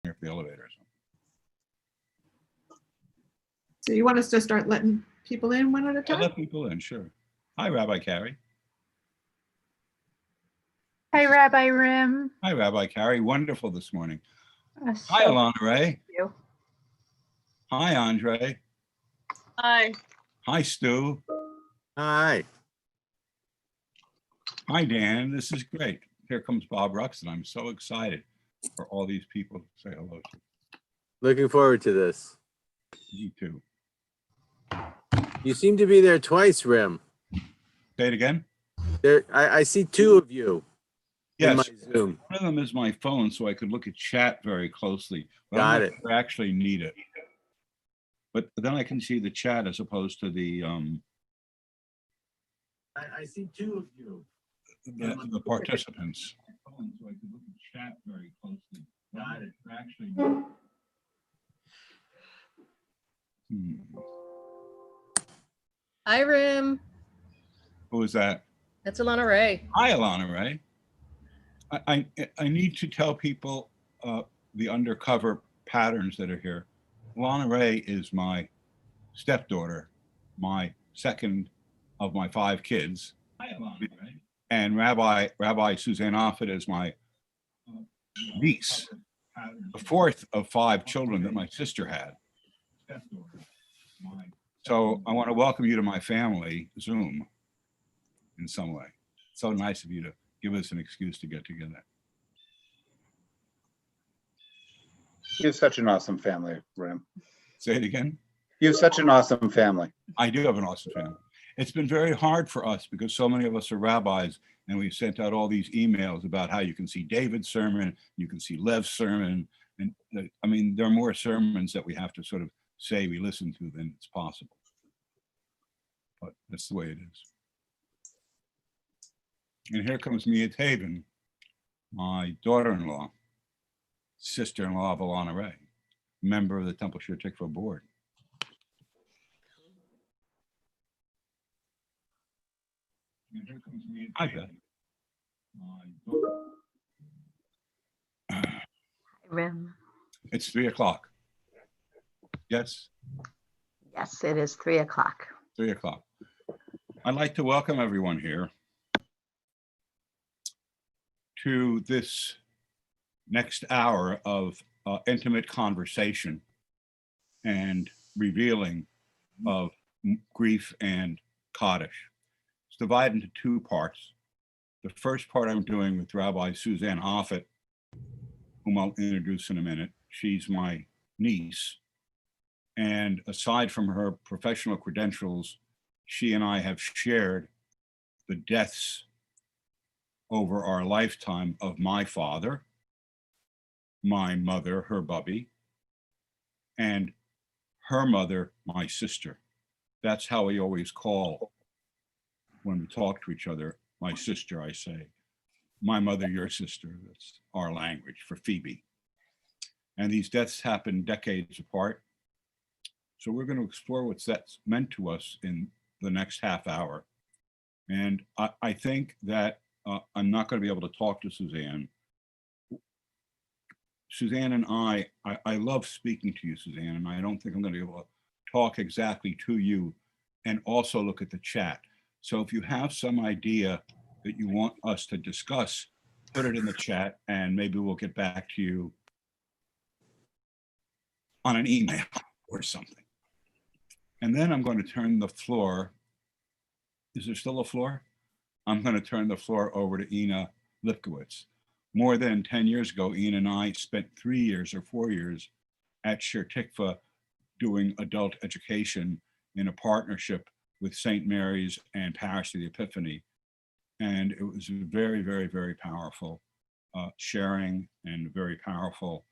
if the elevator or something. So you want us to start letting people in one at a I'll time? let people in, sure. Hi, Rabbi Carrie. Hi, Rabbi Rim. Hi, Rabbi Carrie. Wonderful this morning. So Hi, Alana Ray. you. Hi, Andre. Hi. Hi, Stu. Hi. Hi, Dan. This is great. Here comes Bob Ruxton. I'm so excited for all these people to say hello to. Looking forward to this. You too. You seem to be there twice, Rim. Say it again. There, I see two of you in my Yes. Zoom. One of them is my phone, so I could look at chat very closely. But Got I'm not it. sure I actually need it. But then I can see the chat as opposed to the I see two of you. the participants. So I could look at chat very closely. Got it. Actually. Hi, Rim. Who is that? That's Alana Ray. Hi, Alana Ray. I need to tell people the undercover patterns that are here. Alana Ray is my stepdaughter, my second of my 5 kids. Hi, Alana Ray. And Rabbi Suzanne Offit is my niece, the 4th of 5 children that my sister had. So I want to welcome you to my family Zoom in some way. It's so nice of you to give us an excuse to get together. You have such an awesome family, Rim. Say it again. You have such an awesome family. I do have an awesome family. It's been very hard for us because so many of us are rabbis, and we've sent out all these emails about how you can see David's sermon, you can see Lev's sermon, and I mean, there are more sermons that we have to sort of say we listen to than it's possible. But that's the way it is. And here comes Mia Taven, my daughter-in-law, sister-in-law of Alana Ray, member of the Temple Shir Tikvah board. And here comes Mia Taven, my daughter. Rim. It's 3 o'clock. Yes, Yes, it is 3 o'clock. 3 o'clock. I'd like to welcome everyone here to this next hour of intimate conversation and revealing of grief and kaddish. It's divided into 2 parts. The first part I'm doing with Rabbi Suzanne Offit, whom I'll introduce in a minute. She's my niece. And aside from her professional credentials, she and I have shared the deaths over our lifetime of my father, my mother, her bubby, and her mother, my sister. That's how we always call when we talk to each other. My sister, I say. My mother, your sister. That's our language for Phoebe. And these deaths happened decades apart. So we're going to explore what's that's meant to us in the next half hour. And I think that I'm not going to be able to talk to Suzanne. Suzanne and I love speaking to you, Suzanne, and I don't think I'm going to be able to talk exactly to you and also look at the chat. So if you have some idea that you want us to discuss, put it in the chat and maybe we'll get back to you on an email or something. And then I'm going to turn the floor. Is there still a floor? I'm going to turn the floor over to Ina Lipkowitz. More than 10 years ago, Ina and I spent 3 years or 4 years at Shir Tikvah doing adult education in a partnership with St. Mary's and Parish of the Epiphany. And it was very, very, very powerful sharing and very powerful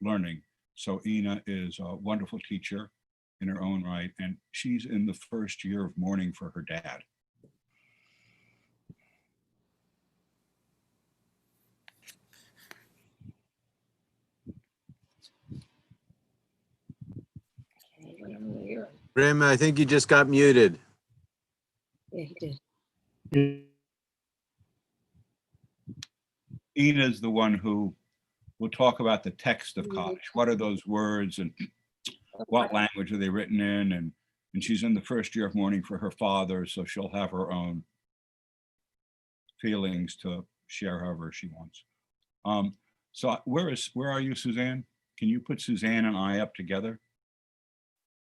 learning. So Ina is a wonderful teacher in her own right, and she's in the first year of mourning for her dad. Rim, I think you just got muted. Yeah, he did. Ina's the one who we'll talk about the text of kaddish. What are those words and what language are they written in? And she's in the first year of mourning for her father, so she'll have her own feelings to share however she wants. So where are you, Suzanne? Can you put Suzanne and I up together?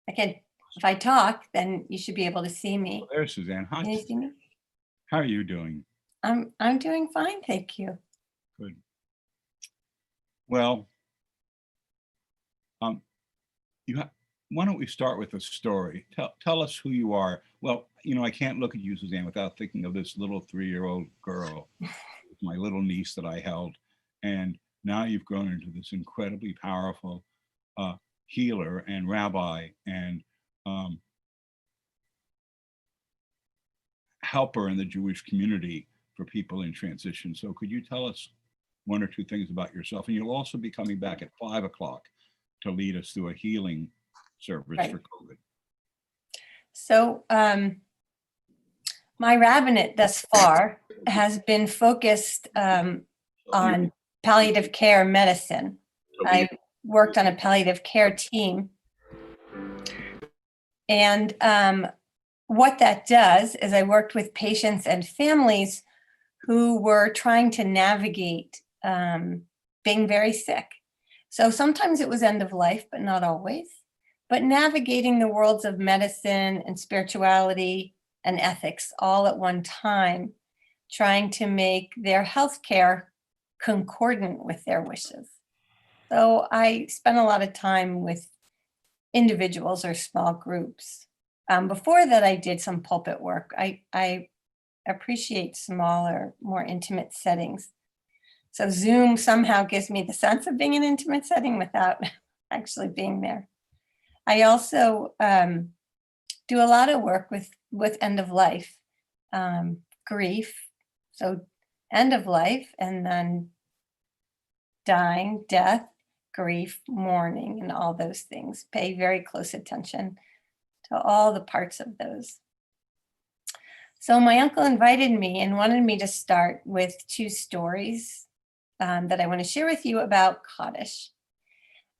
I can, if I talk, then you should be able to see me. Oh, there's Suzanne. Hi. Can you see me? How are you doing? I'm doing fine, thank you. Good. Well, why don't we start with a story? Tell us who you are. Well, you know, I can't look at you, Suzanne, without thinking of this little 3-year-old girl, my little niece that I held. And now you've grown into this incredibly powerful healer and rabbi and helper in the Jewish community for people in transition. So could you tell us one or two things about yourself? And you'll also be coming back at 5 o'clock to lead us through a healing service Right. for COVID. So my rabbinate thus far has been focused on palliative care medicine. I worked on a palliative care team. And what that does is I worked with patients and families who were trying to navigate being very sick. So sometimes it was end of life, but not always. But navigating the worlds of medicine and spirituality and ethics all at one time, trying to make their healthcare concordant with their wishes. So I spent a lot of time with individuals or small groups. Before that, I did some pulpit work. I appreciate smaller, more intimate settings. So Zoom somehow gives me the sense of being an intimate setting without actually being there. I also do a lot of work with end of life, grief. So end of life and then dying, death, grief, mourning, and all those things. Pay very close attention to all the parts of those. So my uncle invited me and wanted me to start with 2 stories that I want to share with you about kaddish.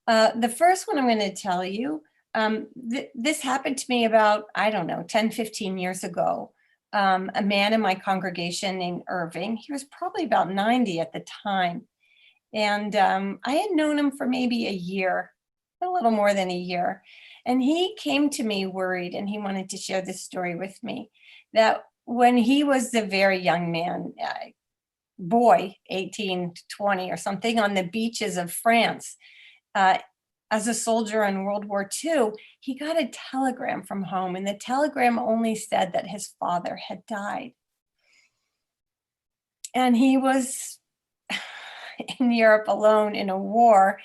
The first one I'm going to tell you, this happened to me about, 10, 15 years ago. A man in my congregation named Irving, he was probably about 90 at the time. And I had known him for maybe a year, a little more than a year. And he came to me worried, and he wanted to share this story with me, that when he was a very young man, boy, 18 to 20 or something, on the beaches of France, as a soldier in World War II, he got a telegram from home, and the telegram only said that his father had died. And he was in Europe alone in a war,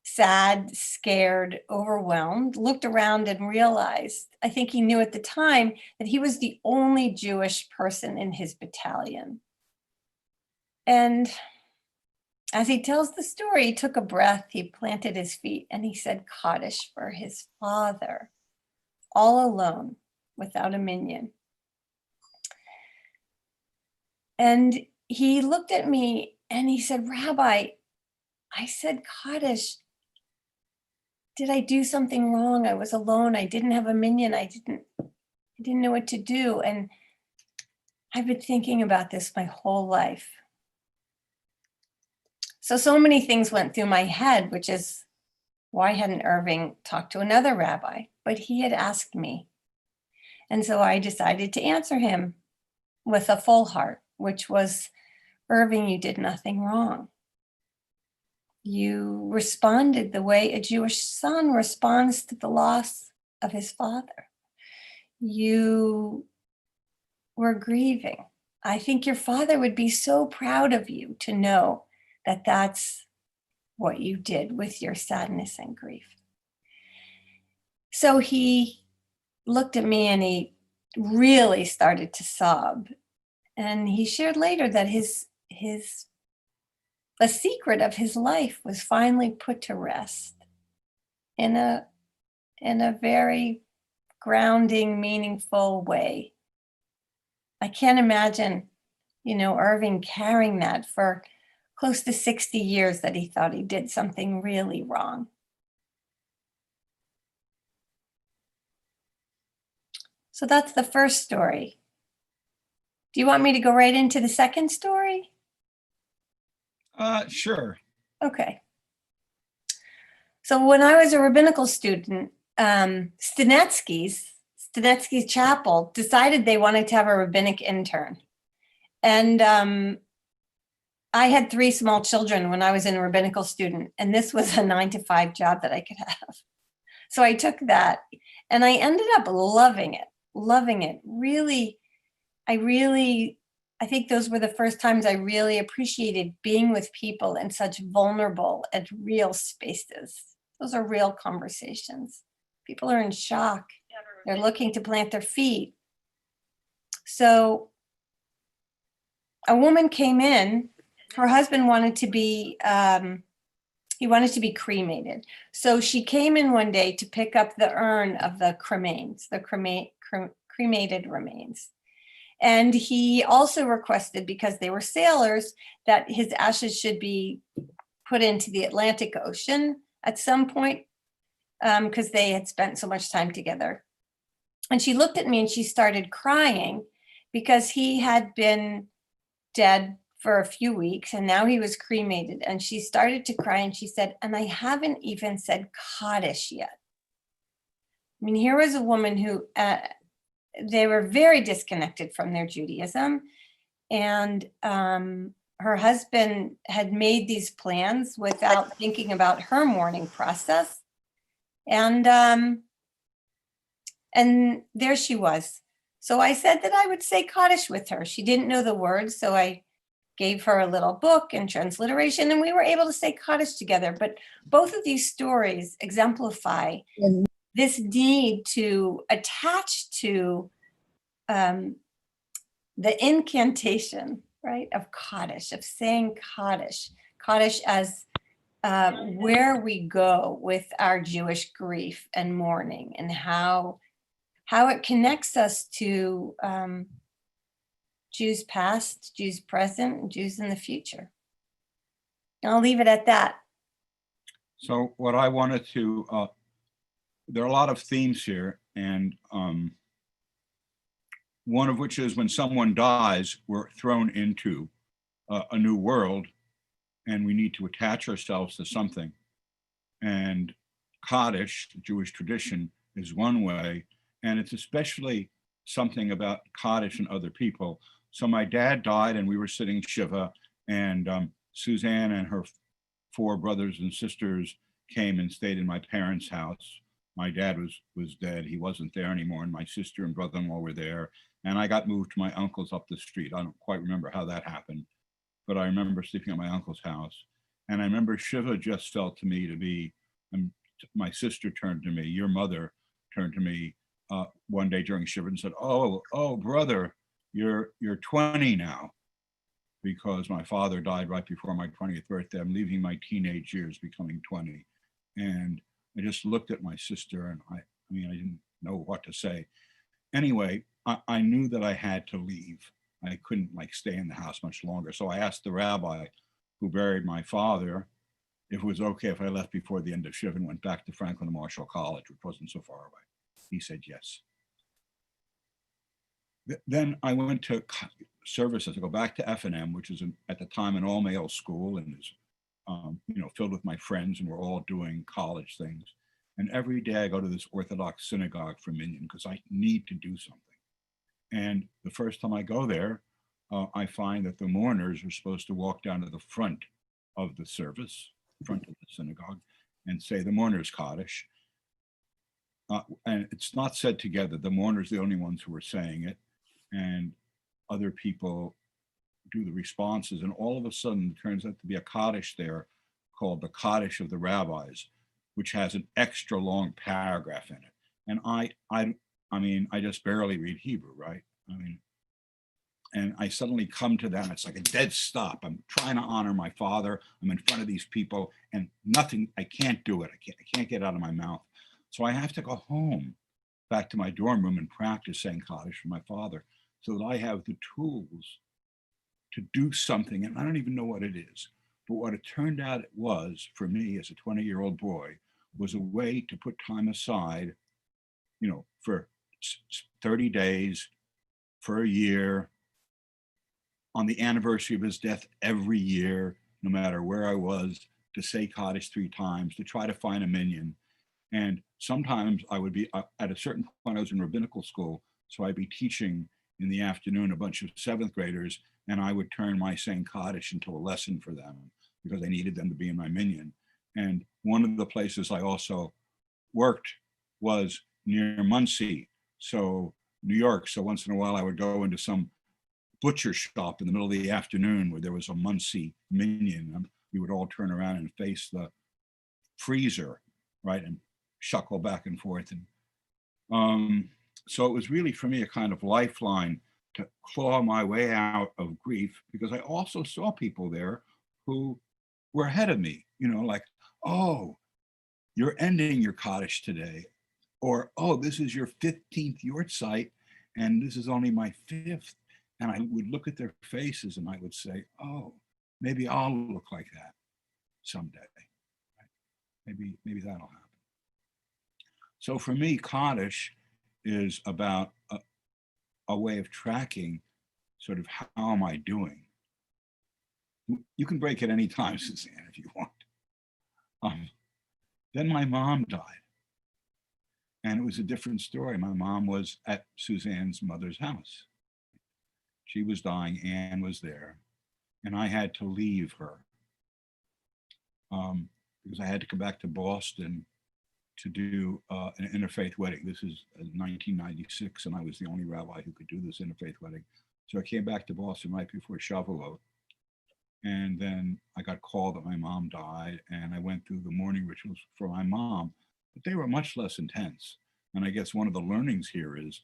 sad, scared, overwhelmed, looked around and realized, I think he knew at the time, that he was the only Jewish person in his battalion. And as he tells the story, he took a breath, he planted his feet, and he said kaddish for his father, all alone, without a minion. And he looked at me and he said, Rabbi, I said kaddish. Did I do something wrong? I was alone. I didn't have a minion. I didn't know what to do. And I've been thinking about this my whole life. So many things went through my head, which is why hadn't Irving talked to another rabbi? But he had asked me. And so I decided to answer him with a full heart, which was, Irving, you did nothing wrong. You responded the way a Jewish son responds to the loss of his father. You were grieving. I think your father would be so proud of you to know that that's what you did with your sadness and grief. So he looked at me and he really started to sob. And he shared later that the secret of his life was finally put to rest in a very grounding, meaningful way. I can't imagine, Irving carrying that for close to 60 years that he thought he did something really wrong. So that's the first story. Do you want me to go right into the second story? Sure. Okay. So when I was a rabbinical student, Stanetsky's chapel decided they wanted to have a rabbinic intern. And I had 3 small children when I was a rabbinical student, and this was a 9-to-5 job that I could have. So I took that, and I ended up loving it. Really, I think those were the first times I really appreciated being with people in such vulnerable and real spaces. Those are real conversations. People are in shock. They're looking to plant their feet. So a woman came in, her husband wanted to be, he wanted to be cremated. So she came in one day to pick up the urn of the cremains, the cremated remains. And he also requested, because they were sailors, that his ashes should be put into the Atlantic Ocean at some point, because they had spent so much time together. And she looked at me and she started crying because he had been dead for a few weeks and now he was cremated. And she started to cry and she said, and I haven't even said kaddish yet. I mean, here was a woman who, they were very disconnected from their Judaism. And her husband had made these plans without thinking about her mourning process. And there she was. So I said that I would say kaddish with her. She didn't know the words, so I gave her a little book and transliteration, and we were able to say kaddish together. But both of these stories exemplify this need to attach to the incantation, right, of kaddish, of saying kaddish as where we go with our Jewish grief and mourning, and how it connects us to Jews past, Jews present, and Jews in the future. And I'll leave it at that. So what I wanted to, there are a lot of themes here, and one of which is when someone dies, we're thrown into a new world, and we need to attach ourselves to something. And kaddish, Jewish tradition, is one way, and it's especially something about kaddish and other people. So my dad died and we were sitting Shiva, and Suzanne and her 4 brothers and sisters came and stayed in my parents' house. My dad was dead, he wasn't there anymore, and my sister and brother-in-law were there. And I got moved to my uncle's up the street. I don't quite remember how that happened, but I remember sleeping at my uncle's house. And I remember Shiva just felt to me to be, my sister turned to me, your mother turned to me one day during Shiva and said, oh, brother, you're 20 now, because my father died right before my 20th birthday. I'm leaving my teenage years, becoming 20. And I just looked at my sister, and I mean, I didn't know what to say. Anyway, I knew that I had to leave. I couldn't stay in the house much longer. So I asked the rabbi who buried my father if it was okay if I left before the end of Shiva and went back to Franklin and Marshall College, which wasn't so far away. He said yes. Then I went to services to go back to F&M, which is at the time an all-male school, and is filled with my friends, and we're all doing college things. And every day I go to this Orthodox synagogue for minyan because I need to do something. And the first time I go there, I find that the mourners are supposed to walk down to the front of the service, front of the synagogue, and say the mourners kaddish. And it's not said together. The mourners are the only ones who are saying it, and other people do the responses. And all of a sudden, it turns out to be a kaddish there called the Kaddish of the Rabbis, which has an extra long paragraph in it. And I just barely read Hebrew, right? And I suddenly come to that, and it's like a dead stop. I'm trying to honor my father. I'm in front of these people, and nothing, I can't do it. I can't get it out of my mouth. So I have to go home, back to my dorm room, and practice saying kaddish for my father, so that I have the tools to do something, and I don't even know what it is, But what it turned out it was, for me as a 20-year-old boy, was a way to put time aside, for 30 days, for a year, on the anniversary of his death every year, no matter where I was, to say kaddish 3 times, to try to find a minyan. And sometimes I would be, at a certain point, I was in rabbinical school, so I'd be teaching in the afternoon a bunch of 7th graders, and I would turn my saying kaddish into a lesson for them because I needed them to be in my minyan. And one of the places I also worked was near Muncie, so New York. So once in a while I would go into some butcher shop in the middle of the afternoon where there was a Muncie minyan. We would all turn around and face the freezer, right, and shuckle back and forth. And so it was really for me a kind of lifeline to claw my way out of grief, because I also saw people there who were ahead of me, like, oh, you're ending your kaddish today, or, oh, this is your 15th yahrzeit and this is only my 5th. And I would look at their faces and I would say, oh, maybe I'll look like that someday. Right? Maybe that'll happen. So for me, kaddish is about a way of tracking sort of how am I doing. You can break it any time, Suzanne, if you want. Then my mom died. And it was a different story. My mom was at Suzanne's mother's house. She was dying, Anne was there, and I had to leave her because I had to come back to Boston to do an interfaith wedding. This is 1996, and I was the only rabbi who could do this interfaith wedding. So I came back to Boston right before Shavuot, and then I got called that my mom died, and I went through the mourning rituals for my mom, but they were much less intense. And I guess one of the learnings here is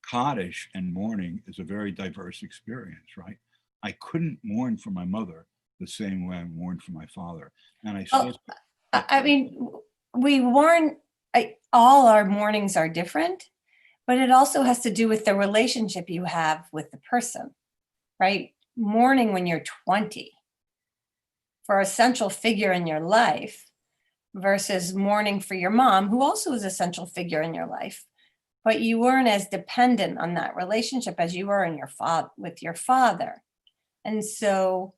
kaddish and mourning is a very diverse experience, right? I couldn't mourn for my mother the same way I mourned for my father. And I still... I mean, we mourn, all our mournings are different, but it also has to do with the relationship you have with the person, right? Mourning when you're 20 for a central figure in your life versus mourning for your mom, who also is a central figure in your life, but you weren't as dependent on that relationship as you were in with your father. And so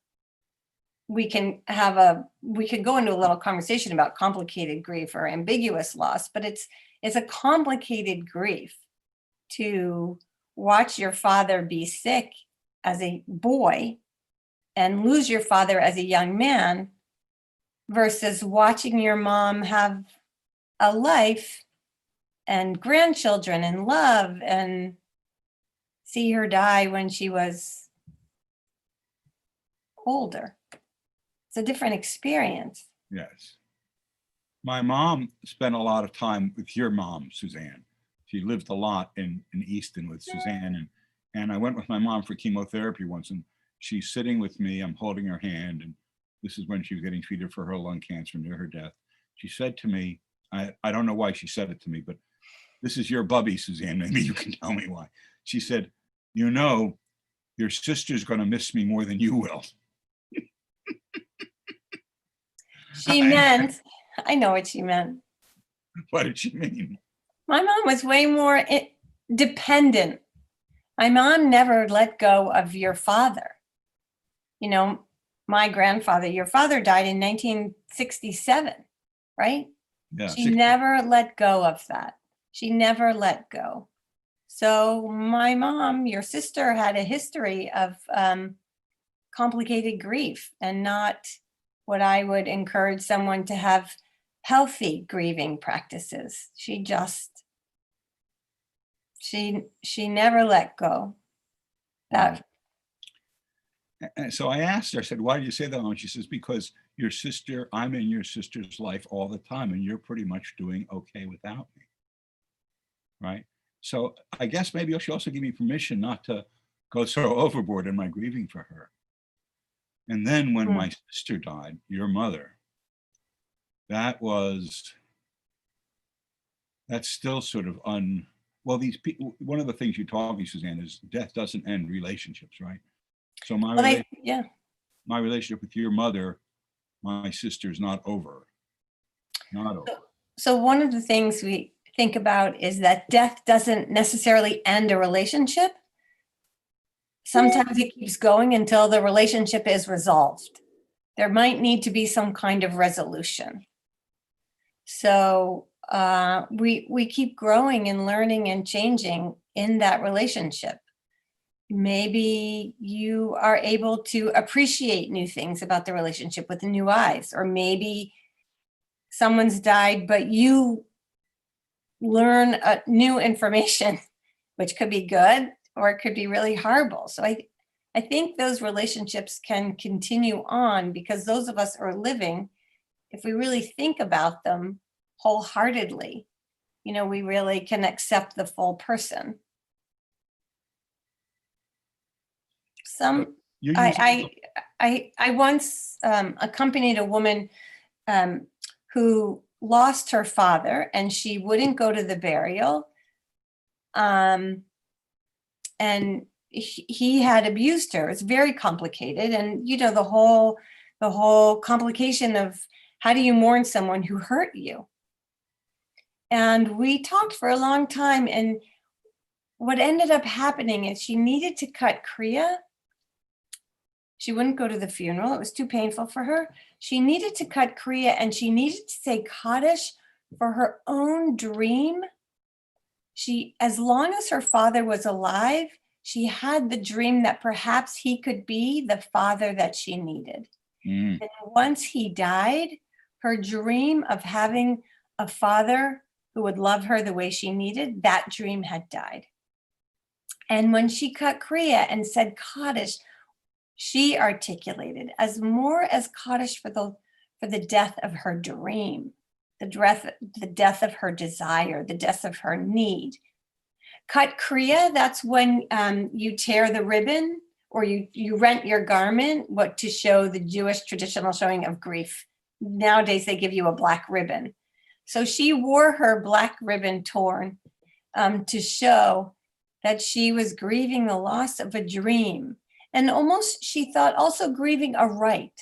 we could go into a little conversation about complicated grief or ambiguous loss, but it's a complicated grief to watch your father be sick as a boy and lose your father as a young man versus watching your mom have a life and grandchildren and love and see her die when she was older. It's a different experience. Yes. My mom spent a lot of time with your mom, Suzanne. She lived a lot in Easton with Suzanne. And I went with my mom for chemotherapy once, and she's sitting with me. I'm holding her hand. And this is when she was getting treated for her lung cancer near her death. She said to me, I don't know why she said it to me, but this is your bubby, Suzanne. Maybe you can tell me why. She said, your sister's going to miss me more than you will. She meant, I know what she meant. What did she mean? My mom was way more dependent. My mom never let go of your father. My grandfather, your father died in 1967, right? Yeah, She never let go of that. She never let go. So my mom, your sister, had a history of complicated grief and not what I would encourage someone to have healthy grieving practices. She never let go. That. And so I asked her, I said, why do you say that, Mom? She says, because your sister, I'm in your sister's life all the time, and you're pretty much doing okay without me, right? So I guess maybe she also gave me permission not to go so overboard in my grieving for her. And then when my sister died, your mother, that's still sort of well, these people, one of the things you taught me, Suzanne, is death doesn't end relationships, right? So my relationship with your mother my sister's not over. Not over. So one of the things we think about is that death doesn't necessarily end a relationship. Sometimes it keeps going until the relationship is resolved. There might need to be some kind of resolution. So we keep growing and learning and changing in that relationship. Maybe you are able to appreciate new things about the relationship with new eyes, or maybe someone's died, but you learn new information, which could be good or it could be really horrible. So I think those relationships can continue on because those of us who are living, if we really think about them wholeheartedly, we really can accept the full person. I once accompanied a woman who lost her father, and she wouldn't go to the burial. And he had abused her. It's very complicated. And, the whole complication of how do you mourn someone who hurt you? And we talked for a long time. And what ended up happening is she needed to cut Kriya. She wouldn't go to the funeral. It was too painful for her. She needed to cut Kriya, and she needed to say kaddish for her own dream. As long as her father was alive, she had the dream that perhaps he could be the father that she needed. And once he died, her dream of having a father who would love her the way she needed, that dream had died. And when she cut Kriya and said kaddish, she articulated as kaddish for the death of her dream, the death of her desire, the death of her need. Cut Kriya, that's when you tear the ribbon or you rent your garment, to show the Jewish traditional showing of grief. Nowadays, they give you a black ribbon. So she wore her black ribbon torn to show that she was grieving the loss of a dream. And almost, she thought, also grieving a right.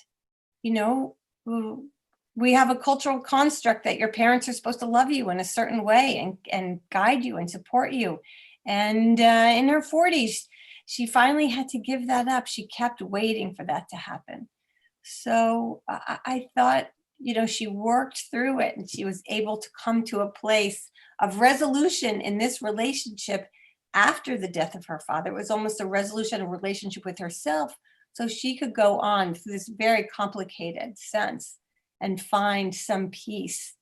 We have a cultural construct that your parents are supposed to love you in a certain way and guide you and support you. And in her 40s, she finally had to give that up. She kept waiting for that to happen. So I thought, she worked through it and she was able to come to a place of resolution in this relationship after the death of her father. It was almost a resolution of relationship with herself, so she could go on through this very complicated sense and find some peace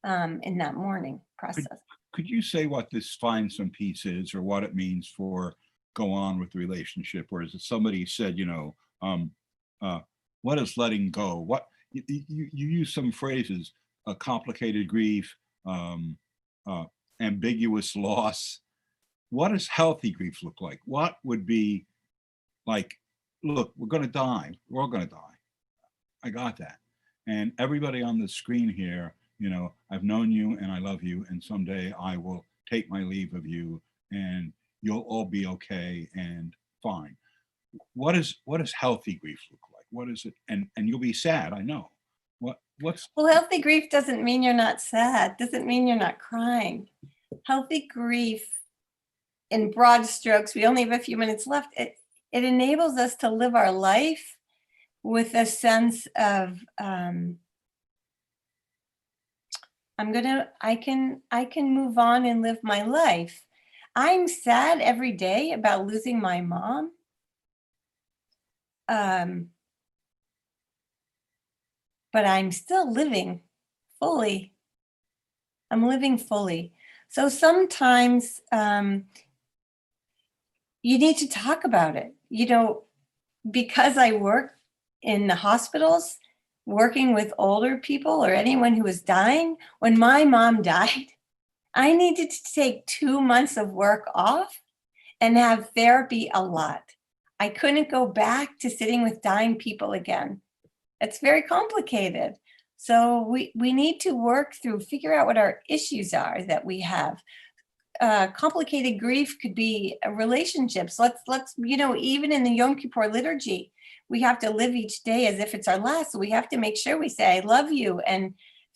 in that mourning process. Could you say what this find some peace is, or what it means for go on with the relationship? Or as somebody said, what is letting go? What you use some phrases, a complicated grief, ambiguous loss. What does healthy grief look like? What would be like, look, we're going to die. We're all going to die. I got that. And everybody on the screen here, I've known you and I love you. And someday I will take my leave of you and you'll all be okay and fine. What does healthy grief look like? What is it? And you'll be sad, I know. What's Well, healthy grief doesn't mean you're not sad, doesn't mean you're not crying. Healthy grief, in broad strokes, we only have a few minutes left. It enables us to live our life with a sense of I can move on and live my life. I'm sad every day about losing my mom. But I'm still living fully. I'm living fully. So sometimes you need to talk about it. Because I work in the hospitals, working with older people or anyone who is dying, when my mom died, I needed to take 2 months of work off and have therapy a lot. I couldn't go back to sitting with dying people again. It's very complicated. So we need to figure out what our issues are that we have. Complicated grief could be relationships. Let's even in the Yom Kippur liturgy, we have to live each day as if it's our last. So we have to make sure we say, I love you and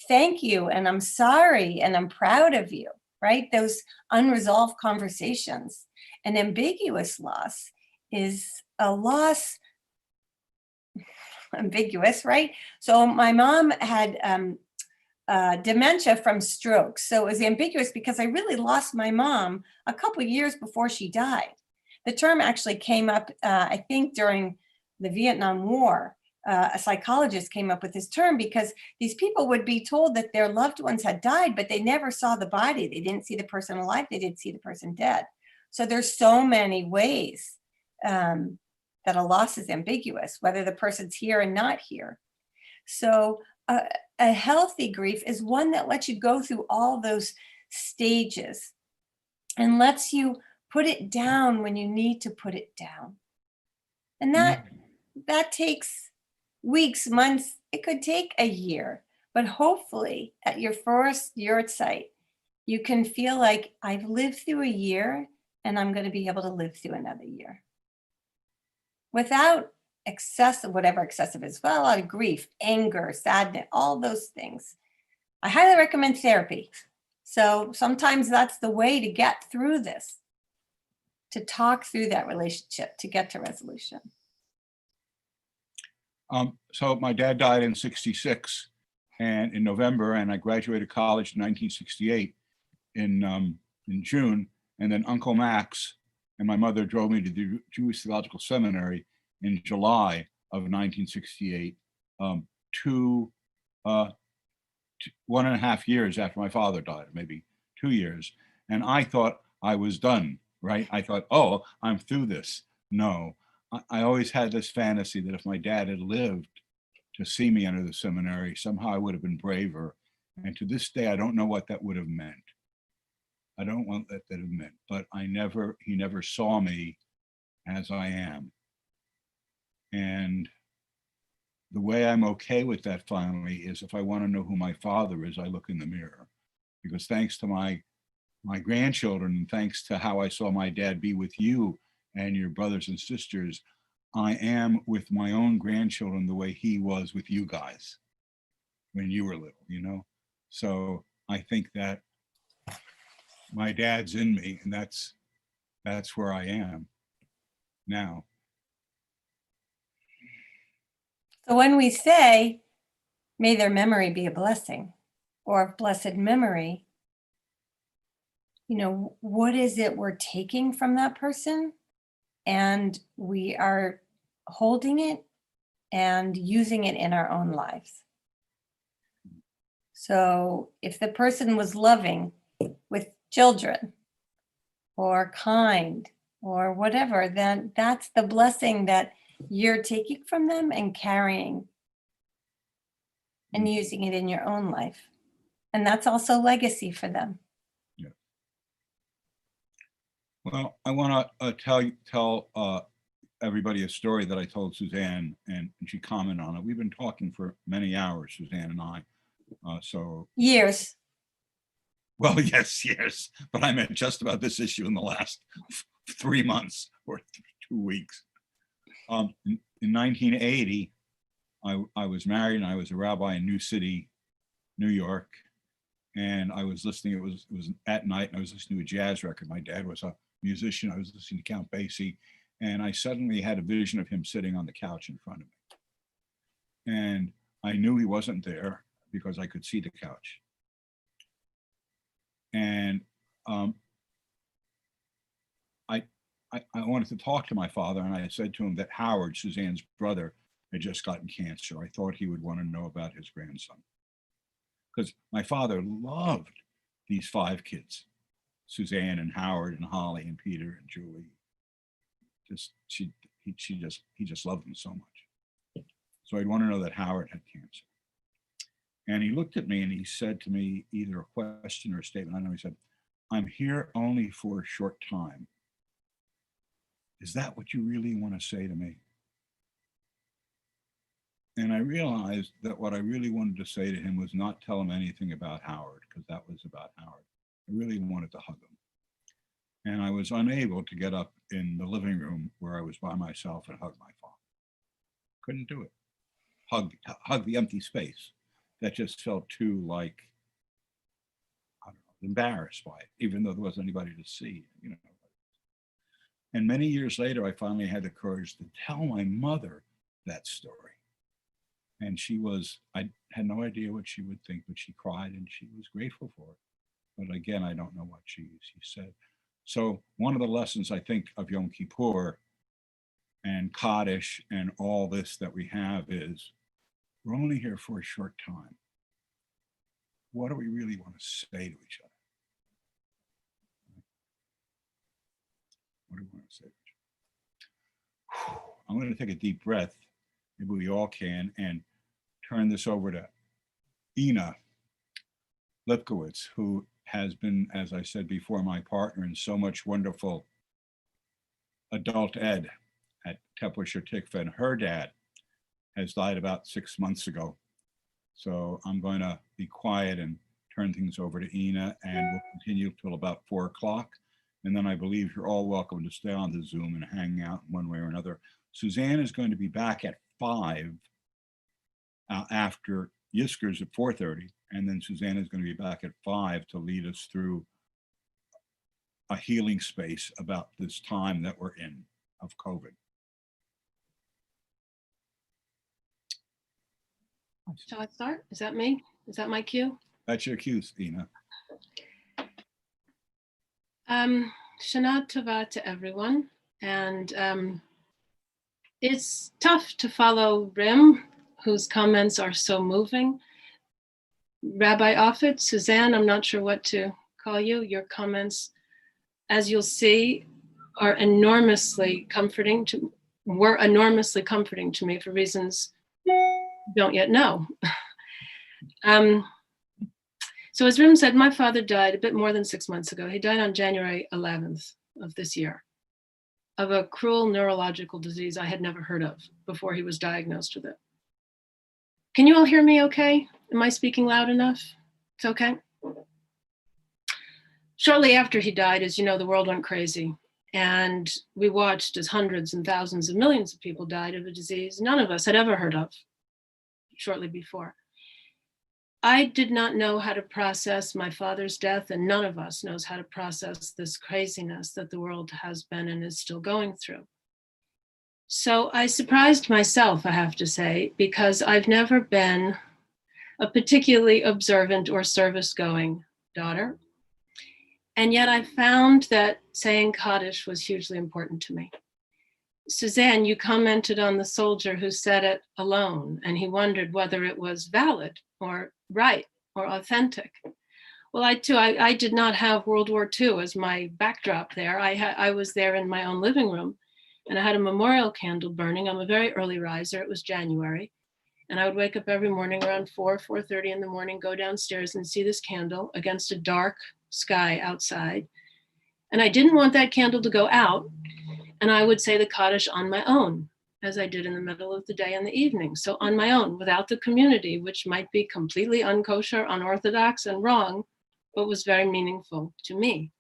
thank you and I'm sorry and I'm proud of you, right? Those unresolved conversations. An ambiguous loss is a loss, ambiguous, right? So my mom had dementia from stroke. So it was ambiguous because I really lost my mom a couple years before she died. The term actually came up, I think, during the Vietnam War. A psychologist came up with this term because these people would be told that their loved ones had died, but they never saw the body. They didn't see the person alive. They didn't see the person dead. So there's so many ways that a loss is ambiguous, whether the person's here and not here. So a healthy grief is one that lets you go through all those stages and lets you put it down when you need to put it down. And that takes weeks, months, it could take a year, but hopefully at your first yahrzeit, you can feel like I've lived through a year and I'm going to be able to live through another year. Without excessive, whatever excessive is, well, a lot of grief, anger, sadness, all those things. I highly recommend therapy. So sometimes that's the way to get through this, to talk through that relationship, to get to resolution. So my dad died in 66 and in November, and I graduated college in 1968 in June. And then Uncle Max and my mother drove me to the Jewish Theological Seminary in July of 1968, 1.5 years after my father died, maybe 2 years. And I thought I was done, right? I thought, oh, I'm through this. No, I always had this fantasy that if my dad had lived to see me enter the seminary, somehow I would have been braver. And to this day, I don't know what that would have meant. I don't want that to have meant, but he never saw me as I am. And the way I'm okay with that finally is if I want to know who my father is, I look in the mirror. Because thanks to my grandchildren, and thanks to how I saw my dad be with you and your brothers and sisters, I am with my own grandchildren the way he was with you guys when you were little, you know? So I think that my dad's in me, and that's where I am now. So when we say, may their memory be a blessing or of blessed memory, you know, what is it we're taking from that person? And we are holding it and using it in our own lives. So if the person was loving with children or kind or whatever, then that's the blessing that you're taking from them and carrying and using it in your own life. And that's also legacy for them. Yeah. Well, I want to tell everybody a story that I told Suzanne, and she commented on it. We've been talking for many hours, Suzanne and I. Years. Well, yes, but I meant just about this issue in the last 3 months or 2 weeks. In 1980, I was married and I was a rabbi in New City, New York, and I was listening. It was at night, and I was listening to a jazz record. My dad was a musician. I was listening to Count Basie, and I suddenly had a vision of him sitting on the couch in front of me, and I knew he wasn't there because I could see the couch. And I wanted to talk to my father, and I said to him that Howard, Suzanne's brother, had just gotten cancer. I thought he would want to know about his grandson. Because my father loved these 5 kids, Suzanne and Howard and Holly and Peter and Julie. He just loved them so much. So I'd want to know that Howard had cancer. And he looked at me and he said to me either a question or a statement. I don't know, he said, "I'm here only for a short time. Is that what you really want to say to me?" And I realized that what I really wanted to say to him was not tell him anything about Howard, because that was about Howard. I really wanted to hug him. And I was unable to get up in the living room where I was by myself and hug my father. Couldn't do it. Hug the empty space. That just felt too like, I don't know, embarrassed by it, even though there wasn't anybody to see, you know. And many years later, I finally had the courage to tell my mother that story. And I had no idea what she would think, but she cried and she was grateful for it. But again, I don't know what she said. So one of the lessons I think of Yom Kippur and kaddish and all this that we have is we're only here for a short time. What do we really want to say to each other? What do we want to say to each other? I'm going to take a deep breath. Maybe we all can, and turn this over to Ina Lipkowitz, who has been, as I said before, my partner in so much wonderful adult ed at Temple Shir Tikvah, and her dad has died about 6 months ago. So I'm going to be quiet and turn things over to Ina, and we'll continue till about 4 o'clock. And then I believe you're all welcome to stay on the Zoom and hang out one way or another. Suzanne is going to be back at 5 after Yiskar's at 4:30. And then Suzanne is going to be back at 5 to lead us through a healing space about this time that we're in of COVID. Shall I start? Is that me? Is that my cue? That's your cue, Ina. Shana Tova to everyone. And it's tough to follow Rim, whose comments are so moving. Rabbi Offit, Suzanne, I'm not sure what to call you. Your comments, as you'll see, are enormously comforting were enormously comforting to me for reasons I don't yet know. So as Rim said, my father died a bit more than 6 months ago. He died on January 11th of this year of a cruel neurological disease I had never heard of before he was diagnosed with it. Can you all hear me okay? Am I speaking loud enough? It's okay. Shortly after he died, as you know, the world went crazy. And we watched as hundreds and thousands of millions of people died of a disease none of us had ever heard of shortly before. I did not know how to process my father's death, and none of us knows how to process this craziness that the world has been and is still going through. So I surprised myself, I have to say, because I've never been a particularly observant or service-going daughter. And yet I found that saying kaddish was hugely important to me. Suzanne, you commented on the soldier who said it alone, and he wondered whether it was valid or right or authentic. Well, I did not have World War II as my backdrop there. I was there in my own living room, and I had a memorial candle burning. I'm a very early riser. It was January. And I would wake up every morning around 4:30 in the morning, go downstairs and see this candle against a dark sky outside. And I didn't want that candle to go out. And I would say the kaddish on my own, as I did in the middle of the day and the evening. So on my own, without the community, which might be completely unkosher, unorthodox, and wrong, but was very meaningful to me.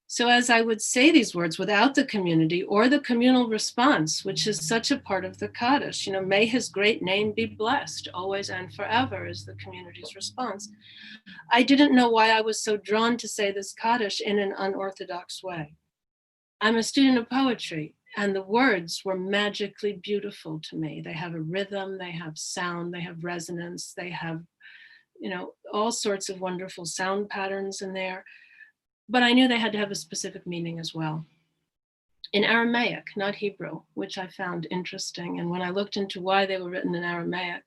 So as I would say these words without the community or the communal response, which is such a part of the kaddish, you know, may his great name be blessed always and forever is the community's response. I didn't know why I was so drawn to say this kaddish in an unorthodox way. I'm a student of poetry, and the words were magically beautiful to me. They have a rhythm, they have sound, they have resonance, they have, you know, all sorts of wonderful sound patterns in there. But I knew they had to have a specific meaning as well. In Aramaic, not Hebrew, which I found interesting. And when I looked into why they were written in Aramaic,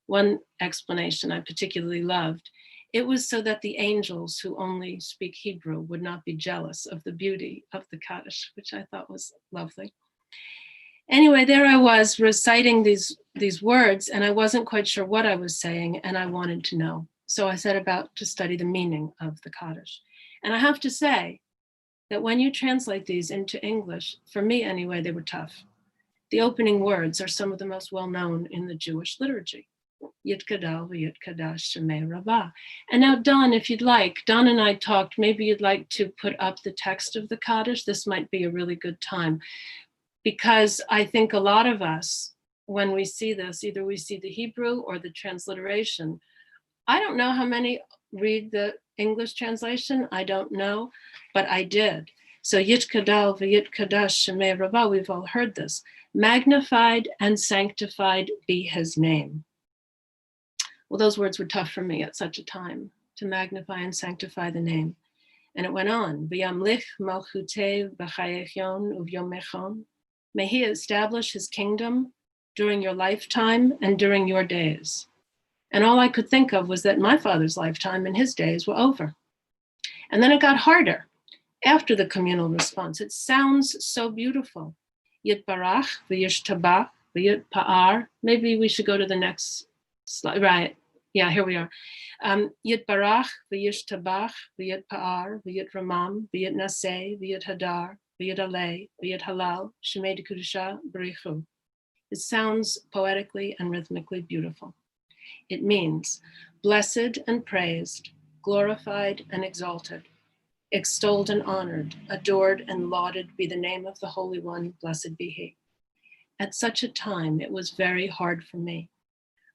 one explanation I particularly loved, it was so that the angels who only speak Hebrew would not be jealous of the beauty of the kaddish, which I thought was lovely. Anyway, there I was reciting these words, and I wasn't quite sure what I was saying, and I wanted to know. So I set about to study the meaning of the kaddish. And I have to say that when you translate these into English, for me anyway, they were tough. The opening words are some of the most well-known in the Jewish liturgy. Yitkadal v'yitkadash shemei rabbah. And now, Don, if you'd like, Don and I talked, maybe you'd like to put up the text of the kaddish. This might be a really good time, because I think a lot of us when we see this, either we see the Hebrew or the transliteration. I don't know how many read the English translation. I don't know, but I did. So Yitkadal v'Yitkadash Shemei Rabbah, we've all heard this. Magnified and sanctified be his name. Well, those words were tough for me at such a time, to magnify and sanctify the name. And it went on, V'yamlich malchutei b'chayechion uvyomechon. May he establish his kingdom during your lifetime and during your days. And all I could think of was that my father's lifetime and his days were over. And then it got harder after the communal response. It sounds so beautiful. Yitbarach v'yishtabach v'yitpa'ar. Maybe we should go to the next slide. Right. Yeah, here we are. Yitbarach v'yishtabach v'yitpa'ar v'yitramam v'yitnaseh v'yithadar v'yitaleh v'yithalal shemei dekudusha b'richu. It sounds poetically and rhythmically beautiful. It means blessed and praised, glorified and exalted, extolled and honored, adored and lauded be the name of the Holy One, blessed be he. At such a time, it was very hard for me.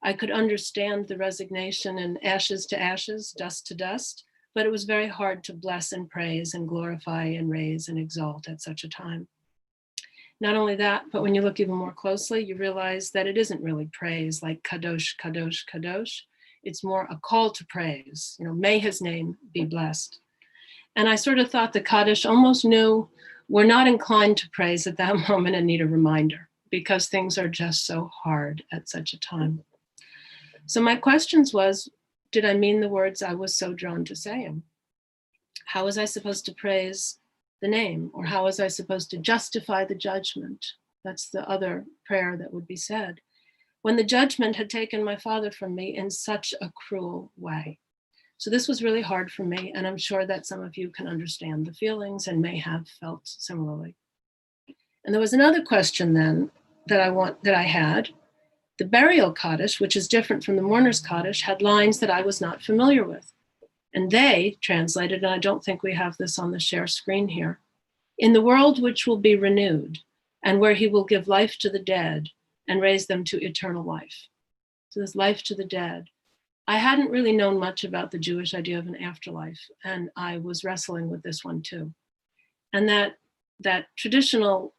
I could understand the resignation and ashes to ashes, dust to dust, but it was very hard to bless and praise and glorify and raise and exalt at such a time. Not only that, but when you look even more closely, you realize that it isn't really praise like kadosh, kadosh, kadosh. It's more a call to praise. May his name be blessed. And I sort of thought the kaddish almost knew we're not inclined to praise at that moment and need a reminder because things are just so hard at such a time. So my questions was, did I mean the words I was so drawn to saying? How was I supposed to praise the name? Or how was I supposed to justify the judgment? That's the other prayer that would be said. When the judgment had taken my father from me in such a cruel way. So this was really hard for me, and I'm sure that some of you can understand the feelings and may have felt similarly. And there was another question then that I had. The burial kaddish, which is different from the mourner's kaddish, had lines that I was not familiar with. And they translated, and I don't think we have this on the share screen here, in the world which will be renewed, and where he will give life to the dead and raise them to eternal life. So this life to the dead. I hadn't really known much about the Jewish idea of an afterlife, and I was wrestling with this one too. And that traditional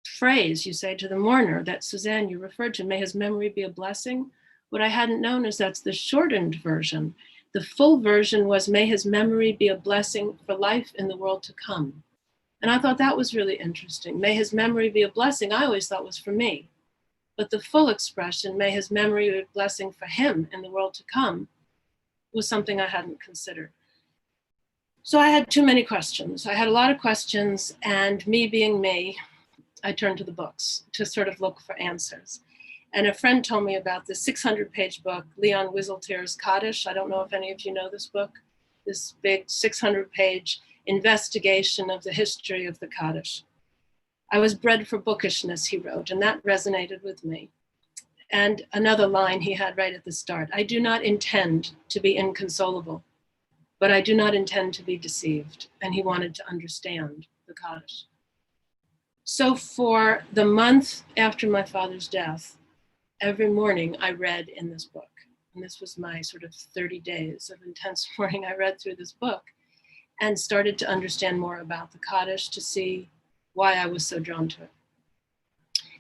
phrase you say to the mourner that Suzanne, you referred to, may his memory be a blessing. What I hadn't known is that's the shortened version. The full version was, may his memory be a blessing for life in the world to come. And I thought that was really interesting. May his memory be a blessing, I always thought was for me. But the full expression, may his memory be a blessing for him in the world to come, was something I hadn't considered. So I had too many questions. I had a lot of questions, and me being me, I turned to the books to sort of look for answers. And a friend told me about this 600-page book, Leon Wieseltier's Kaddish. I don't know if any of you know this book, this big 600-page investigation of the history of the Kaddish. I was bred for bookishness, he wrote, and that resonated with me. And another line he had right at the start, I do not intend to be inconsolable, but I do not intend to be deceived. And he wanted to understand the Kaddish. So for the month after my father's death, every morning I read in this book. And this was my sort of 30 days of intense morning. I read through this book and started to understand more about the Kaddish, to see why I was so drawn to it.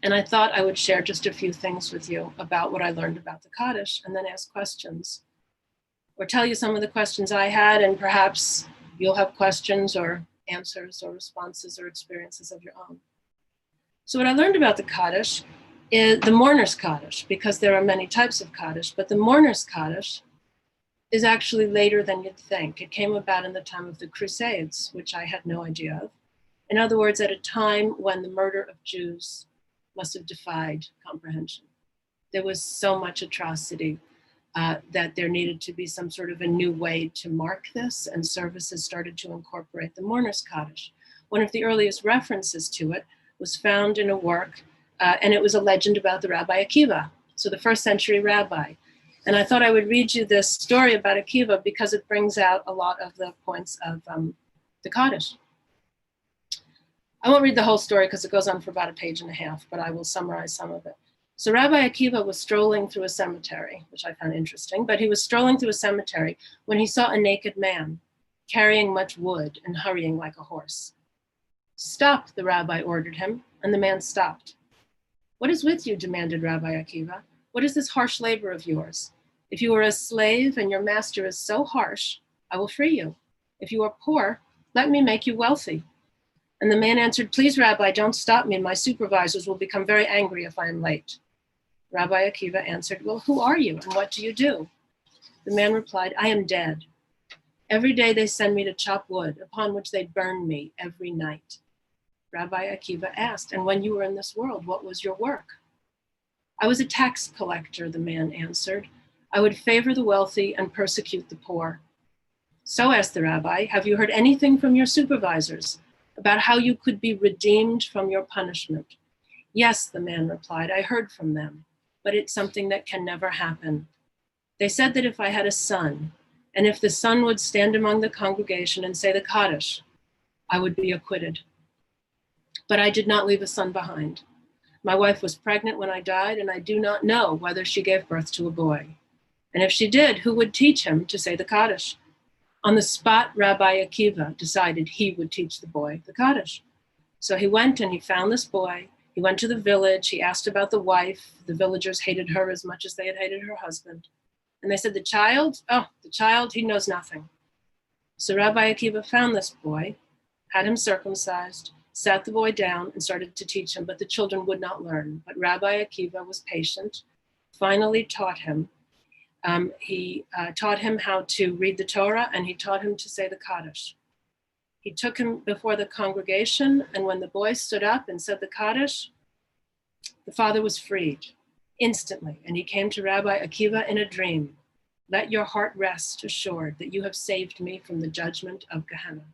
And I thought I would share just a few things with you about what I learned about the Kaddish, and then ask questions, or tell you some of the questions I had, and perhaps you'll have questions or answers or responses or experiences of your own. So what I learned about the Kaddish is the mourner's Kaddish, because there are many types of Kaddish, but the mourner's Kaddish is actually later than you'd think. It came about in the time of the Crusades, which I had no idea of. In other words, at a time when the murder of Jews must have defied comprehension. There was so much atrocity that there needed to be some sort of a new way to mark this, and services started to incorporate the mourner's Kaddish. One of the earliest references to it was found in a work, and it was a legend about the Rabbi Akiva, so the first century rabbi. And I thought I would read you this story about Akiva because it brings out a lot of the points of the Kaddish. I won't read the whole story because it goes on for about a page and a half, but I will summarize some of it. So Rabbi Akiva was strolling through a cemetery, which I found interesting, but he was strolling through a cemetery when he saw a naked man carrying much wood and hurrying like a horse. Stop, the rabbi ordered him, and the man stopped. What is with you? Demanded Rabbi Akiva. What is this harsh labor of yours? If you are a slave and your master is so harsh, I will free you. If you are poor, let me make you wealthy. And the man answered, please, Rabbi, don't stop me. My supervisors will become very angry if I am late. Rabbi Akiva answered, well, who are you and what do you do? The man replied, I am dead. Every day they send me to chop wood, upon which they burn me every night. Rabbi Akiva asked, and when you were in this world, what was your work? I was a tax collector, the man answered. I would favor the wealthy and persecute the poor. So asked the rabbi, have you heard anything from your supervisors about how you could be redeemed from your punishment? Yes, the man replied, I heard from them, but it's something that can never happen. They said that if I had a son, and if the son would stand among the congregation and say the kaddish, I would be acquitted. But I did not leave a son behind. My wife was pregnant when I died, and I do not know whether she gave birth to a boy. And if she did, who would teach him to say the kaddish? On the spot, Rabbi Akiva decided he would teach the boy the kaddish. So he went and he found this boy. He went to the village. He asked about the wife. The villagers hated her as much as they had hated her husband. And they said, the child, he knows nothing. So Rabbi Akiva found this boy, had him circumcised, sat the boy down and started to teach him, but the children would not learn. But Rabbi Akiva was patient, finally taught him. He taught him how to read the Torah, and he taught him to say the kaddish. He took him before the congregation, and when the boy stood up and said the kaddish, the father was freed instantly, and he came to Rabbi Akiva in a dream. Let your heart rest assured that you have saved me from the judgment of Gehenna.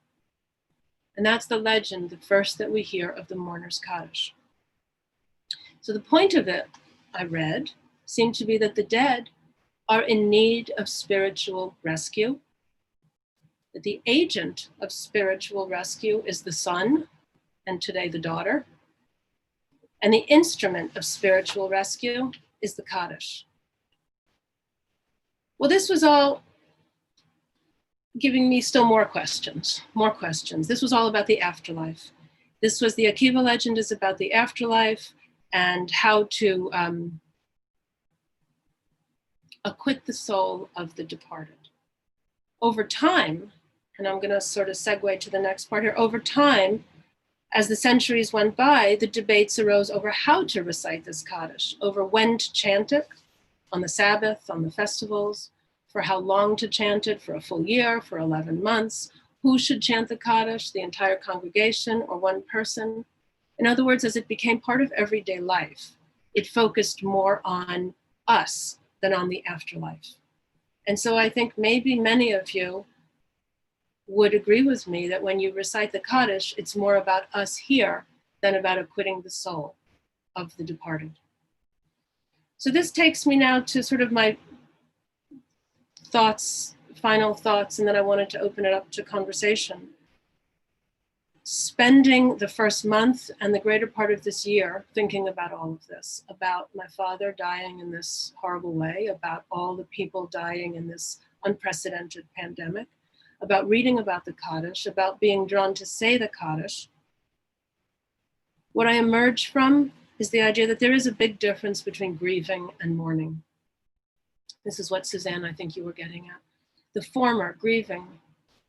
And that's the legend, the first that we hear of the mourner's kaddish. So the point of it, I read, seemed to be that the dead are in need of spiritual rescue, that the agent of spiritual rescue is the son, and today the daughter, and the instrument of spiritual rescue is the kaddish. Well, this was all giving me still more questions. This was all about the afterlife. This was the Akiva legend is about the afterlife and how to acquit the soul of the departed. Over time, and I'm going to sort of segue to the next part here, over time, as the centuries went by, the debates arose over how to recite this kaddish, over when to chant it, on the Sabbath, on the festivals, for how long to chant it, for a full year, for 11 months, who should chant the kaddish, the entire congregation or one person. In other words, as it became part of everyday life, it focused more on us than on the afterlife. And so I think maybe many of you would agree with me that when you recite the kaddish, it's more about us here than about acquitting the soul of the departed. So this takes me now to sort of my thoughts, final thoughts, and then I wanted to open it up to conversation. Spending the first month and the greater part of this year thinking about all of this, about my father dying in this horrible way, about all the people dying in this unprecedented pandemic, about reading about the kaddish, about being drawn to say the kaddish. What I emerge from is the idea that there is a big difference between grieving and mourning. This is what, Suzanne, I think you were getting at. The former, grieving,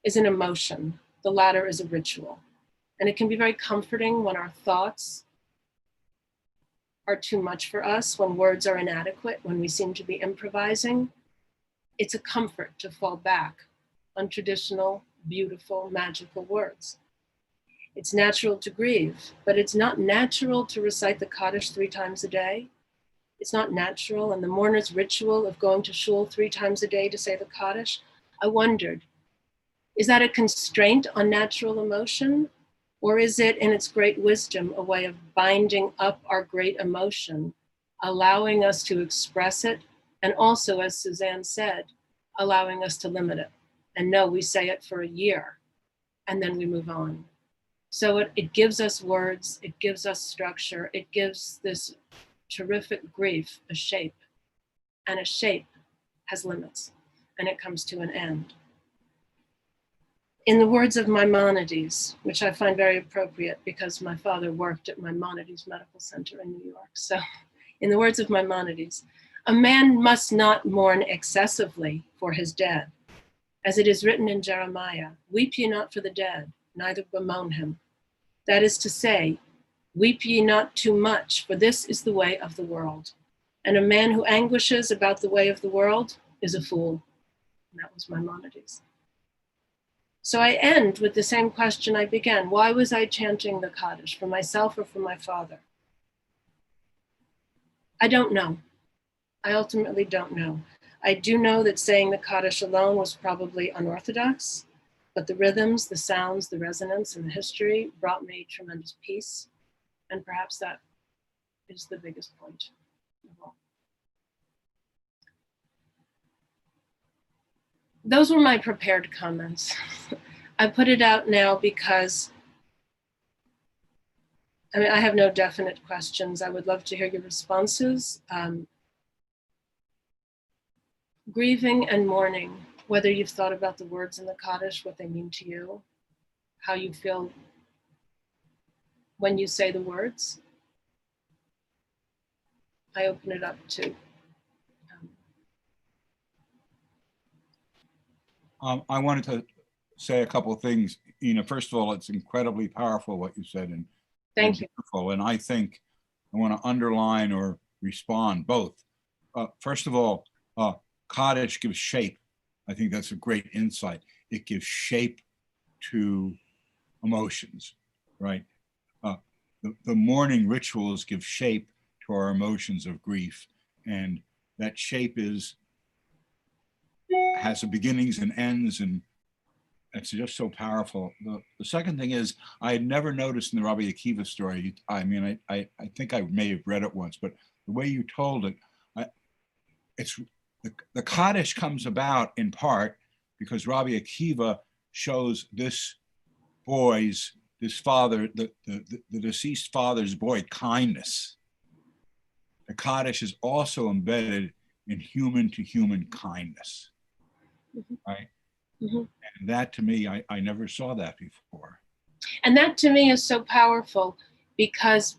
is an emotion. The latter is a ritual. And it can be very comforting when our thoughts are too much for us, when words are inadequate, when we seem to be improvising. It's a comfort to fall back on traditional, beautiful, magical words. It's natural to grieve, but it's not natural to recite the kaddish 3 times a day. It's not natural, and the mourner's ritual of going to shul 3 times a day to say the kaddish, I wondered, is that a constraint on natural emotion? Or is it, in its great wisdom, a way of binding up our great emotion, allowing us to express it, and also, as Suzanne said, allowing us to limit it? And no, we say it for a year, and then we move on. So it gives us words, it gives us structure, it gives this terrific grief a shape, and a shape has limits, and it comes to an end. In the words of Maimonides, which I find very appropriate because my father worked at Maimonides Medical Center in New York. So in the words of Maimonides, a man must not mourn excessively for his dead. As it is written in Jeremiah, weep ye not for the dead, neither bemoan him. That is to say, weep ye not too much, for this is the way of the world. And a man who anguishes about the way of the world is a fool. And that was Maimonides. So I end with the same question I began. Why was I chanting the kaddish, for myself or for my father? I don't know. I ultimately don't know. I do know that saying the kaddish alone was probably unorthodox, but the rhythms, the sounds, the resonance, and the history brought me tremendous peace. And perhaps that is the biggest point of all. Those were my prepared comments. I put it out now because, I mean, I have no definite questions. I would love to hear your responses. Grieving and mourning, whether you've thought about the words in the kaddish, what they mean to you, how you feel when you say the words. I open it up to. I wanted to say a couple of things. First of all, it's incredibly powerful what you said, and Thank you. beautiful. And I think I want to underline or respond both. First of all, kaddish gives shape. I think that's a great insight. It gives shape to emotions, right? The mourning rituals give shape to our emotions of grief, and that shape has a beginnings and ends, and it's just so powerful. The second thing is, I had never noticed in the Rabbi Akiva story, I mean, I think I may have read it once, but the way you told it, it's the kaddish comes about in part because Rabbi Akiva shows this father, the deceased father's boy, kindness. The kaddish is also embedded in human to human kindness, right? Mm-hmm. And that to me, I never saw that before. And that to me is so powerful because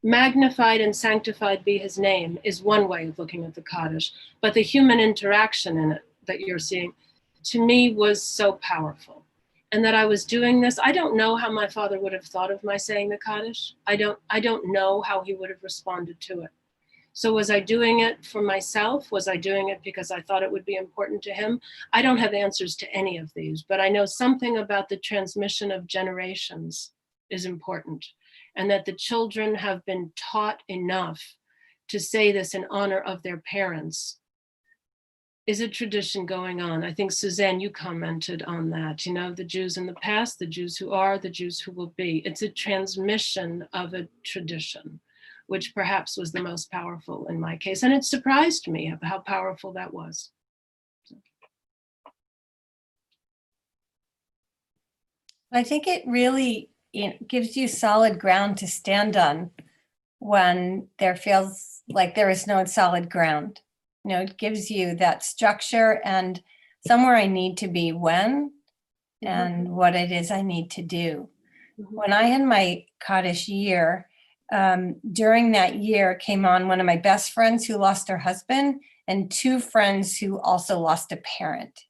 magnified and sanctified be his name is one way of looking at the kaddish, but the human interaction in it that you're seeing, to me, was so powerful. And that I was doing this, I don't know how my father would have thought of my saying the kaddish. I don't know how he would have responded to it. So was I doing it for myself? Was I doing it because I thought it would be important to him? I don't have answers to any of these, but I know something about the transmission of generations is important, and that the children have been taught enough to say this in honor of their parents is a tradition going on. I think, Suzanne, you commented on that, the Jews in the past, the Jews who are, the Jews who will be. It's a transmission of a tradition, which perhaps was the most powerful in my case. And it surprised me how powerful that was. I think it really gives you solid ground to stand on when there feels like there is no solid ground. It gives you that structure and somewhere I need to be when and what it is I need to do. When I had my kaddish year, during that year came on one of my best friends who lost her husband and two friends who also lost a parent.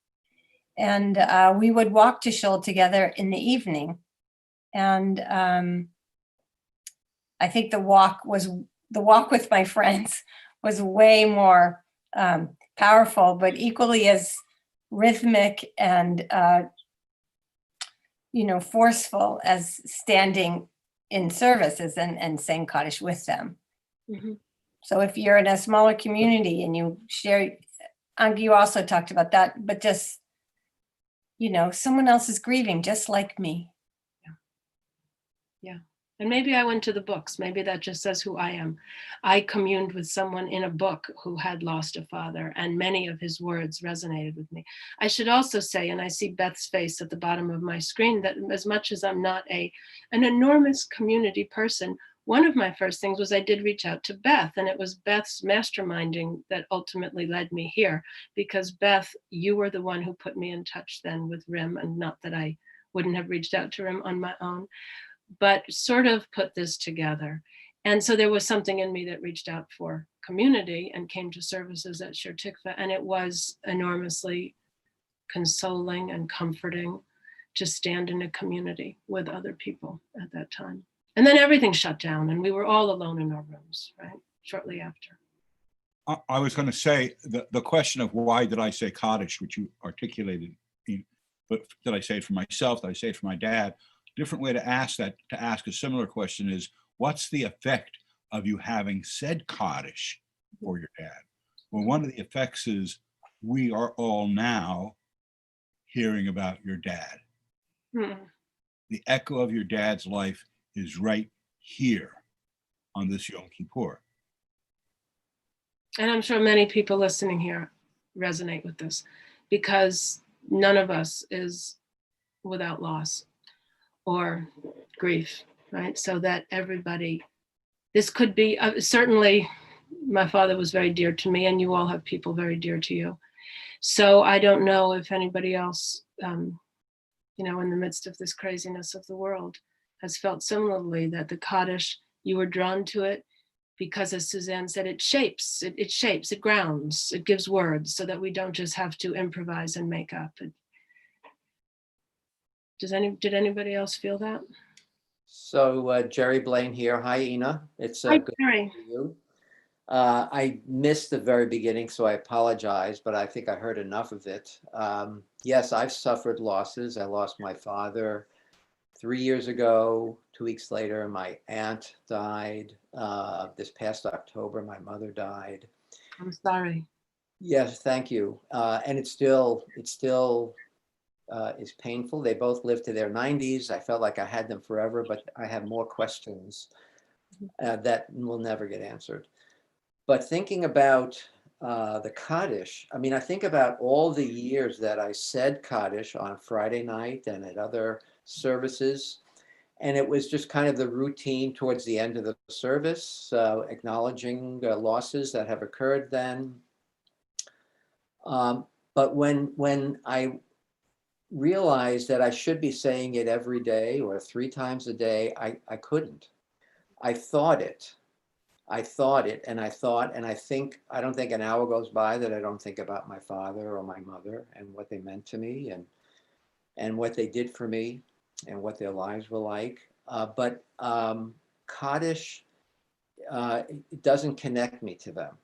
And we would walk to Shul together in the evening. And I think the walk with my friends was way more powerful, but equally as rhythmic and forceful as standing in services and saying kaddish with them. Mm-hmm. So if you're in a smaller community and you share, Angie, you also talked about that, but just, someone else is grieving just like me. Yeah. And maybe I went to the books. Maybe that just says who I am. I communed with someone in a book who had lost a father, and many of his words resonated with me. I should also say, and I see Beth's face at the bottom of my screen, that as much as I'm not an enormous community person, one of my first things was I did reach out to Beth, and it was Beth's masterminding that ultimately led me here. Because Beth, you were the one who put me in touch then with Rim, and not that I wouldn't have reached out to Rim on my own, but sort of put this together. And so there was something in me that reached out for community and came to services at Shir Tikvah. And it was enormously consoling and comforting to stand in a community with other people at that time. And then everything shut down and we were all alone in our rooms, right? Shortly after. I was going to say the question of why did I say kaddish, which you articulated, but did I say it for myself? Did I say it for my dad? Different way to ask that, to ask a similar question is, what's the effect of you having said kaddish for your dad? Well, one of the effects is we are all now hearing about your dad. The echo of your dad's life is right here on this Yom Kippur. And I'm sure many people listening here resonate with this, because none of us is without loss or grief, right? So that everybody, this could be, certainly my father was very dear to me, and you all have people very dear to you. So I don't know if anybody else, in the midst of this craziness of the world, has felt similarly that the kaddish, you were drawn to it because, as Suzanne said, it shapes, it grounds, it gives words so that we don't just have to improvise and make up. Did anybody else feel that? So Jerry Blaine here. Hi, Ina. It's Hi, good Jerry. to see you. I missed the very beginning, so I apologize, but I think I heard enough of it. Yes, I've suffered losses. I lost my father 3 years ago. 2 weeks later, my aunt died. This past October, my mother died. I'm sorry. Yes, thank you. And it still is painful. They both lived to their 90s. I felt like I had them forever, but I have more questions that will never get answered. But thinking about the kaddish, I mean, I think about all the years that I said kaddish on Friday night and at other services, and it was just kind of the routine towards the end of the service, acknowledging losses that have occurred then. But when I realized that I should be saying it every day or 3 times a day, I couldn't. I thought it, and I don't think an hour goes by that I don't think about my father or my mother and what they meant to me and what they did for me and what their lives were like. But kaddish, it doesn't connect me to them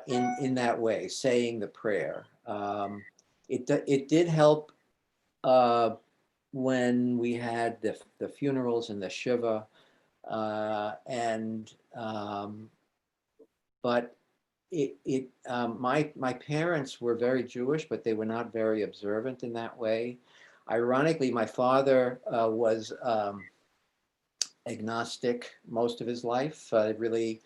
in that way, saying the prayer. It did help when we had the funerals and the shiva, but my parents were very Jewish, but they were not very observant in that way. Ironically, my father was agnostic most of his life. Really,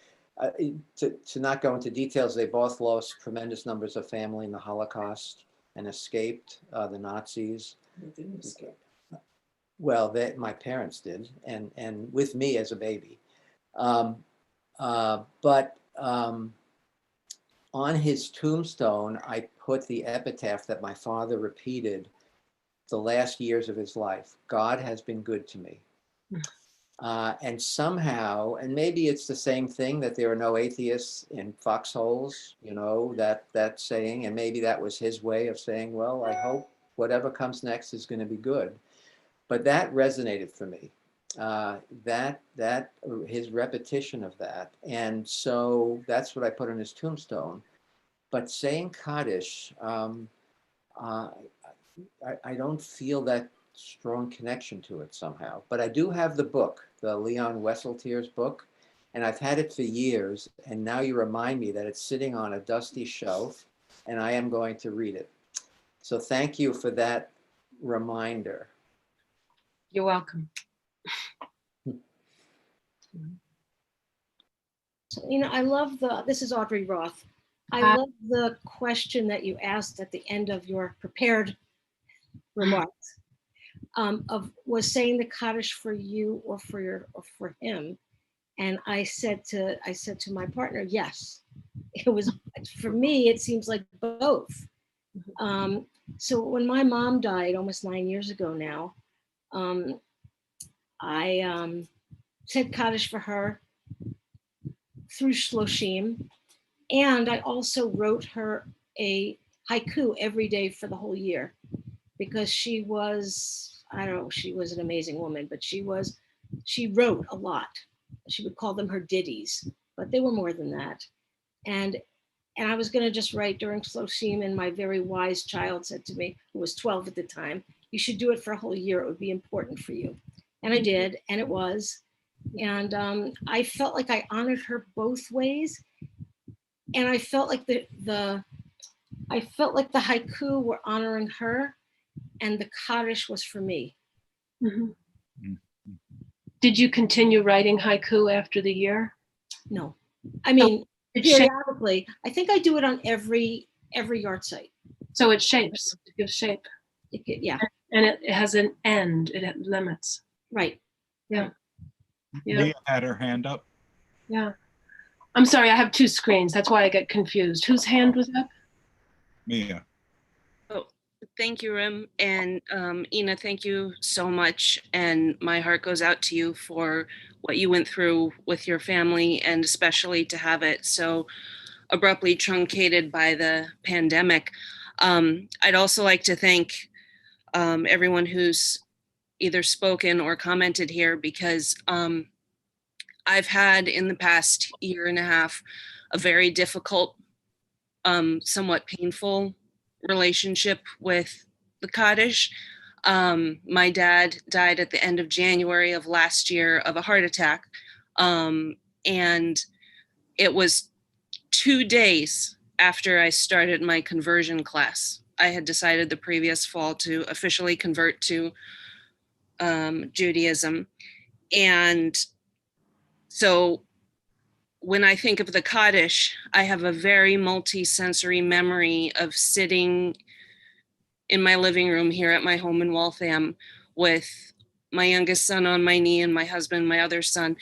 to not go into details, they both lost tremendous numbers of family in the Holocaust and escaped the Nazis. They didn't escape. Well, my parents did, and with me as a baby. But on his tombstone, I put the epitaph that my father repeated the last years of his life. God has been good to me. And somehow, and maybe it's the same thing that there are no atheists in foxholes, that saying, and maybe that was his way of saying, well, I hope whatever comes next is going to be good. But that resonated for me, that his repetition of that. And so that's what I put on his tombstone. But saying kaddish, I don't feel that strong connection to it somehow. But I do have the book, the Leon Wesseltier's book, and I've had it for years. And now you remind me that it's sitting on a dusty shelf, and I am going to read it. So thank you for that reminder. You're welcome. So, I love this is Audrey Roth. I Hi. love the question that you asked at the end of your prepared remarks was saying the kaddish for you or for him. And I said to my partner, yes, it was, for me, it seems like both. So when my mom died almost 9 years ago now, I said kaddish for her through Shloshim. And I also wrote her a haiku every day for the whole year, because she was, I don't know, she was an amazing woman, but she wrote a lot. She would call them her ditties, but they were more than that. And I was going to just write during Shloshim, and my very wise child said to me, who was 12 at the time, you should do it for a whole year. It would be important for you. And I did, and it was. And I felt like I honored her both ways. And I felt like the haiku were honoring her, and the kaddish was for me. Did you continue writing haiku after the year? No, I mean, It shapes, periodically. I think I do it on every yard site. so it shapes, it gives shape. Yeah, And it has an end, it has limits. right. Yeah. Yeah. Leah had her hand up. Yeah. I'm sorry, I have two screens. That's why I get confused. Whose hand was up? Mia. Thank you, Rim. And Ina, thank you so much. And my heart goes out to you for what you went through with your family, and especially to have it so abruptly truncated by the pandemic. I'd also like to thank everyone who's either spoken or commented here, because I've had in the past year and a half a very difficult, somewhat painful relationship with the kaddish. My dad died at the end of January of last year of a heart attack. And it was 2 days after I started my conversion class. I had decided the previous fall to officially convert to Judaism. And so when I think of the kaddish, I have a very multi-sensory memory of sitting in my living room here at my home in Waltham with my youngest son on my knee and my husband, my other son,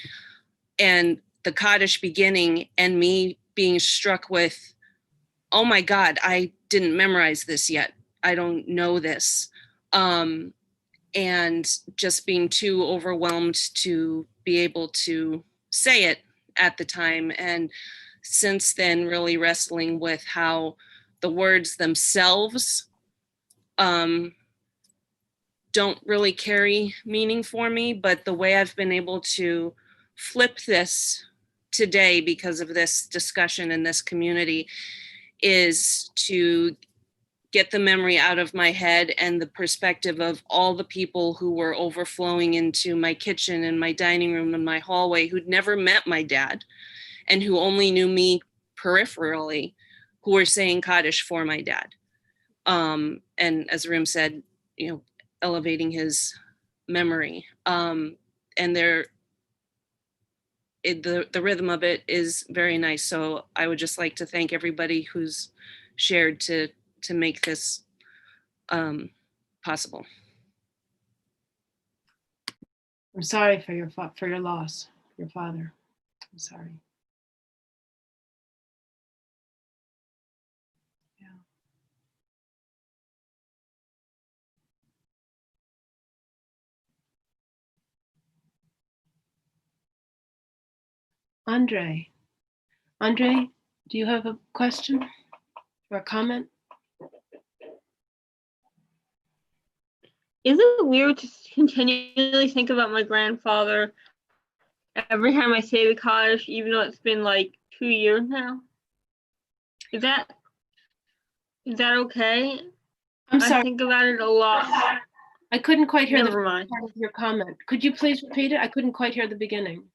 and the kaddish beginning and me being struck with, oh my God, I didn't memorize this yet. I don't know this. And just being too overwhelmed to be able to say it at the time. And since then, really wrestling with how the words themselves don't really carry meaning for me, but the way I've been able to flip this today because of this discussion in this community is to get the memory out of my head and the perspective of all the people who were overflowing into my kitchen and my dining room and my hallway who'd never met my dad and who only knew me peripherally, who were saying kaddish for my dad. And as Rim said, elevating his memory. And the rhythm of it is very nice. So I would just like to thank everybody who's shared to make this possible. I'm sorry for your loss, your father. I'm sorry. Yeah. Andre, do you have a question or a comment? Is it weird to continually think about my grandfather every time I say the kaddish, even though it's been like 2 years now? Is that okay? I'm sorry. I think about it a lot. I couldn't quite hear Never mind. part of your comment. Could you please repeat it? I couldn't quite hear the beginning.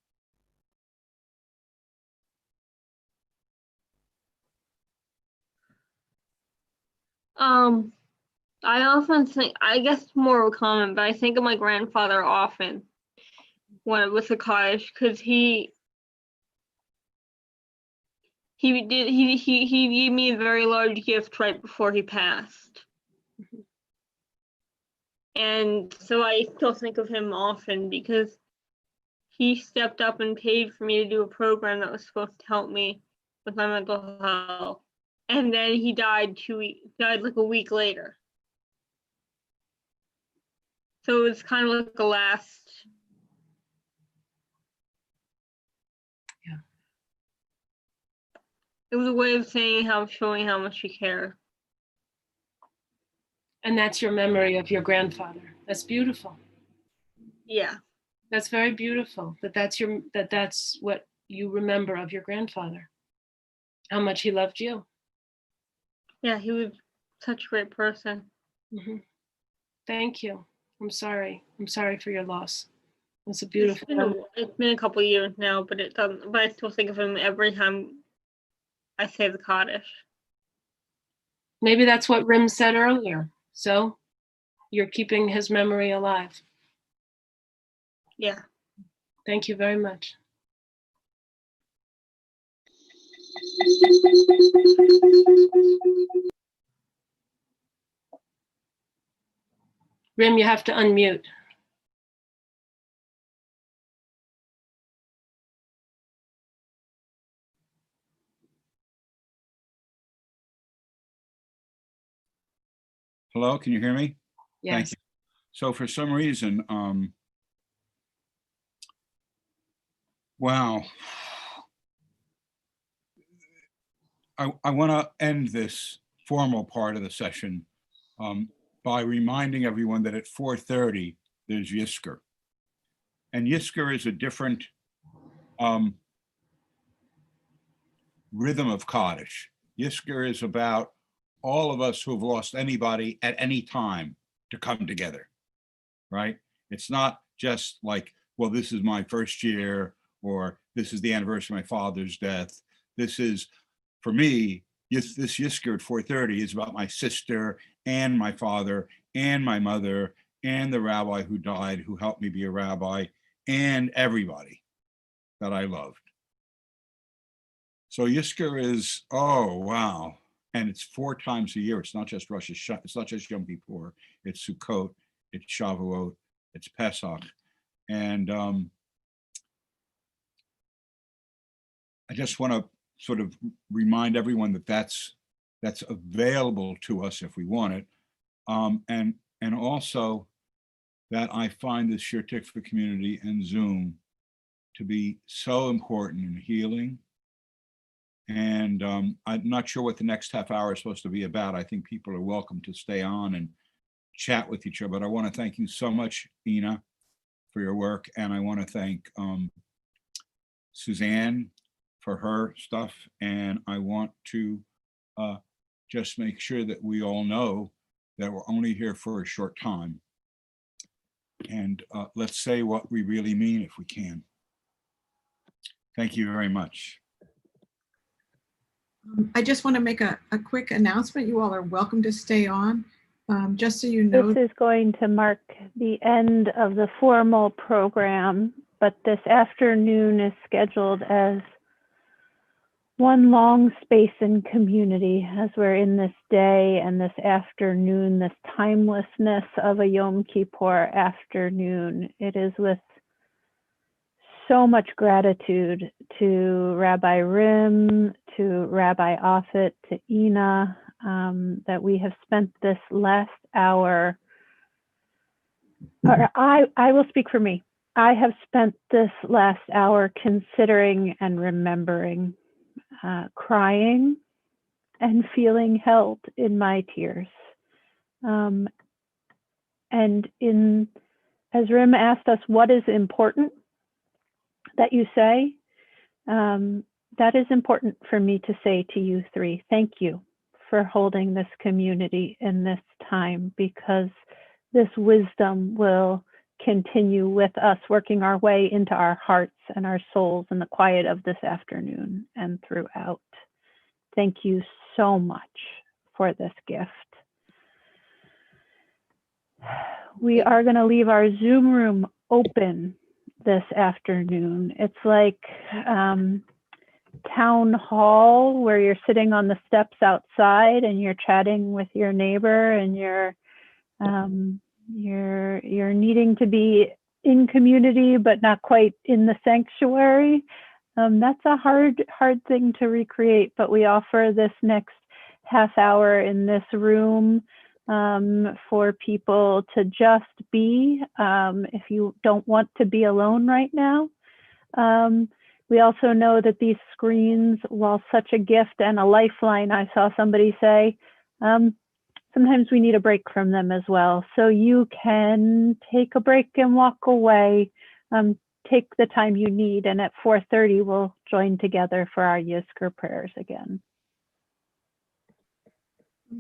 I often think, I guess it's more of a comment, but I think of my grandfather often with the kaddish because he gave me a very large gift right before he passed. And so I still think of him often because he stepped up and paid for me to do a program that was supposed to help me with my mental health. And then he died like a week later. So it was kind of like a last. Yeah. It was a way of showing how much he cared. And that's your memory of your grandfather. That's beautiful. Yeah. That's very beautiful. That's what you remember of your grandfather. How much he loved you. Yeah, he was such a great person. Mm-hmm. Thank you. I'm sorry. I'm sorry for your loss. It's a beautiful. It's been a couple of years now, but it doesn't. But I still think of him every time I say the kaddish. Maybe that's what Rim said earlier. So you're keeping his memory alive. Yeah. Thank you very much. Rim, you have to unmute. Hello, can you hear me? Yes. Thank you. So for some reason, wow. I want to end this formal part of the session by reminding everyone that at 4:30, there's Yiskar. And Yiskar is a different rhythm of kaddish. Yiskar is about all of us who have lost anybody at any time to come together, right? It's not just like, well, this is my first year, or this is the anniversary of my father's death. This is, for me, this Yiskar at 4:30 is about my sister and my father and my mother and the rabbi who died, who helped me be a rabbi, and everybody that I loved. So Yiskar is, oh, wow. And it's 4 times a year. It's not just Rosh Hashanah, it's not just Yom Kippur, it's Sukkot, it's Shavuot, it's Pesach. And I just want to sort of remind everyone that that's available to us if we want it. And also that I find the Shir Tikvah community and Zoom to be so important in healing. And I'm not sure what the next half hour is supposed to be about. I think people are welcome to stay on and chat with each other. But I want to thank you so much, Ina, for your work. And I want to thank Suzanne for her stuff. And I want to just make sure that we all know that we're only here for a short time. And let's say what we really mean if we can. Thank you very much. I just want to make a quick announcement. You all are welcome to stay on. Just so you know. This is going to mark the end of the formal program, but this afternoon is scheduled as one long space in community as we're in this day and this afternoon, this timelessness of a Yom Kippur afternoon. It is with so much gratitude to Rabbi Rim, to Rabbi Offit, to Ina, that we have spent this last hour, or I will speak for me. I have spent this last hour considering and remembering, crying and feeling held in my tears. And as Rim asked us, what is important that you say? That is important for me to say to you three. Thank you for holding this community in this time, because this wisdom will continue with us, working our way into our hearts and our souls in the quiet of this afternoon and throughout. Thank you so much for this gift. We are going to leave our Zoom room open. this afternoon. It's like town hall where you're sitting on the steps outside and you're chatting with your neighbor, and you're needing to be in community but not quite in the sanctuary. That's a hard thing to recreate, but we offer this next half hour in this room for people to just be, if you don't want to be alone right now. We also know that these screens, while such a gift and a lifeline, I saw somebody say, sometimes we need a break from them as well. So you can take a break and walk away, take the time you need, and at 4:30 we'll join together for our Yiskar prayers again.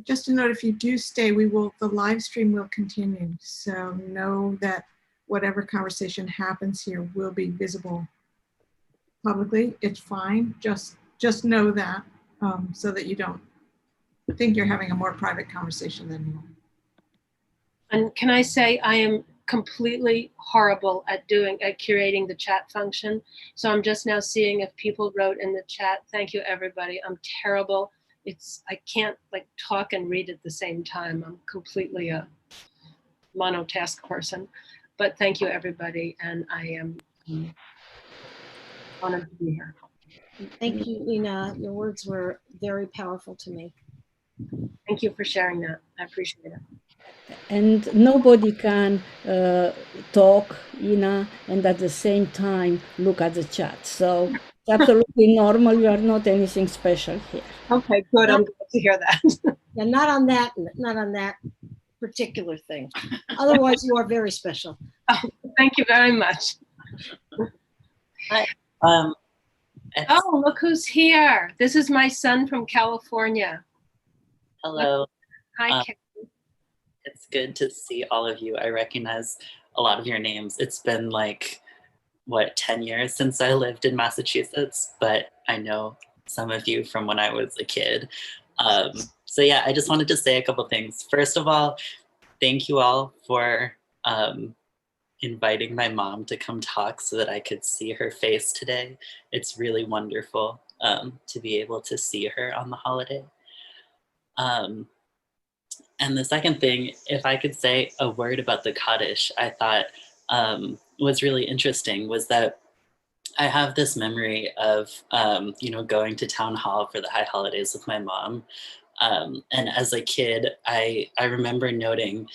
Just a note, if you do stay, the live stream will continue. So know that whatever conversation happens here will be visible publicly. It's fine. Just know that, so that you don't think you're having a more private conversation than you are. And can I say, I am completely horrible at curating the chat function. So I'm just now seeing if people wrote in the chat. Thank you, everybody. I'm terrible. I can't like talk and read at the same time. I'm completely a monotask person, but thank you, everybody. And I am honored to be here. Thank you, Ina. Your words were very powerful to me. Thank you for sharing that. I appreciate it. And nobody can talk, and at the same time look at the chat. So it's absolutely normal. You are not anything special here. Okay, good. I'm glad to hear that. Yeah, not on that particular thing. Otherwise, you are very special. Oh, thank you very much. Hi. Oh, look who's here. This is my son from California. Hello. Hi, Karen. It's good to see all of you. I recognize a lot of your names. It's been like, 10 years since I lived in Massachusetts, but I know some of you from when I was a kid. So yeah, I just wanted to say a couple things. First of all, thank you all for inviting my mom to come talk so that I could see her face today. It's really wonderful to be able to see her on the holiday. And the second thing, if I could say a word about the kaddish, I thought was really interesting was that I have this memory of, going to town hall for the high holidays with my mom. And as a kid, I remember noting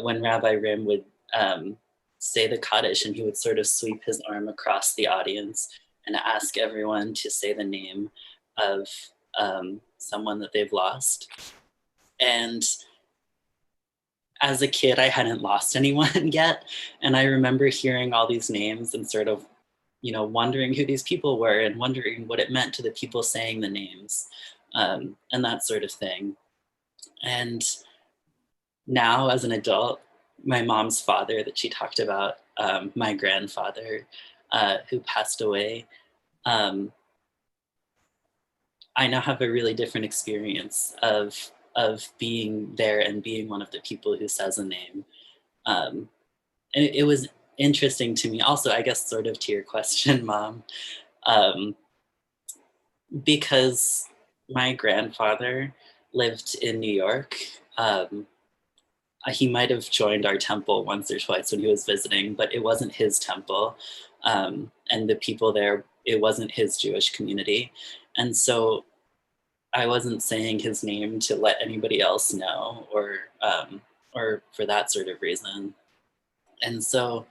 when Rabbi Rim would say the kaddish, and he would sort of sweep his arm across the audience and ask everyone to say the name of someone that they've lost. And as a kid, I hadn't lost anyone yet. And I remember hearing all these names and sort of, wondering who these people were and wondering what it meant to the people saying the names and that sort of thing. And now as an adult, my mom's father that she talked about, my grandfather who passed away, I now have a really different experience of being there and being one of the people who says a name. And it was interesting to me also, I guess, sort of to your question, Mom, because my grandfather lived in New York. He might have joined our temple once or twice when he was visiting, but it wasn't his temple. And the people there, it wasn't his Jewish community. And so I wasn't saying his name to let anybody else know or for that sort of reason. And so,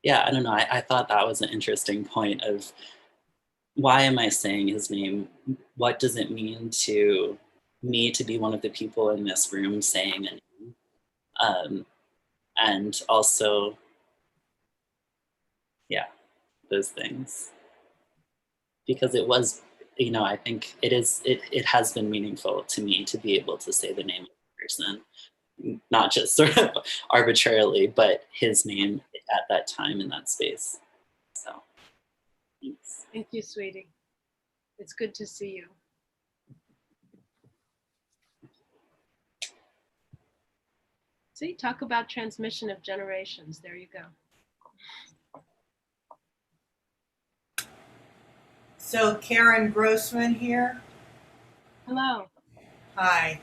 yeah, I don't know. I thought that was an interesting point of why am I saying his name? What does it mean to me to be one of the people in this room saying a name? And also, yeah, those things. Because it was, I think it has been meaningful to me to be able to say the name of the person, not just sort of arbitrarily, but his name at that time in that space. So, thanks. Thank you, sweetie. It's good to see you. See, talk about transmission of generations. There you go. So Karen Grossman here. Hello. Hi.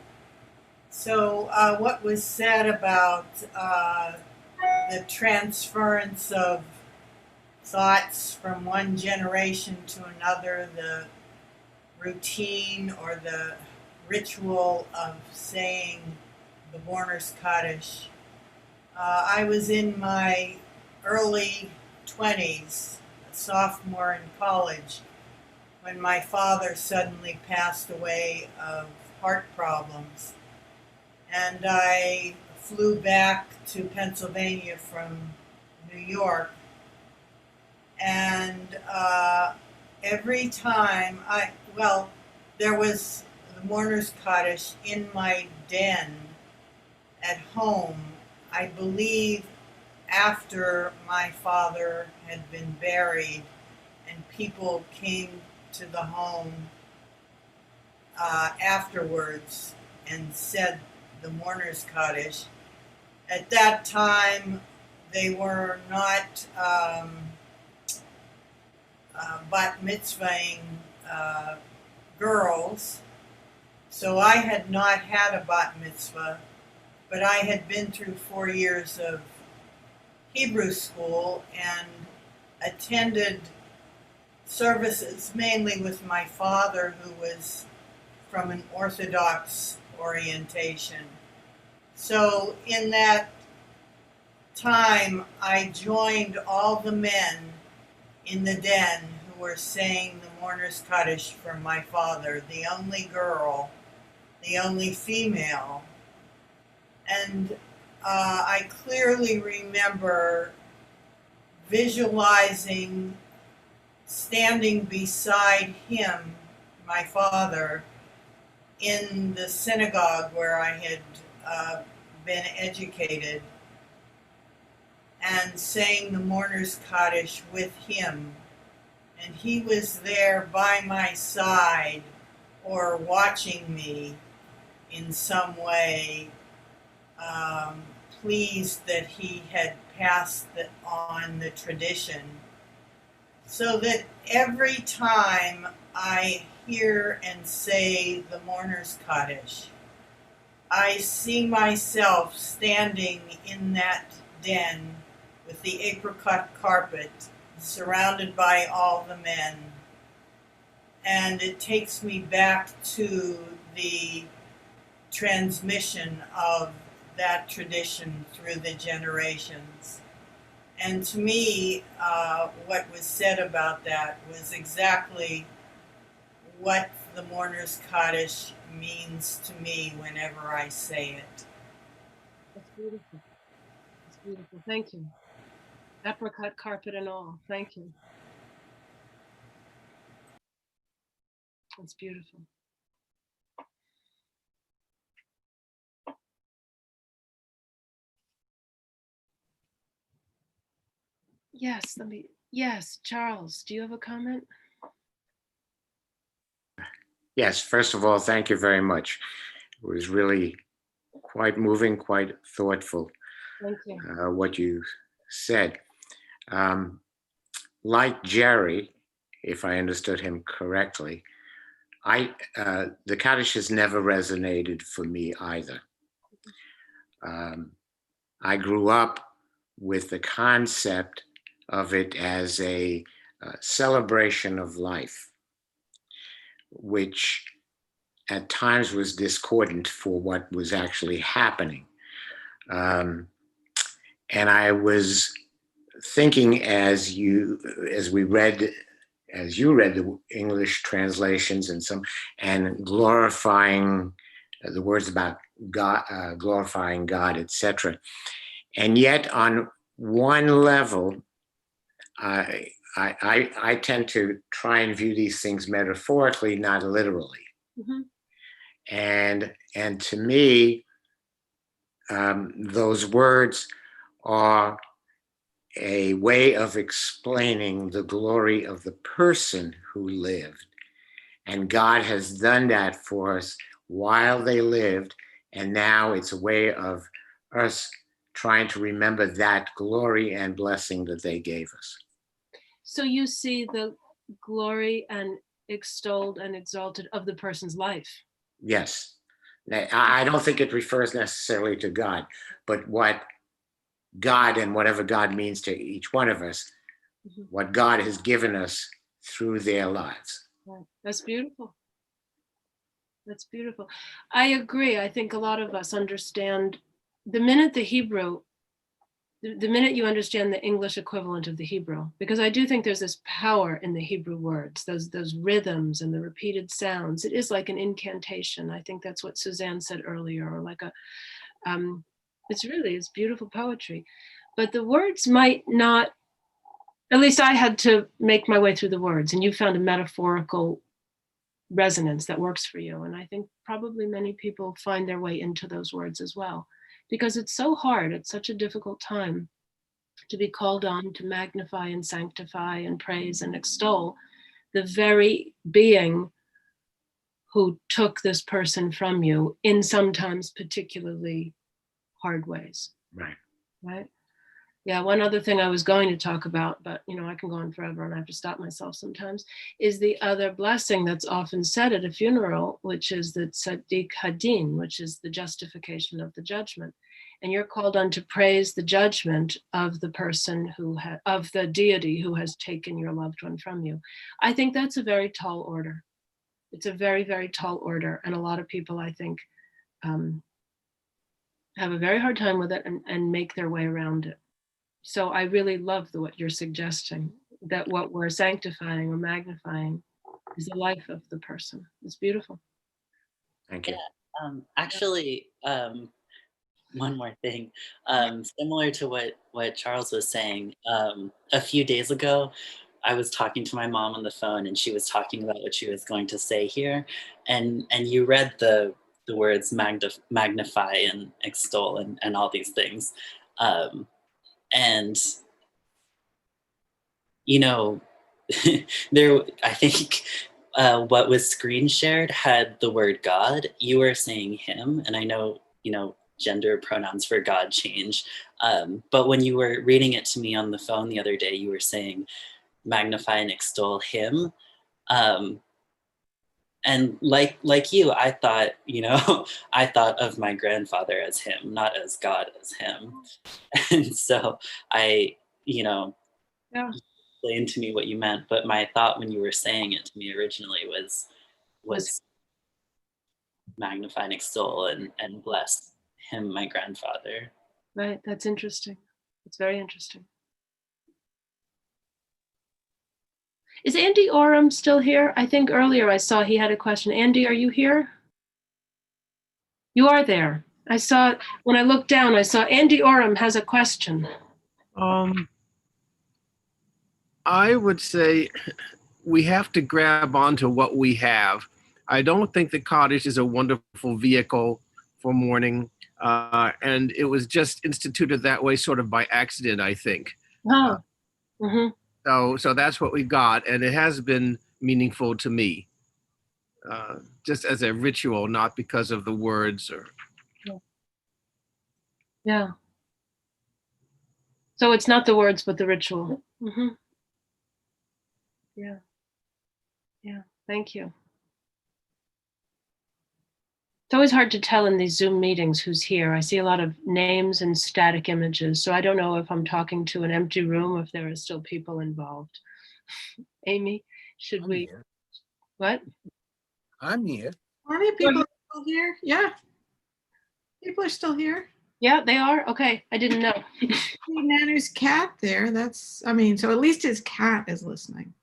So what was said about the transference of thoughts from one generation to another, the routine or the ritual of saying the mourner's kaddish. I was in my early 20s, a sophomore in college, when my father suddenly passed away of heart problems. And I flew back to Pennsylvania from New York. And every time there was the mourner's kaddish in my den at home, I believe after my father had been buried and people came to the home afterwards and said the mourner's kaddish. At that time, they were not bat mitzvahing girls, so I had not had a bat mitzvah, but I had been through 4 years of Hebrew school and attended services mainly with my father, who was from an Orthodox orientation. So in that time, I joined all the men in the den who were saying the mourner's kaddish for my father, the only girl, the only female. And I clearly remember visualizing standing beside him, my father, in the synagogue where I had been educated, and saying the mourner's kaddish with him. And he was there by my side or watching me in some way, pleased that he had passed on the tradition. So that every time I hear and say the mourner's kaddish, I see myself standing in that den with the apricot carpet, surrounded by all the men. And it takes me back to the transmission of that tradition through the generations. And to me, what was said about that was exactly what the mourner's kaddish means to me whenever I say it. That's beautiful. That's beautiful. Thank you. Apricot carpet and all. Thank you. That's beautiful. Yes, Charles, do you have a comment? Yes, first of all, thank you very much. It was really quite moving, quite thoughtful, Thank you. what you said. Like Jerry, if I understood him correctly, the Kaddish has never resonated for me either. I grew up with the concept of it as a celebration of life, which at times was discordant for what was actually happening. And I was thinking as you read the English translations and glorifying the words about God, glorifying God, etc. And yet on one level, I tend to try and view these things metaphorically, not literally. Mm-hmm. And to me, those words are a way of explaining the glory of the person who lived. And God has done that for us while they lived. And now it's a way of us trying to remember that glory and blessing that they gave us. So you see the glory and extolled and exalted of the person's life. Yes. Now, I don't think it refers necessarily to God, but what God and whatever God means to each one of us, what God has given us through their lives. That's beautiful. That's beautiful. I agree. I think a lot of us understand the minute the Hebrew, the minute you understand the English equivalent of the Hebrew, because I do think there's this power in the Hebrew words, those rhythms and the repeated sounds. It is like an incantation. I think that's what Suzanne said earlier, or like a, it's beautiful poetry. But the words might not, at least I had to make my way through the words, and you found a metaphorical resonance that works for you. And I think probably many people find their way into those words as well, because it's so hard. It's such a difficult time to be called on to magnify and sanctify and praise and extol the very being who took this person from you in sometimes particularly hard ways. Right. Right. Yeah, one other thing I was going to talk about, but I can go on forever and I have to stop myself sometimes, is the other blessing that's often said at a funeral, which is the tzaddik hadin, which is the justification of the judgment. And you're called on to praise the judgment of the person of the deity who has taken your loved one from you. I think that's a very tall order. It's a very, very tall order. And a lot of people, I think, have a very hard time with it and make their way around it. So I really love what you're suggesting, that what we're sanctifying or magnifying is the life of the person. It's beautiful. Thank you. Yeah, actually, one more thing, similar to what Charles was saying, a few days ago, I was talking to my mom on the phone and she was talking about what she was going to say here. And you read the words magnify and extol and all these things. And there, I think what was screen shared had the word God. You were saying him, and I know, gender pronouns for God change. But when you were reading it to me on the phone the other day, you were saying magnify and extol him. And like you, I thought, I thought of my grandfather as him, not as God as him. And so I, explained to me what you meant, but my thought when you were saying it to me originally was magnify and extol and bless him, my grandfather. Right, that's interesting. It's very interesting. Is Andy Oram still here? I think earlier I saw he had a question. Andy, are you here? You are there. I saw, when I looked down, I saw Andy Oram has a question. I would say we have to grab onto what we have. I don't think the kaddish is a wonderful vehicle for mourning, and it was just instituted that way sort of by accident, I think. Oh. So that's what we got, and it has been meaningful to me, just as a ritual, not because of the words or. Yeah. So it's not the words, but the ritual. Mm-hmm. Yeah. Yeah. Thank you. It's always hard to tell in these Zoom meetings who's here. I see a lot of names and static images, so I don't know if I'm talking to an empty room or if there are still people involved. Amy, should we? Here. What? I'm here. Plenty of people are still here. Yeah. People are still here. Yeah, they are? Okay, I didn't know. Nanu's cat there. So at least his cat is listening.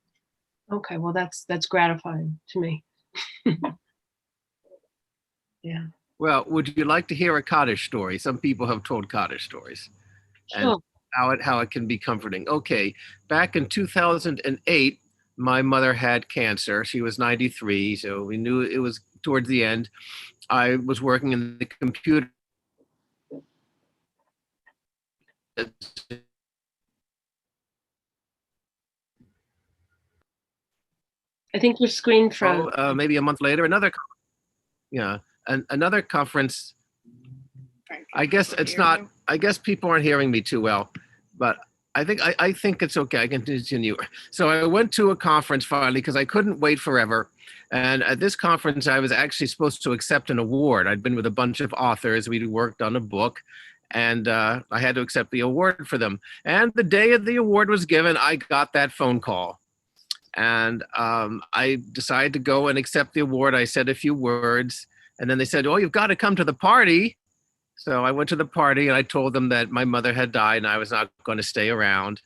Okay, well, that's gratifying to me. Yeah. Well, would you like to hear a kaddish story? Some people have told kaddish stories. Sure. And how it can be comforting. Okay, back in 2008, my mother had cancer. She was 93, so we knew it was towards the end. I was working in the computer. I think your screen froze. Maybe a month later, another conference. I guess it's not. I guess people aren't hearing me too well, but I think it's okay. I can continue. So I went to a conference finally because I couldn't wait forever. And at this conference, I was actually supposed to accept an award. I'd been with a bunch of authors. We'd worked on a book, and I had to accept the award for them. And the day of the award was given, I got that phone call. And I decided to go and accept the award. I said a few words, and then they said, "Oh, you've got to come to the party." So I went to the party and I told them that my mother had died and I was not going to stay around.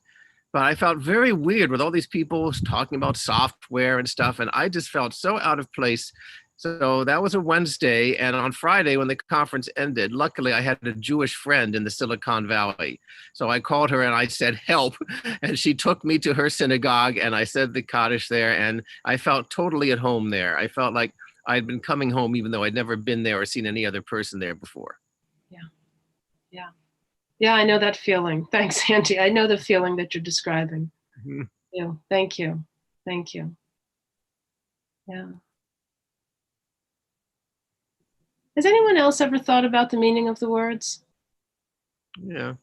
But I felt very weird with all these people talking about software and stuff. And I just felt so out of place. So that was a Wednesday. And on Friday, when the conference ended, luckily I had a Jewish friend in the Silicon Valley. So I called her and I said, "Help." And she took me to her synagogue and I said the kaddish there. And I felt totally at home there. I felt like I'd been coming home, even though I'd never been there or seen any other person there before. Yeah. Yeah, I know that feeling. Thanks, Auntie. I know the feeling that you're describing. Mm-hmm. Yeah. Thank you. Thank you. Yeah. Has anyone else ever thought about the meaning of the words? Yeah.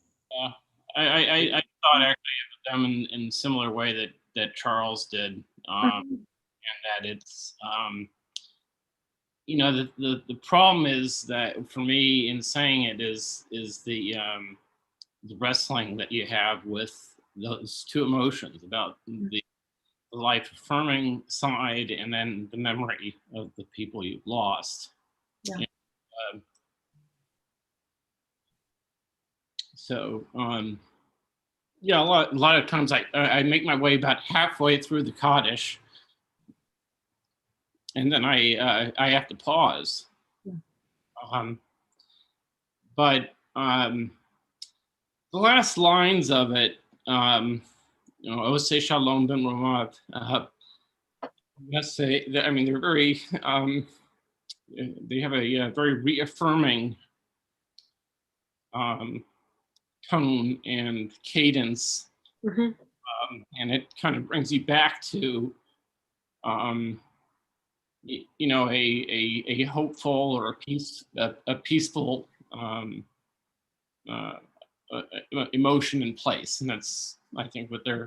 I thought actually of them in similar way that Charles did, and that it's the problem is that for me in saying it is the wrestling that you have with those two emotions about the life affirming side and then the memory of the people you've lost. Yeah. So yeah, a lot of times I make my way about halfway through the kaddish, and then I have to pause. But the last lines of it, Oseh Shalom Ben Romav, I mean, they're very, they have a very reaffirming tone and cadence, and it kind of brings you back to, a hopeful or a peaceful emotion in place, and that's I think what they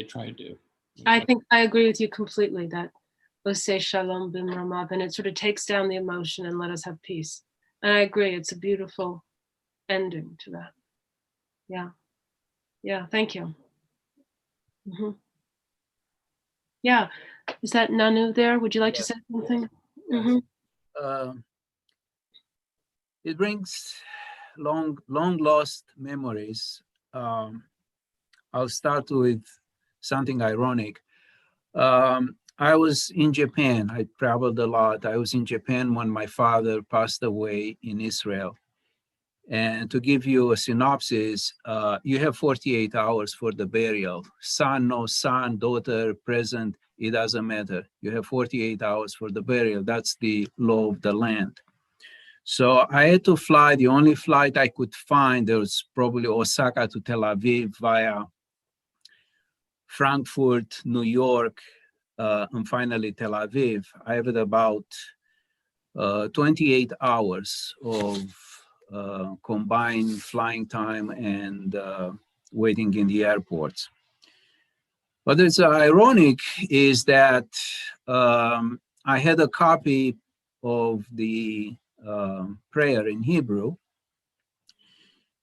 try to do. I think I agree with you completely that Oseh Shalom Bim Ramav, and it sort of takes down the emotion and let us have peace. And I agree, it's a beautiful ending to that. Yeah. Yeah, thank you. Yeah. Is that Nanu there? Would you like to say something? It brings long lost memories. I'll start with something ironic. I was in Japan. I traveled a lot. I was in Japan when my father passed away in Israel. And to give you a synopsis, you have 48 hours for the burial. Son, no son, daughter, present, it doesn't matter. You have 48 hours for the burial. That's the law of the land. So I had to fly. The only flight I could find, there was probably Osaka to Tel Aviv via Frankfurt, New York, and finally Tel Aviv. I had about 28 hours of combined flying time and waiting in the airports. What is ironic is that I had a copy of the prayer in Hebrew,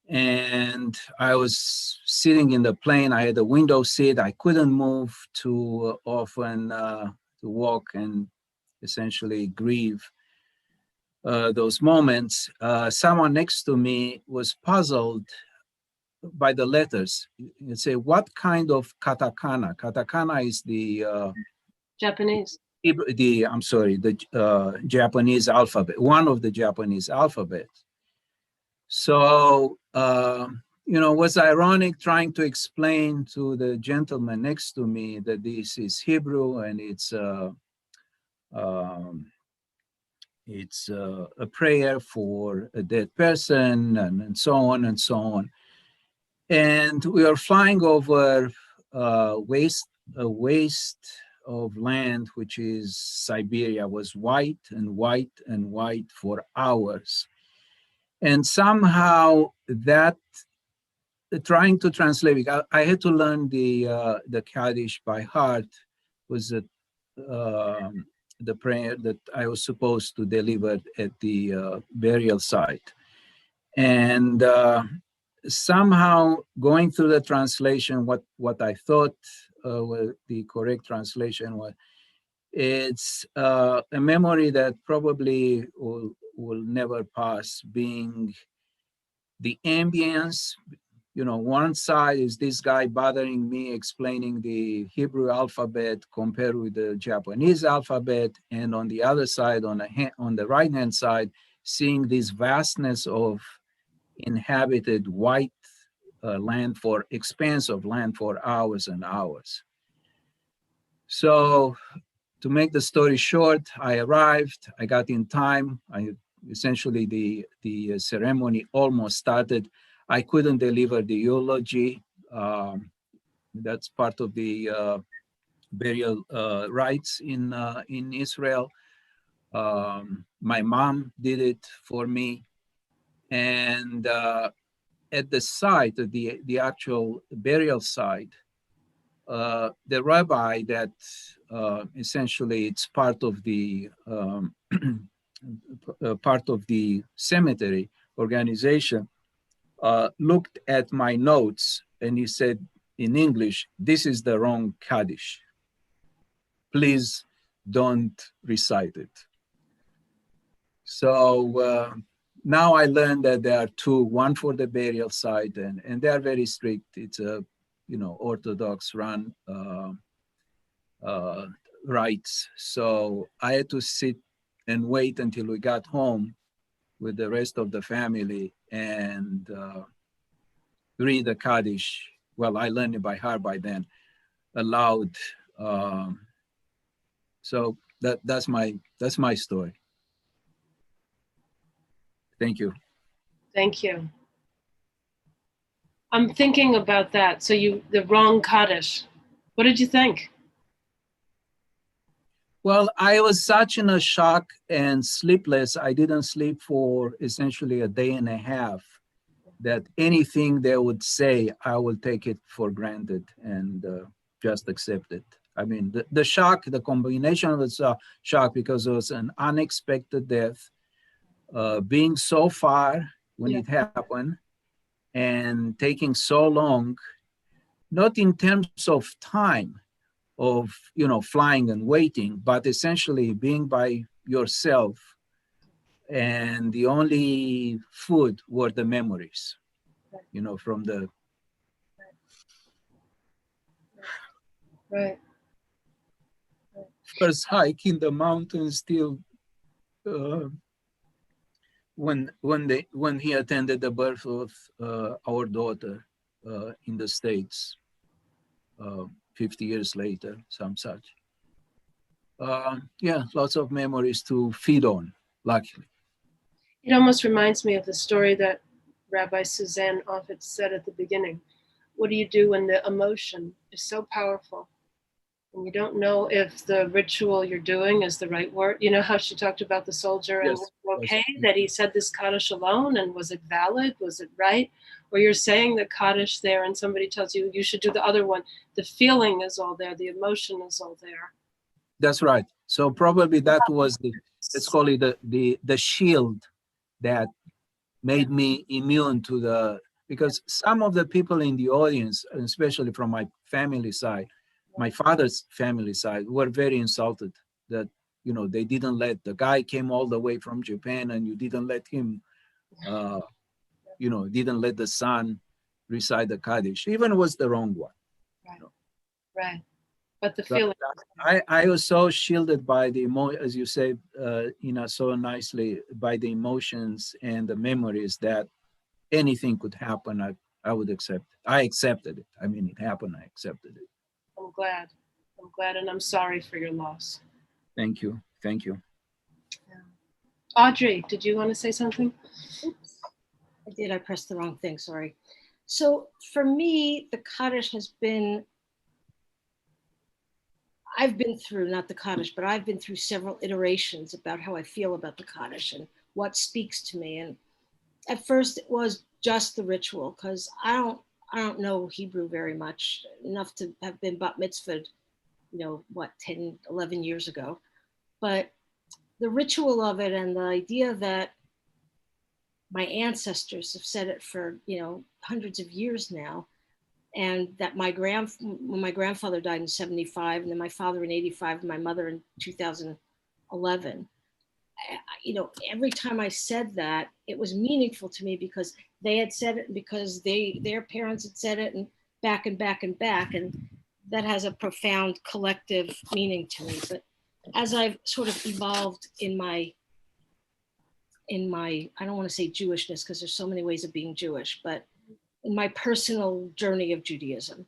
and I was sitting in the plane. I had a window seat. I couldn't move too often to walk and essentially grieve those moments. Someone next to me was puzzled by the letters. You say, what kind of katakana? Katakana is the Japanese. The Japanese alphabet, one of the Japanese alphabets. So, was ironic trying to explain to the gentleman next to me that this is Hebrew and it's a prayer for a dead person and so on and so on. And we are flying over a waste of land, which is Siberia, was white and white and white for hours. And somehow that trying to translate it, I had to learn the kaddish by heart. Was the prayer that I was supposed to deliver at the burial site, and somehow going through the translation, what I thought the correct translation was, it's a memory that probably will never pass, being the ambience. You know, one side is this guy bothering me, explaining the Hebrew alphabet compared with the Japanese alphabet, and on the other side, on the right-hand side, seeing this vastness of inhabited white land, for expanse of land for hours and hours. So, to make the story short, I arrived. I got in time. Essentially the ceremony almost started. I couldn't deliver the eulogy. That's part of the burial rites in Israel. My mom did it for me, and at the site, the actual burial site, the rabbi that essentially it's part of the cemetery organization, looked at my notes and he said in English, "This is the wrong kaddish. Please don't recite it." So now I learned that there are two, one for the burial site, and they are very strict. It's a, Orthodox run rites. So I had to sit and wait until we got home with the rest of the family and read the kaddish. Well, I learned it by heart by then, aloud. So that's my story. Thank you. Thank you. I'm thinking about that. So the wrong kaddish. What did you think? Well, I was such in a shock and sleepless. I didn't sleep for essentially a day and a half, that anything they would say, I will take it for granted and just accept it. I mean, the shock, the combination of the shock, because it was an unexpected death, being so far when it happened, and taking so long, not in terms of time of, flying and waiting, but essentially being by yourself, and the only food were the memories, from the first hike in the mountains till when he attended the birth of our daughter in the States 50 years later, some such. Yeah, lots of memories to feed on, luckily. It almost reminds me of the story that Rabbi Suzanne Offit said at the beginning. What do you do when the emotion is so powerful and you don't know if the ritual you're doing is the right word? You know how she talked about the soldier and was it okay that he said this kaddish alone, and was it valid? Was it right? Or you're saying the kaddish there and somebody tells you you should do the other one. The feeling is all there. The emotion is all there. That's right. So probably that was let's call it the shield that made me immune to because some of the people in the audience, especially from my family side, my father's family side, were very insulted that, they didn't let, the guy came all the way from Japan and you didn't let him, didn't let the son recite the kaddish, even was the wrong one. Right. But the feeling. I was so shielded by the as you said, so nicely, by the emotions and the memories that anything could happen. I would accept it. I accepted it. I mean, it happened. I accepted it. I'm glad. And I'm sorry for your loss. Thank you. Thank you. Audrey, did you want to say something? Oops. I did. I pressed the wrong thing. Sorry. So for me, the kaddish has been, I've been through, not the kaddish, but I've been through several iterations about how I feel about the kaddish and what speaks to me. And at first it was just the ritual, because I don't know Hebrew very much, enough to have been bat mitzvahed, 10, 11 years ago. But the ritual of it and the idea that my ancestors have said it for, hundreds of years now, and that when my grandfather died in 75, and then my father in 85, and my mother in 2011, every time I said that, it was meaningful to me because they had said it, and because their parents had said it, and back and back and back, and that has a profound collective meaning to me. But as I've sort of evolved in my, I don't want to say Jewishness because there's so many ways of being Jewish, but in my personal journey of Judaism,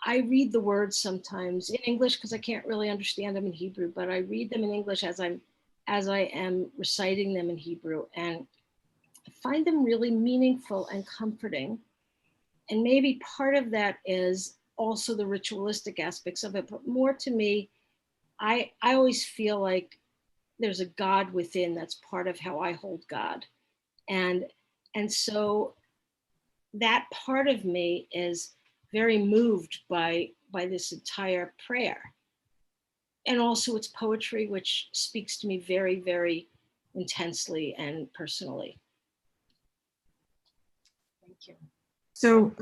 I read the words sometimes in English because I can't really understand them in Hebrew, but I read them in English as I am reciting them in Hebrew, and I find them really meaningful and comforting. And maybe part of that is also the ritualistic aspects of it, but more to me, I always feel like there's a God within that's part of how I hold God. And so that part of me is very moved by this entire prayer. And also its poetry, which speaks to me very, very intensely and personally. Thank you. So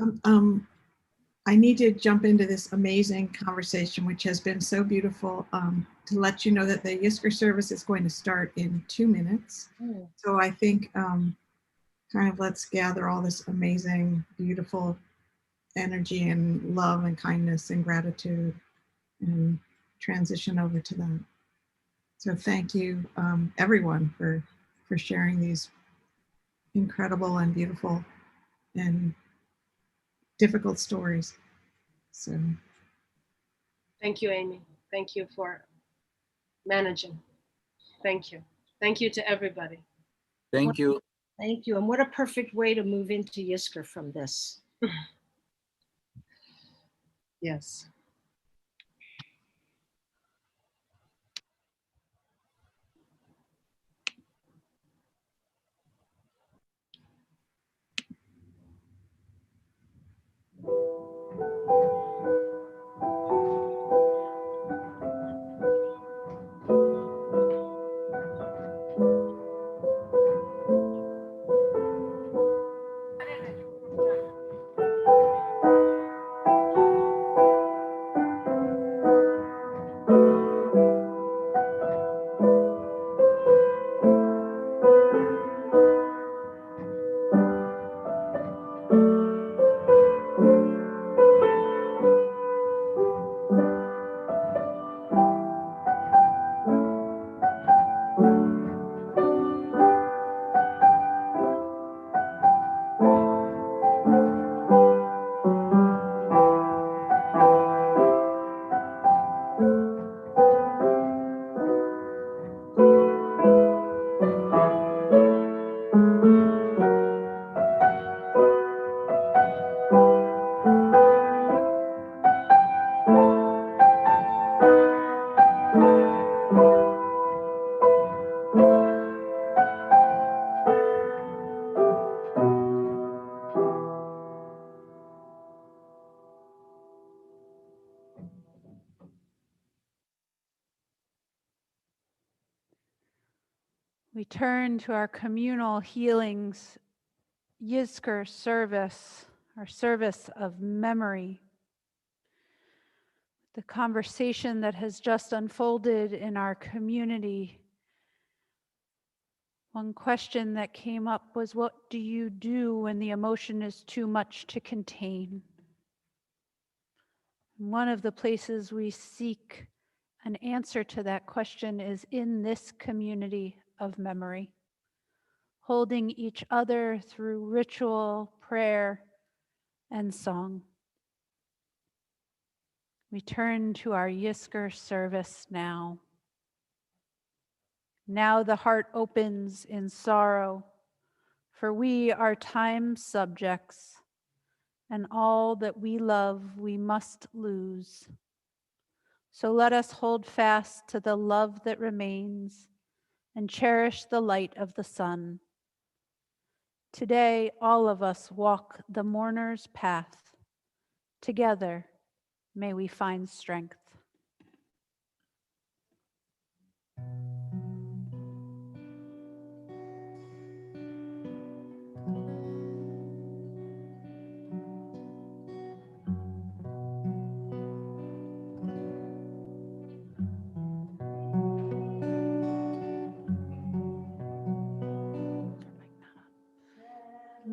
I need to jump into this amazing conversation, which has been so beautiful, to let you know that the Yiskar service is going to start in 2 minutes. So I think kind of let's gather all this amazing, beautiful energy and love and kindness and gratitude and transition over to that. So thank you, everyone, for sharing these incredible and beautiful and difficult stories. So Thank you, Amy. Thank you for managing. Thank you. Thank you to everybody. Thank you. Thank you. And what a perfect way to move into Yiskar from this. Yes. We turn to our communal healings, Yiskar service, our service of memory. The conversation that has just unfolded in our community. One question that came up was, what do you do when the emotion is too much to contain? One of the places we seek an answer to that question is in this community of memory, holding each other through ritual, prayer, and song. We turn to our Yiskar service now. Now the heart opens in sorrow, for we are time's subjects, and all that we love we must lose. So let us hold fast to the love that remains and cherish the light of the sun. Today, all of us walk the mourner's path. Together, may we find strength.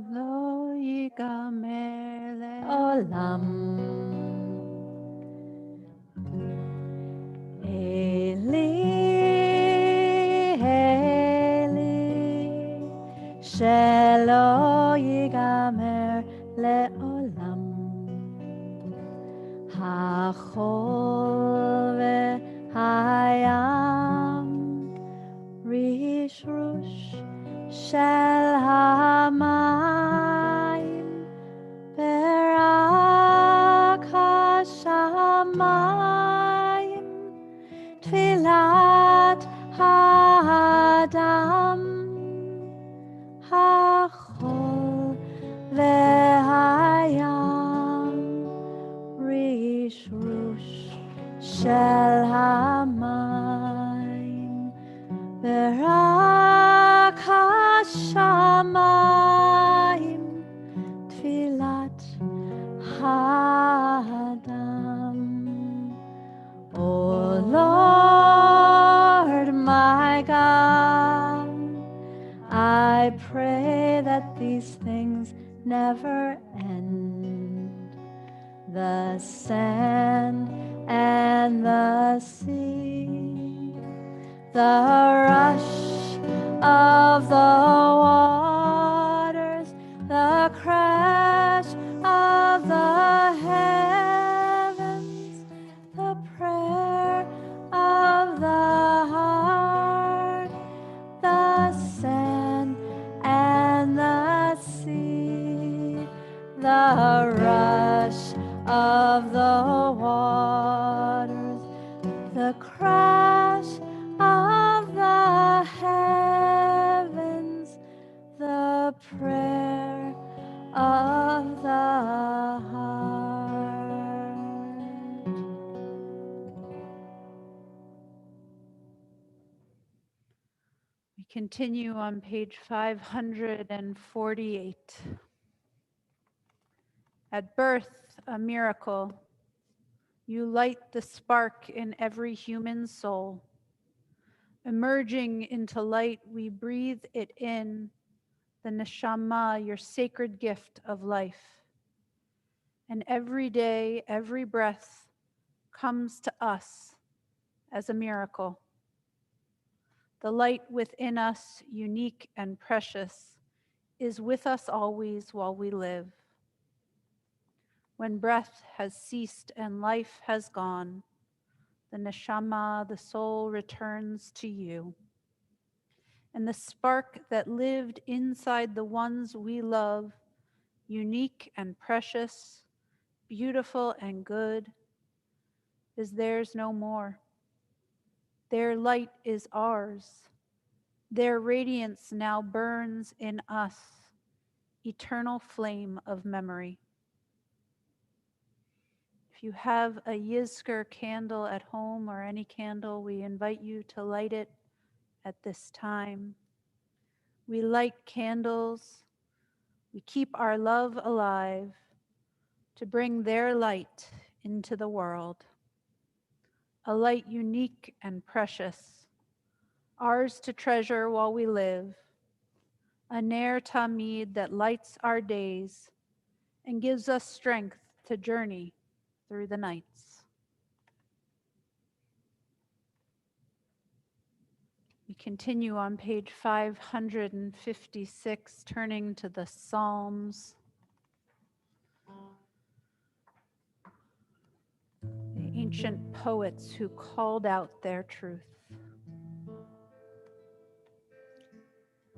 Lo yigamer le'olam. Eli, Eli, shelo yigamer le'olam. Hachol ve'hayam, rish rush shel hamayim, berak hashamayim, tfilat ha'adam, hachol ve'hayam, rish rush shel hamayim, berak hashamayim, tfilat ha'adam. O Lord my God, I pray that these things never end. The sand and the sea, the rush of the waters, the crash of the heavens, the prayer of the heart, the sand and the sea, the rush of the waters, the crash of the heavens, the prayer of the heart. We continue on page 548. At birth, a miracle. You light the spark in every human soul. Emerging into light, we breathe it in, the neshama, your sacred gift of life. And every day, every breath comes to us as a miracle. The light within us, unique and precious, is with us always while we live. When breath has ceased and life has gone, the neshama, the soul, returns to you. And the spark that lived inside the ones we love, unique and precious, beautiful and good, is theirs no more. Their light is ours. Their radiance now burns in us, eternal flame of memory. If you have a Yiskar candle at home or any candle, we invite you to light it at this time. We light candles. We keep our love alive to bring their light into the world. A light unique and precious, ours to treasure while we live. A ner tamid that lights our days and gives us strength to journey through the nights. We continue on page 556, turning to the Psalms. The ancient poets who called out their truth.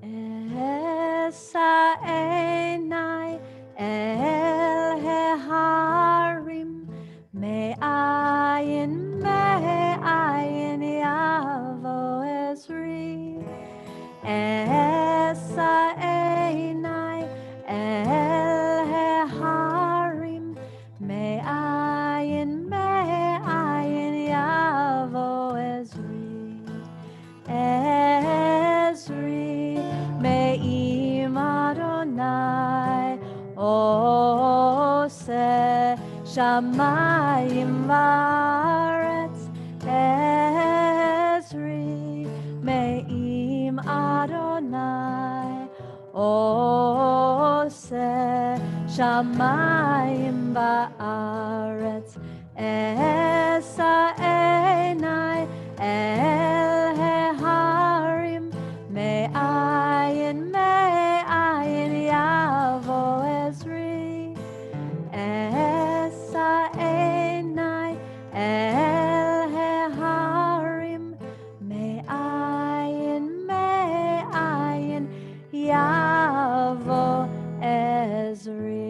Esa einai el heharim me'ayin yavo ezri. Esa einai עושה שמיים וארץ עזרי מעם אדוני עושה שמיים וארץ אשא עיני אל ההרים מאין יבוא עזרי אשא עיני אל ההרים מאין יבוא עזרי.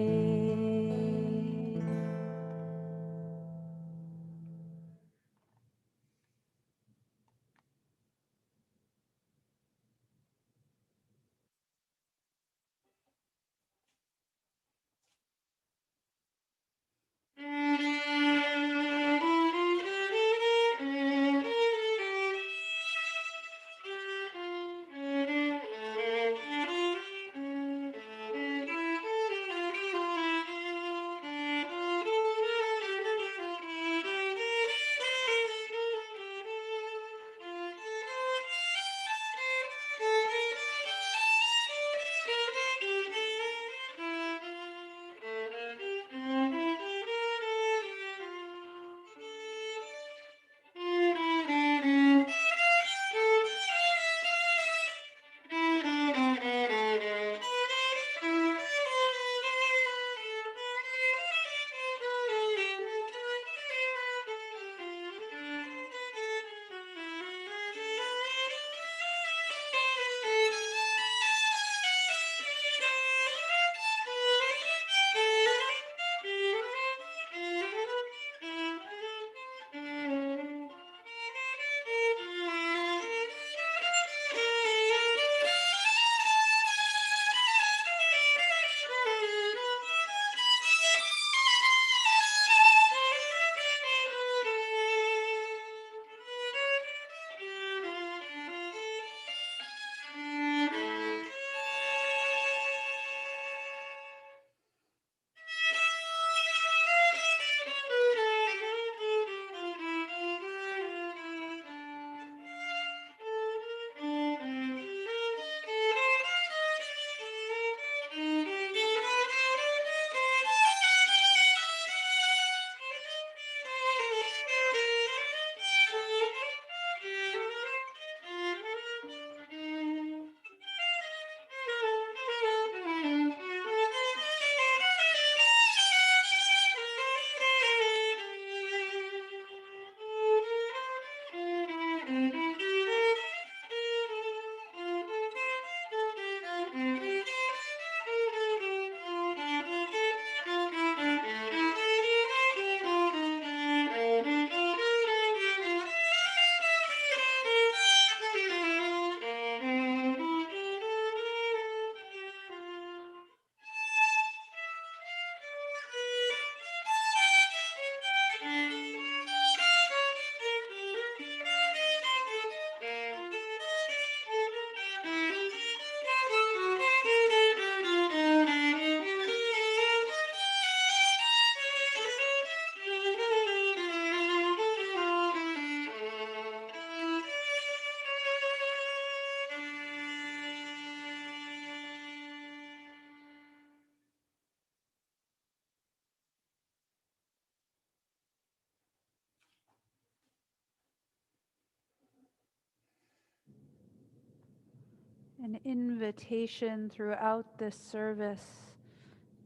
An invitation throughout this service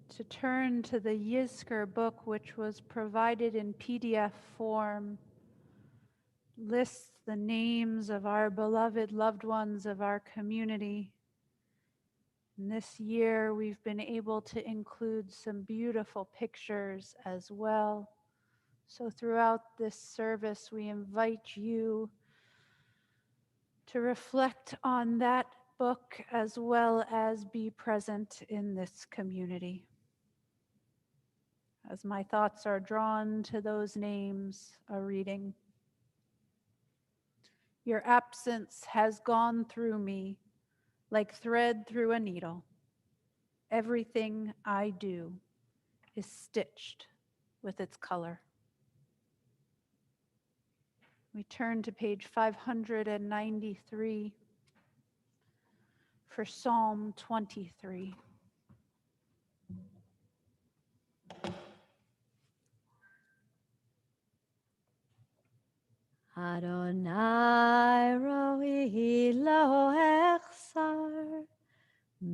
to turn to the Yiskar book, which was provided in PDF form, lists the names of our beloved loved ones of our community. And this year, we've been able to include some beautiful pictures as well. So throughout this service, we invite you to reflect on that book as well as be present in this community. As my thoughts are drawn to those names, a reading. Your absence has gone through me like thread through a needle. Everything I do is stitched with its color. We turn to page 593 for Psalm 23. Adonai ro'i lo echsar,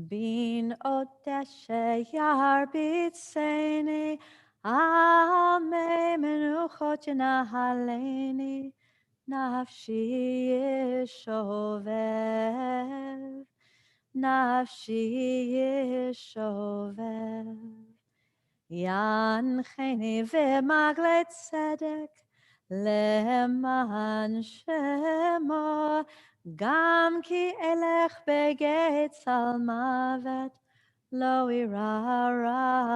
bin odeshe yarbitseni, ame menuchot nahaleni, nafshi yeshovev, nafshi yeshovev. Yancheni v'magle tzedek, למען שמו, גם כי אלך בגיא צל מוות, לא אירא רע,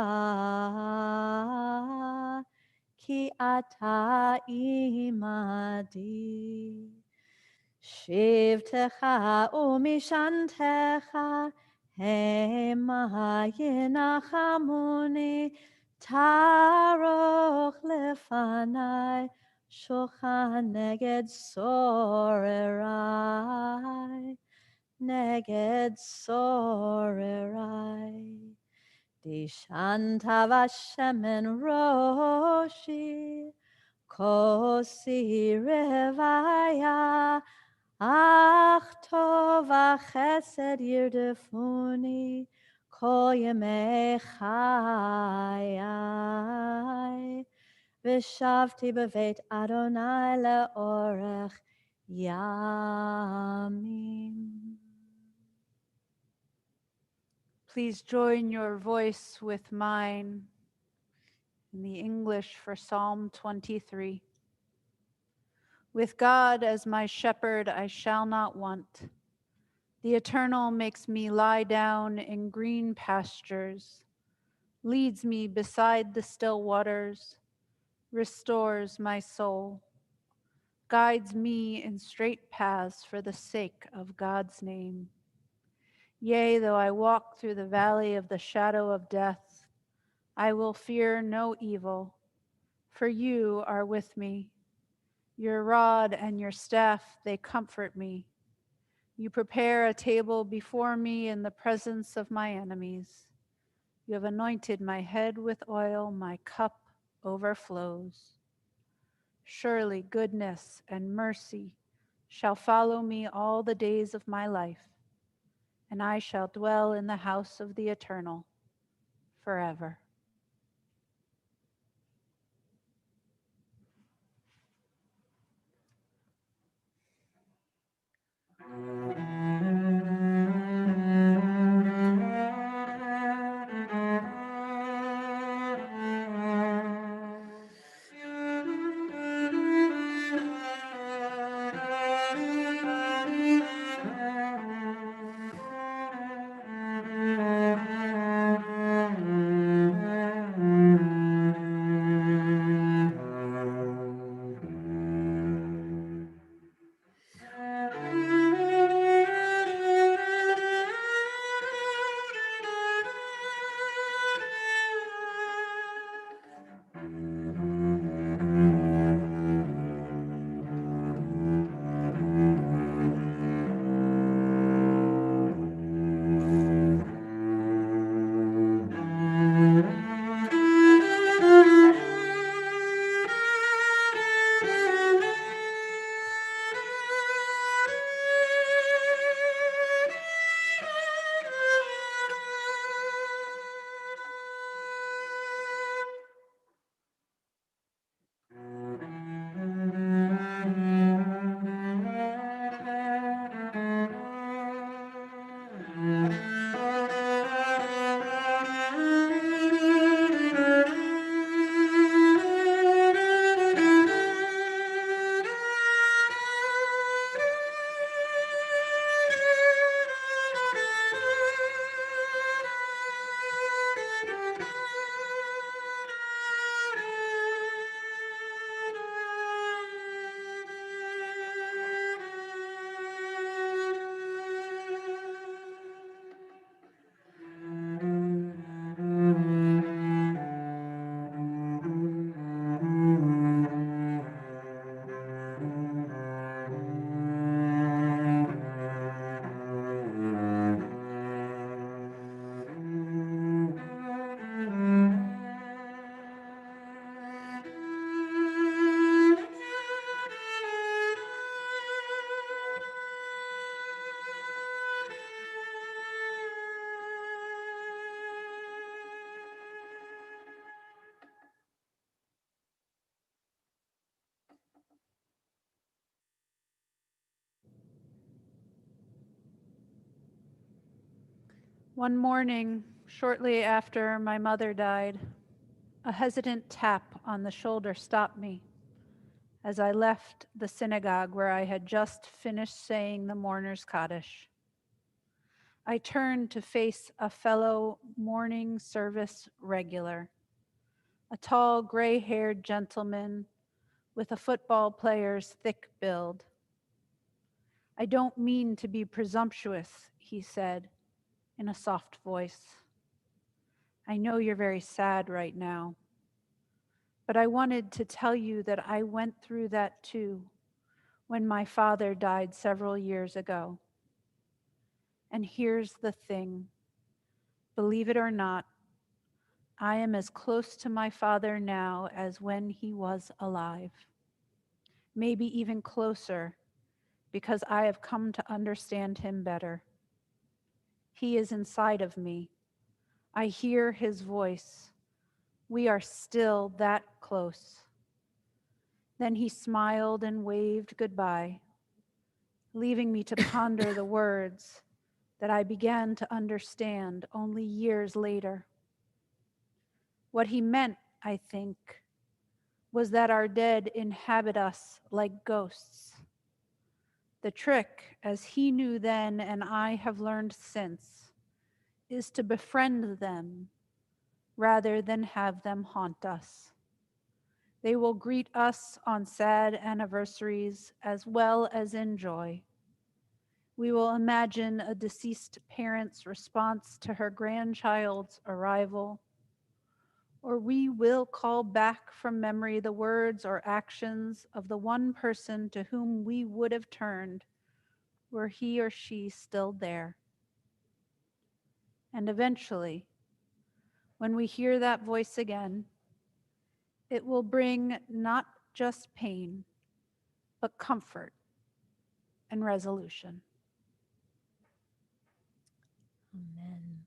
כי אתה עמדי. שבתך ומשענתך, המה ינחמוני, תערוך לפניי, שולחן נגד סורריי, נגד סורריי. דשנת ושמן ראשי, כוסי רוויה, אך טוב וחסד ירדפוני, כל ימי חיי. ושבתי בבית אדוני לאורך ימים. Please join your voice with mine in the English for Psalm 23. With God as my shepherd, I shall not want. The Eternal makes me lie down in green pastures, leads me beside the still waters, restores my soul, guides me in straight paths for the sake of God's name. Yea, though I walk through the valley of the shadow of death, I will fear no evil, for you are with me. Your rod and your staff, they comfort me. You prepare a table before me in the presence of my enemies. You have anointed my head with oil, my cup overflows. Surely goodness and mercy shall follow me all the days of my life, and I shall dwell in the house of the Eternal forever. One morning, shortly after my mother died, a hesitant tap on the shoulder stopped me as I left the synagogue where I had just finished saying the mourner's kaddish. I turned to face a fellow morning service regular, a tall, gray-haired gentleman with a football player's thick build. "I don't mean to be presumptuous," he said in a soft voice. "I know you're very sad right now, but I wanted to tell you that I went through that too when my father died several years ago. And here's the thing, believe it or not, I am as close to my father now as when he was alive. Maybe even closer, because I have come to understand him better. He is inside of me. I hear his voice. We are still that close." Then he smiled and waved goodbye, leaving me to ponder the words that I began to understand only years later. What he meant, I think, was that our dead inhabit us like ghosts. The trick, as he knew then and I have learned since, is to befriend them rather than have them haunt us. They will greet us on sad anniversaries as well as in joy. We will imagine a deceased parent's response to her grandchild's arrival, or we will call back from memory the words or actions of the one person to whom we would have turned were he or she still there. And eventually, when we hear that voice again, it will bring not just pain, but comfort and resolution. Amen.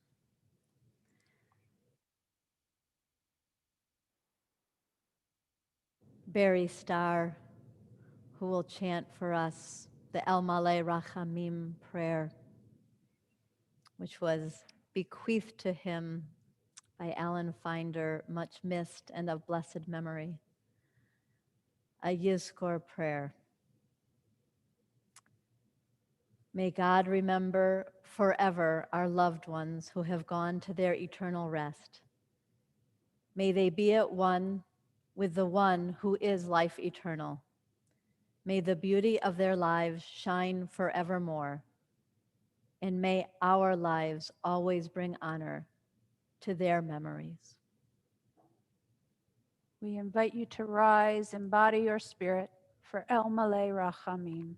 Barry Starr, who will chant for us the El Malei Rachamim prayer, which was bequeathed to him by Alan Finder, much missed and of blessed memory. A Yiskar prayer. May God remember forever our loved ones who have gone to their eternal rest. May they be at one with the one who is life eternal. May the beauty of their lives shine forevermore, and may our lives always bring honor to their memories. We invite you to rise, embody your spirit for El Malei Rachamim.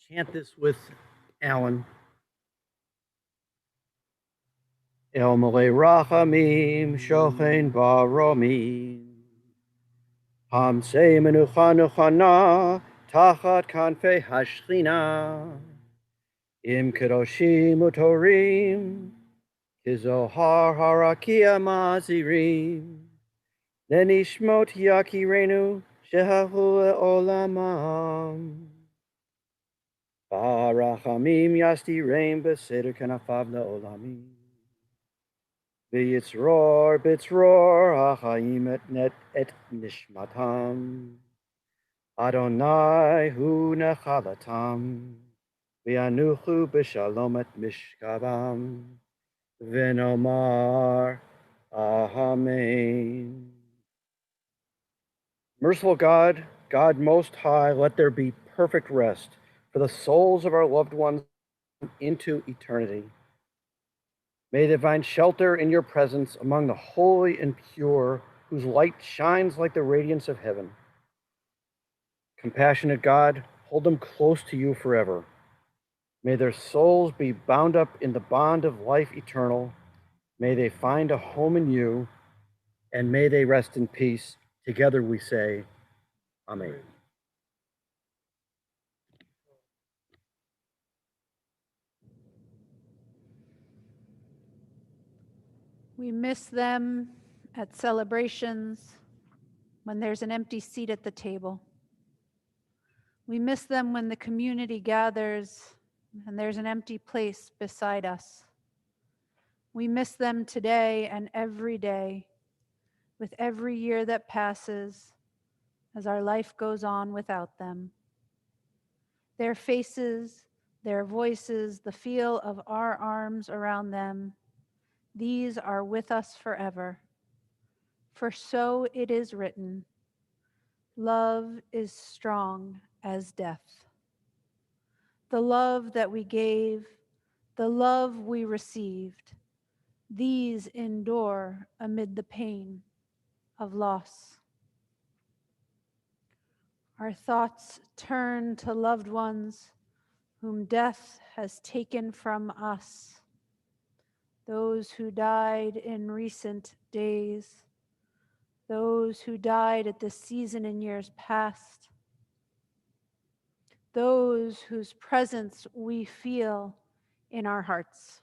Chant this with Alan. El Malei Rachamim Shochen Baromin Hamsei Menucha Nuchana Tachat Kanfei Hashchina Im Kedoshim Utorim Kizohar Harakia Mazirim Lenishmot Yakirenu Shehahu Olamam Barachamim Yasti Reim Beseder Kenafav Leolamim Bitzror, Achayim et net et nishmatam. Adonai hu nechalatam. V'yanuchu b'shalom et mishkavam. V'nomar Amen. Merciful God, God Most High, let there be perfect rest for the souls of our loved ones into eternity. May they find shelter in your presence among the holy and pure, whose light shines like the radiance of heaven. Compassionate God, hold them close to you forever. May their souls be bound up in the bond of life eternal. May they find a home in you, and may they rest in peace. Together we say, Amen. We miss them at celebrations when there's an empty seat at the table. We miss them when the community gathers and there's an empty place beside us. We miss them today and every day, with every year that passes, as our life goes on without them. Their faces, their voices, the feel of our arms around them, these are with us forever. For so it is written, love is strong as death. The love that we gave, the love we received, these endure amid the pain of loss. Our thoughts turn to loved ones whom death has taken from us, those who died in recent days, those who died at this season in years past, those whose presence we feel in our hearts.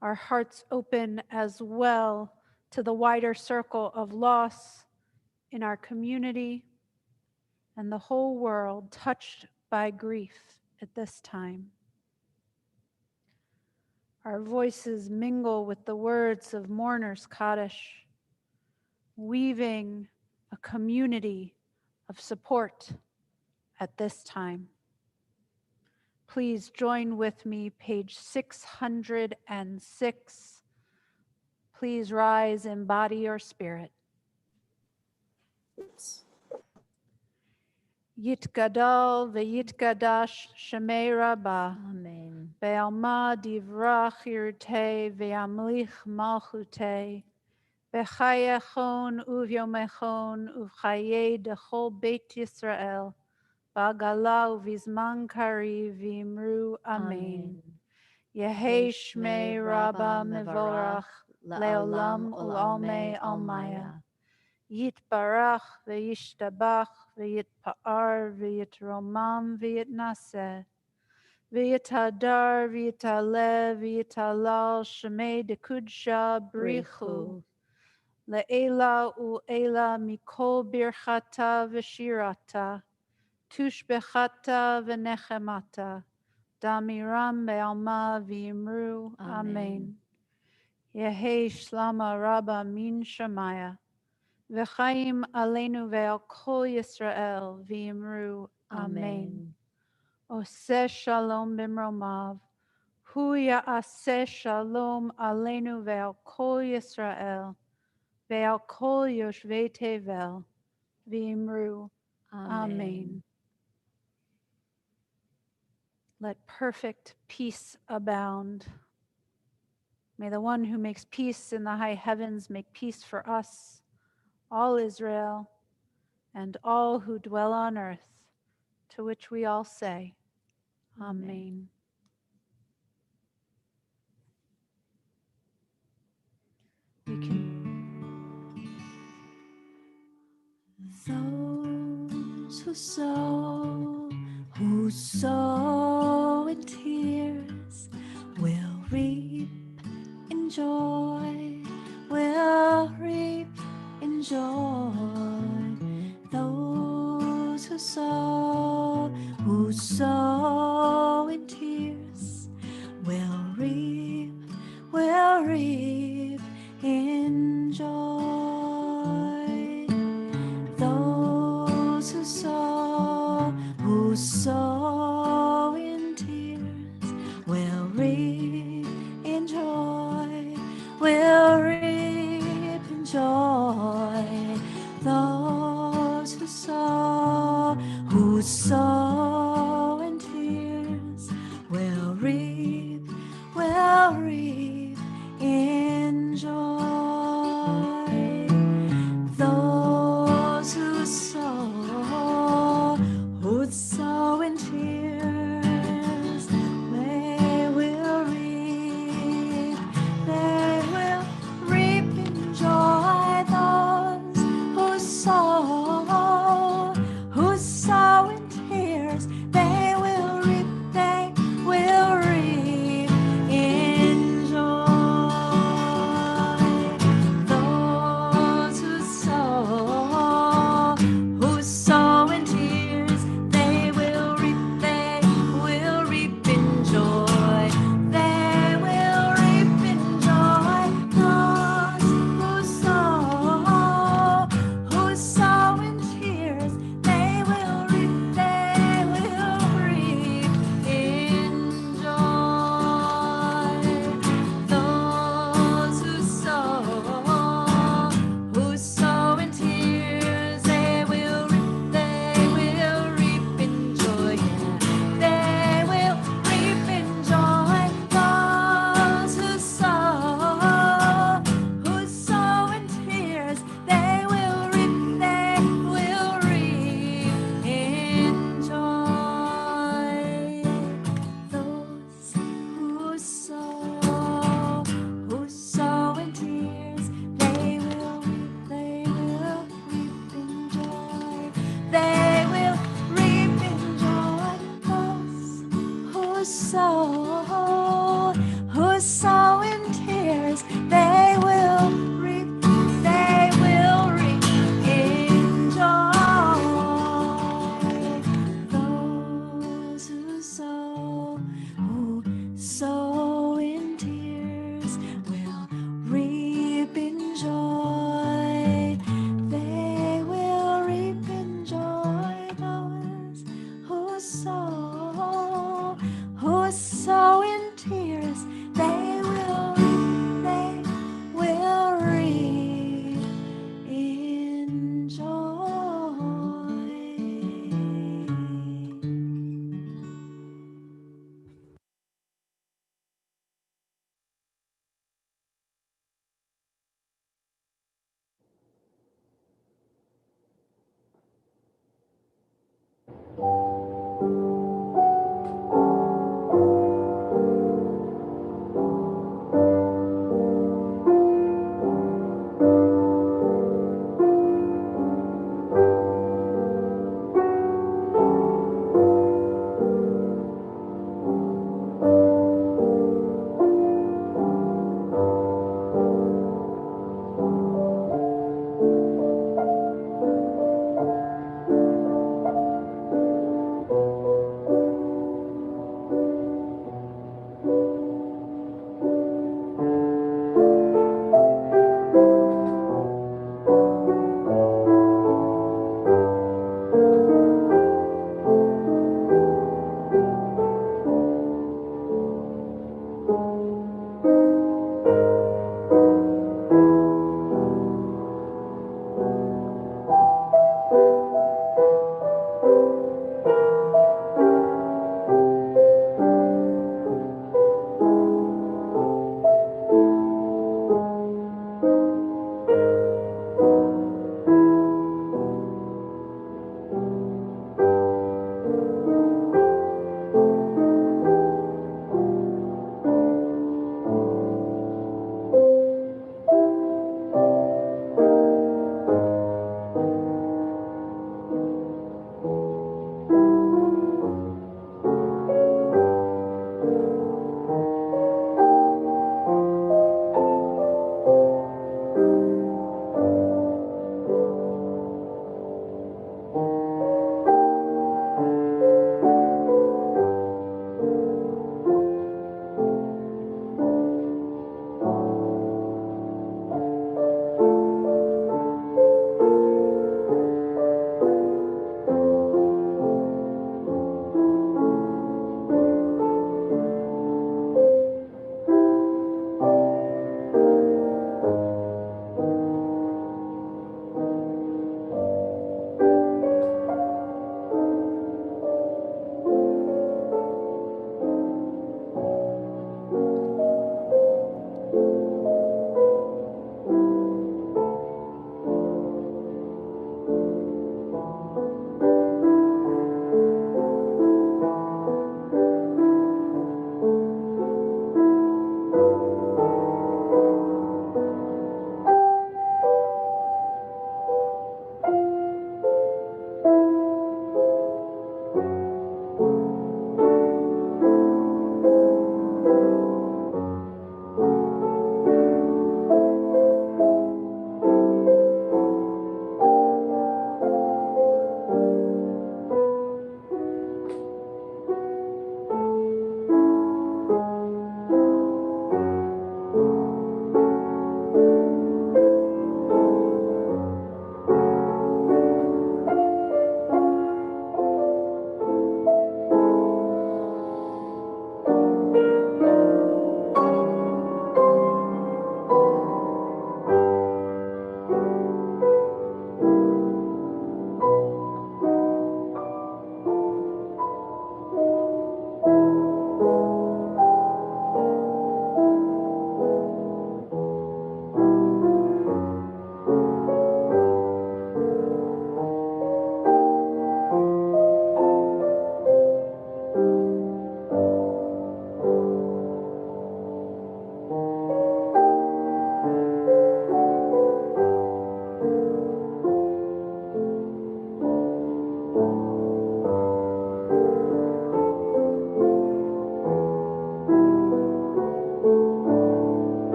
Our hearts open as well to the wider circle of loss in our community and the whole world touched by grief at this time. Our voices mingle with the words of mourners' kaddish, weaving a community of support at this time. Please join with me, page 606. Please rise in body or spirit. Yitgadal v'yitgadash shemei Rabbah. Amen. Be'alma divrach yirtei ve'amlich malchutei. B'chayechon uvyomechon uv'chayei dechol Beit Yisrael. Ba'gala uv'izman kariv v'imru Amen. Yehei shmei Rabbah mevorach le'olam ul'almei almaya. Yitbarach v'yishtabach v'yitpa'ar v'yitromam v'yitnaseh. V'yitadar v'yitaleh v'yitalal shemei dekudsha brichu. Le'ela u'ela mikol birchata v'shirata. Tushbechata v'nechemata. Damiram be'alma v'yimru. Amen. Yehei shlama Rabbah min shamaya. V'chaim aleinu ve'al kol Yisrael v'yimru. Amen. Oseh shalom b'mromav. Hu ya'aseh shalom aleinu ve'al kol Yisrael ve'al kol yoshvei tevel v'yimru. Amen. Let perfect peace abound. May the one who makes peace in the high heavens make peace for us, all Israel, and all who dwell on earth, to which we all say, Amen. We can. Those who sow in tears will reap in joy, will reap in joy. Those who sow in tears will reap in joy. Those who sow in tears will reap in joy, will reap in joy. Those who sow in tears will reap in joy. Those who sow in tears, they will reap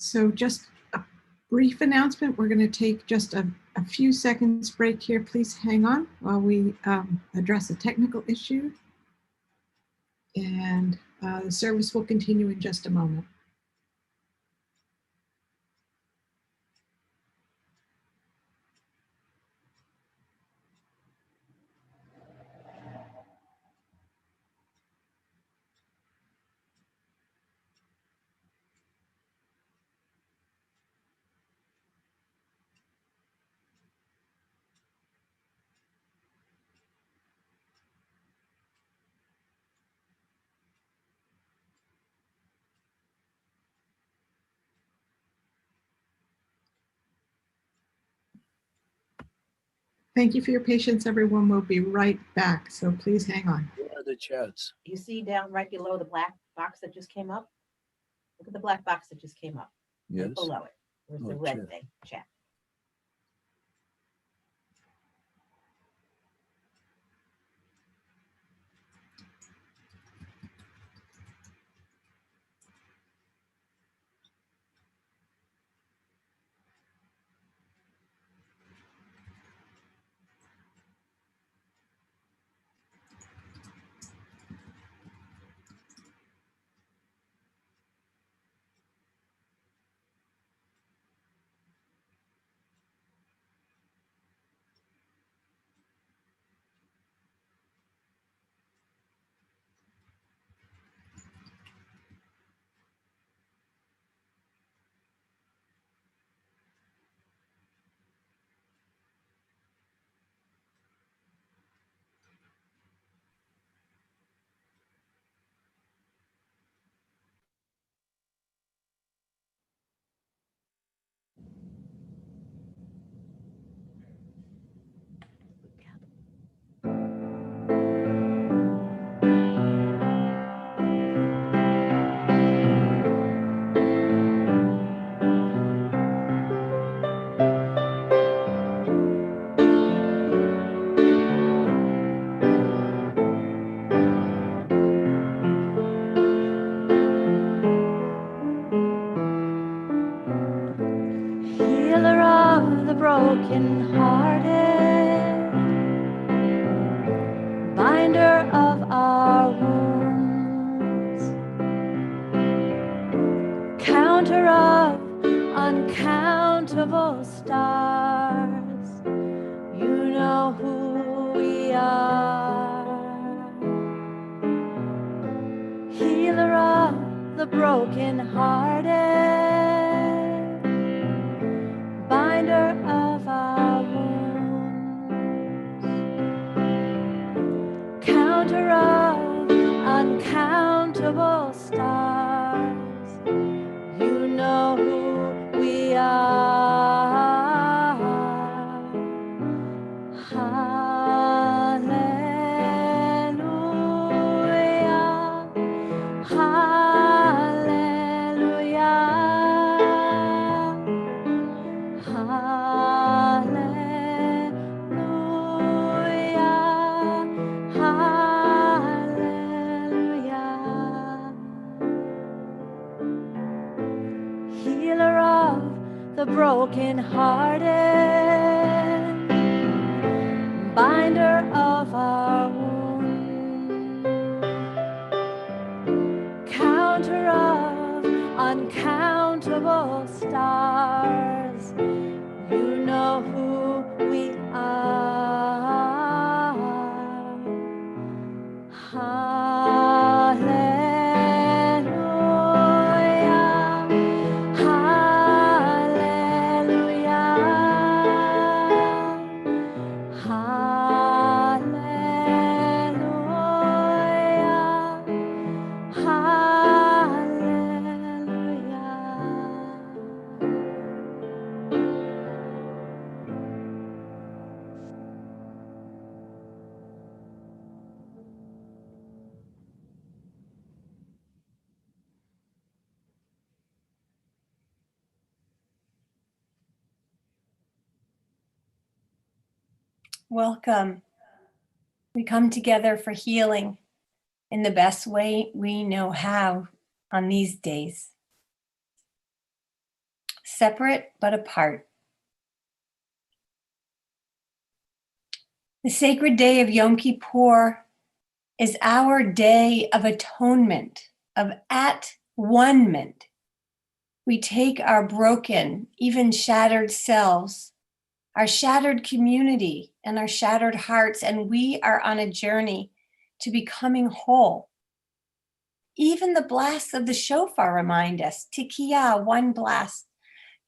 So just a brief announcement. We're going to take just a few seconds break here. Please hang on while we address a technical issue. And the service will continue in just a moment. Thank you for your patience, everyone. We'll be right back, so please hang on. What are the chats? You see down right below the black box that just came up? Look at the black box that just came up. Yes. Right below it. There's the Oh, red chat. thing, chat. Healer of the broken-hearted, binder of our wounds, counter of uncountable stars, you know who we are. Healer of the broken-hearted, binder of our wounds, counter of uncountable stars, you know who we are. Hallelujah, hallelujah. Hallelujah, hallelujah. Healer of the broken-hearted, binder of our wounds, counter of uncountable stars, you know who we are. Hallelujah, hallelujah, hallelujah, Welcome. We come together for healing in the best way we know how on these days. separate but apart. The sacred day of Yom Kippur is our day of atonement, of at-one-ment. We take our broken, even shattered selves, our shattered community, and our shattered hearts, and we are on a journey to becoming whole. Even the blasts of the shofar remind us, Tikiyah, 1 blast,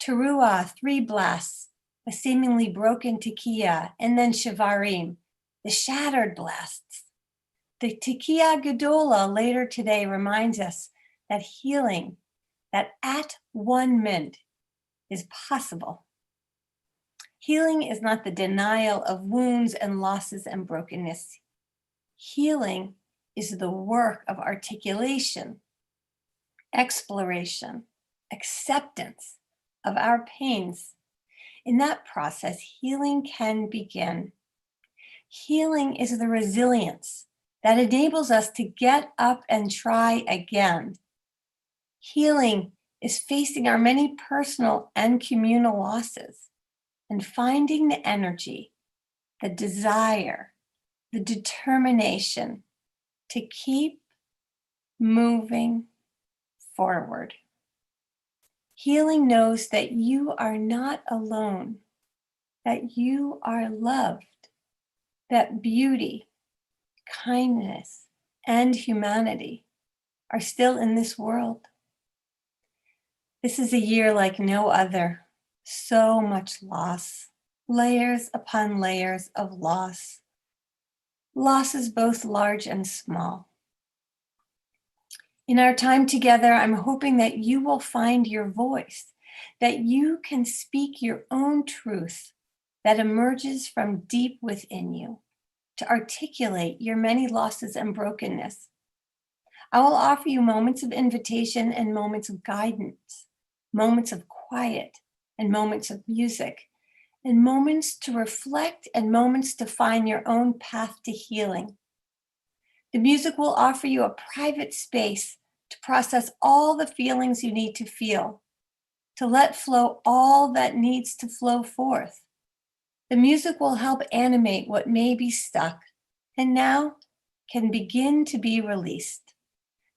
Teruah, 3 blasts, a seemingly broken Tikiyah, and then Shavarim, the shattered blasts. The Tikiyah Gedola later today reminds us that healing, that at-one-ment is possible. Healing is not the denial of wounds and losses and brokenness. Healing is the work of articulation, exploration, acceptance of our pains. In that process, healing can begin. Healing is the resilience that enables us to get up and try again. Healing is facing our many personal and communal losses and finding the energy, the desire, the determination to keep moving forward. Healing knows that you are not alone, that you are loved, that beauty, kindness, and humanity are still in this world. This is a year like no other. So much loss, layers upon layers of loss. Losses both large and small. In our time together, I'm hoping that you will find your voice, that you can speak your own truth that emerges from deep within you to articulate your many losses and brokenness. I will offer you moments of invitation and moments of guidance, moments of quiet and moments of music, and moments to reflect and moments to find your own path to healing. The music will offer you a private space to process all the feelings you need to feel, to let flow all that needs to flow forth. The music will help animate what may be stuck and now can begin to be released.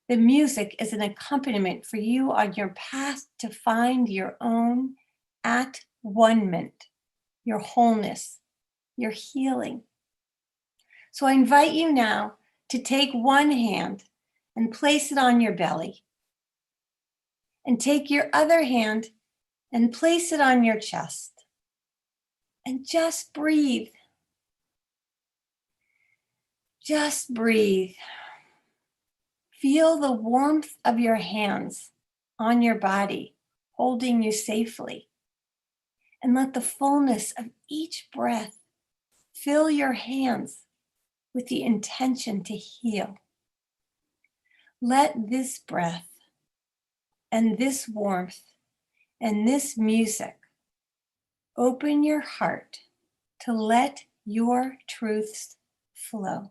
The music is an accompaniment for you on your path to find your own at-one-ment, your wholeness, your healing. So I invite you now to take one hand and place it on your belly, and take your other hand and place it on your chest, and just breathe. Just breathe. Feel the warmth of your hands on your body, holding you safely. And let the fullness of each breath fill your hands with the intention to heal. Let this breath and this warmth and this music open your heart to let your truths flow.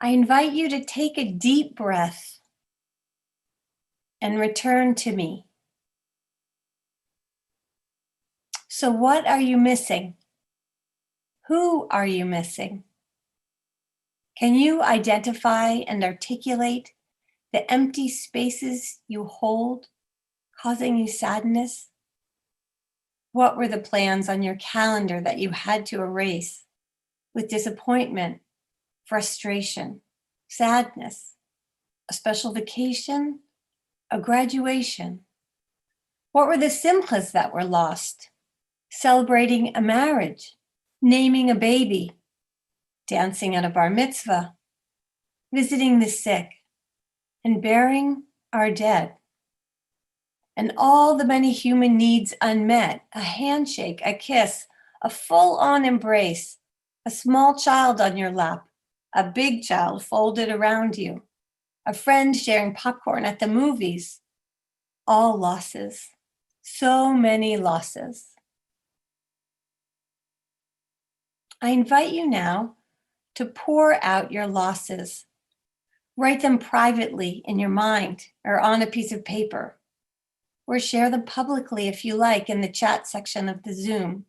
I invite you to take a deep breath and return to me. So what are you missing? Who are you missing? Can you identify and articulate the empty spaces you hold, causing you sadness? What were the plans on your calendar that you had to erase with disappointment, frustration, sadness, a special vacation, a graduation? What were the simplest that were lost? Celebrating a marriage, naming a baby, dancing at a bar mitzvah, visiting the sick, and burying our dead. And all the many human needs unmet, a handshake, a kiss, a full-on embrace, a small child on your lap, a big child folded around you, a friend sharing popcorn at the movies. All losses, so many losses. I invite you now to pour out your losses. Write them privately in your mind or on a piece of paper, or share them publicly if you like in the chat section of the Zoom.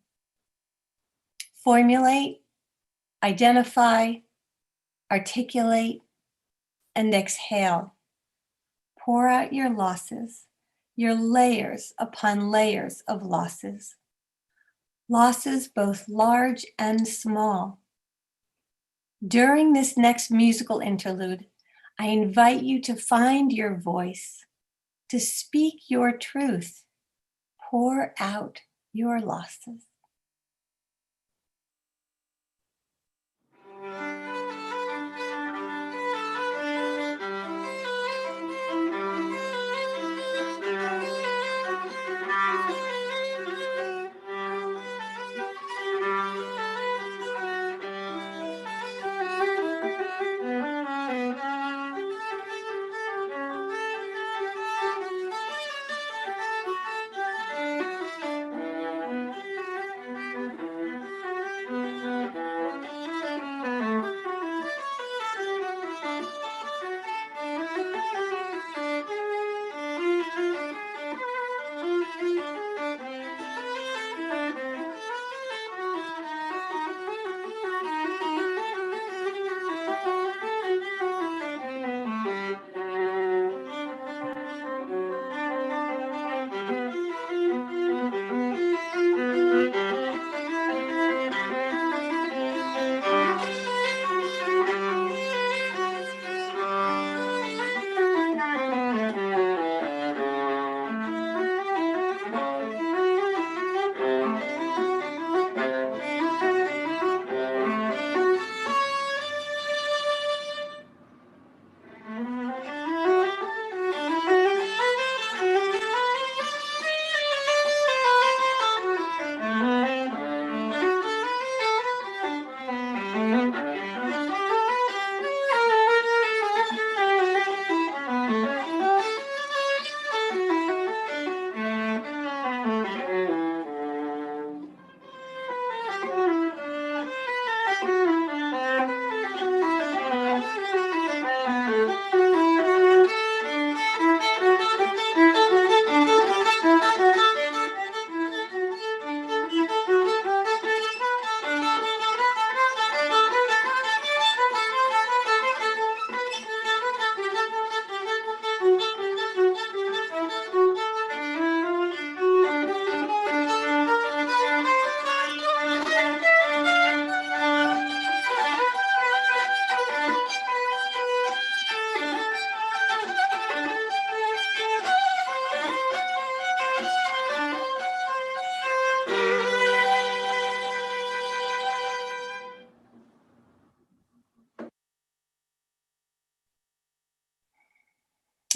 Formulate, identify, articulate, and exhale. Pour out your losses, your layers upon layers of losses. Losses both large and small. During this next musical interlude, I invite you to find your voice, to speak your truth, pour out your losses.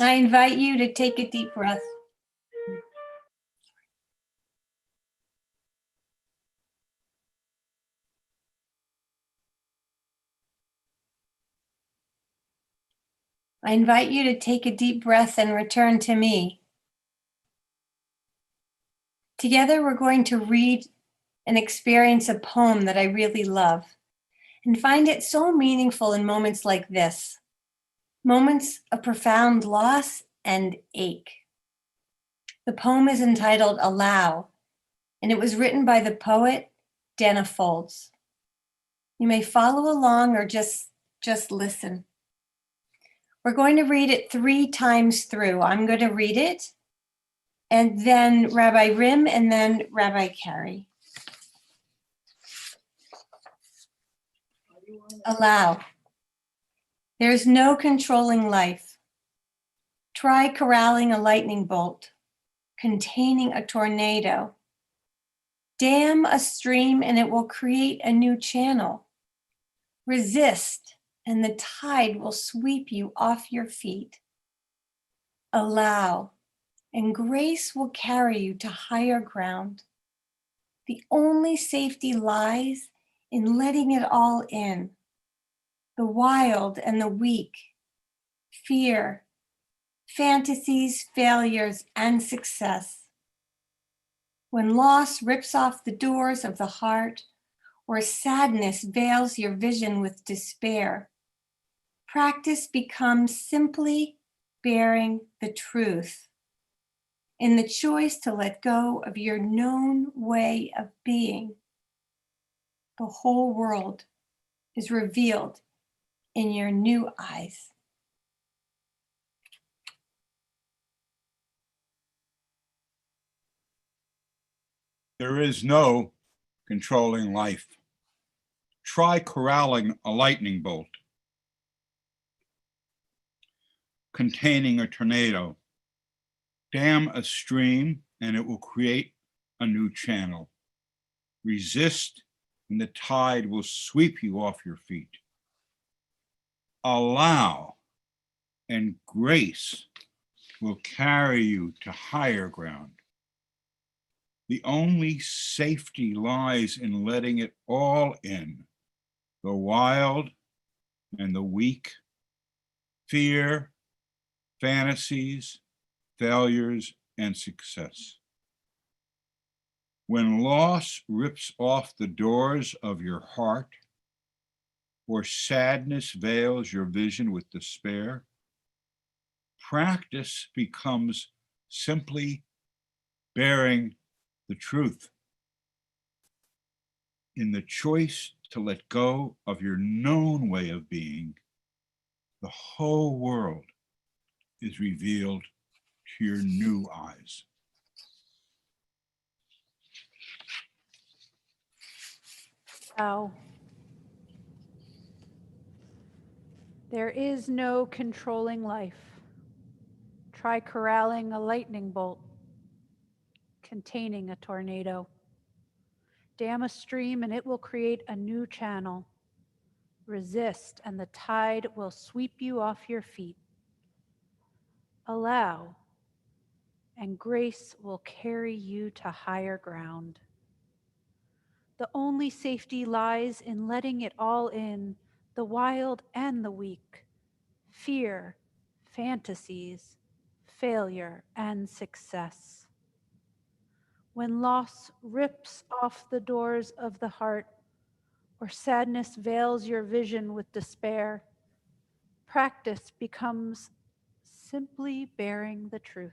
I invite you to take a deep breath. I invite you to take a deep breath and return to me. Together, we're going to read and experience a poem that I really love. and find it so meaningful in moments like this, moments of profound loss and ache. The poem is entitled Allow, and it was written by the poet Dana Folds. You may follow along or just listen. We're going to read it 3 times through. I'm going to read it, and then Rabbi Rim, and then Rabbi Carey. Allow. There's no controlling life. Try corralling a lightning bolt, containing a tornado. Dam a stream and it will create a new channel. Resist and the tide will sweep you off your feet. Allow and grace will carry you to higher ground. The only safety lies in letting it all in. The wild and the weak, fear, fantasies, failures, and success. When loss rips off the doors of the heart, or sadness veils your vision with despair, practice becomes simply bearing the truth. In the choice to let go of your known way of being, the whole world is revealed in your new eyes. There is no controlling life. Try corralling a lightning bolt, containing a tornado. Dam a stream and it will create a new channel. Resist and the tide will sweep you off your feet. Allow and grace will carry you to higher ground. The only safety lies in letting it all in, the wild and the weak, fear, fantasies, failures, and success. When loss rips off the doors of your heart, or sadness veils your vision with despair, practice becomes simply bearing the truth. In the choice to let go of your known way of being, the whole world is revealed to your new eyes. Wow. There is no controlling life. Try corralling a lightning bolt, containing a tornado. Dam a stream and it will create a new channel. Resist and the tide will sweep you off your feet. Allow and grace will carry you to higher ground. The only safety lies in letting it all in, the wild and the weak, fear, fantasies, failure, and success. When loss rips off the doors of the heart, or sadness veils your vision with despair, practice becomes simply bearing the truth.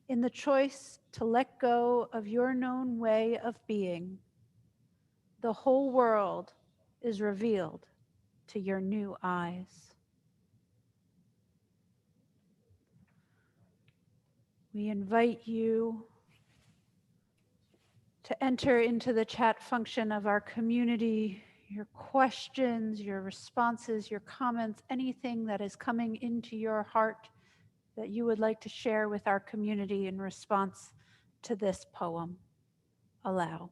In the choice to let go of your known way of being, the whole world is revealed to your new eyes. We invite you to enter into the chat function of our community, your questions, your responses, your comments, anything that is coming into your heart that you would like to share with our community in response to this poem. Allow.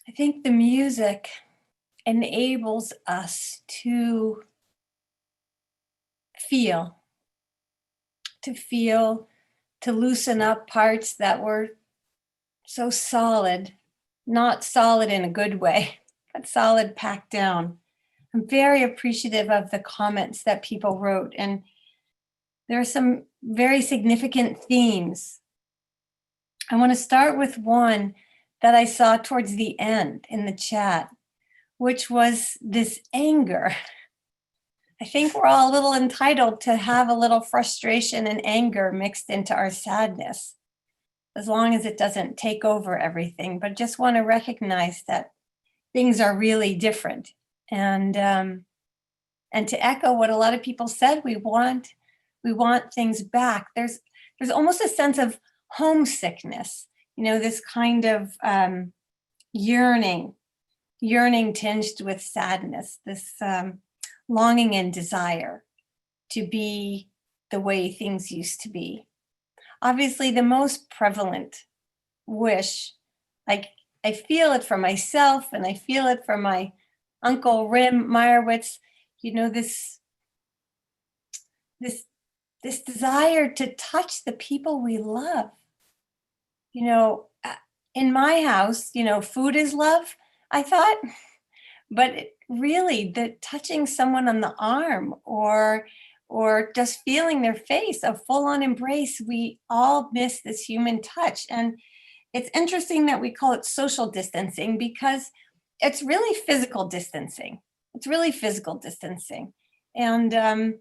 I think the music enables us to feel, to loosen up parts that were so solid, not solid in a good way, but solid packed down. I'm very appreciative of the comments that people wrote, and there are some very significant themes. I want to start with one that I saw towards the end in the chat, which was this anger. I think we're all a little entitled to have a little frustration and anger mixed into our sadness, as long as it doesn't take over everything, but just want to recognize that things are really different. And to echo what a lot of people said, we want things back. There's almost a sense of homesickness, this kind of yearning tinged with sadness, this longing and desire to be the way things used to be. Obviously, the most prevalent wish, I feel it for myself and I feel it for my Uncle Rim Meyerowitz, this desire to touch the people we love. In my house, food is love, I thought, but really the touching someone on the arm or just feeling their face, a full-on embrace, we all miss this human touch. And it's interesting that we call it social distancing because it's really physical distancing. And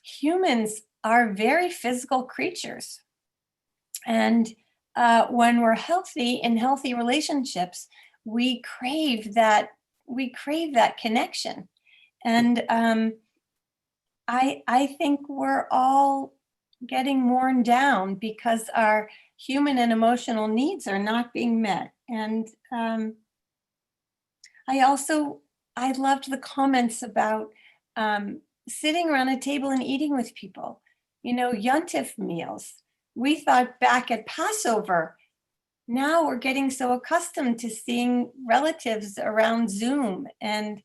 humans are very physical creatures. And when we're healthy in healthy relationships, we crave that connection. And I think we're all getting worn down because our human and emotional needs are not being met. And I loved the comments about sitting around a table and eating with people. Yontif meals. We thought back at Passover. Now we're getting so accustomed to seeing relatives around Zoom and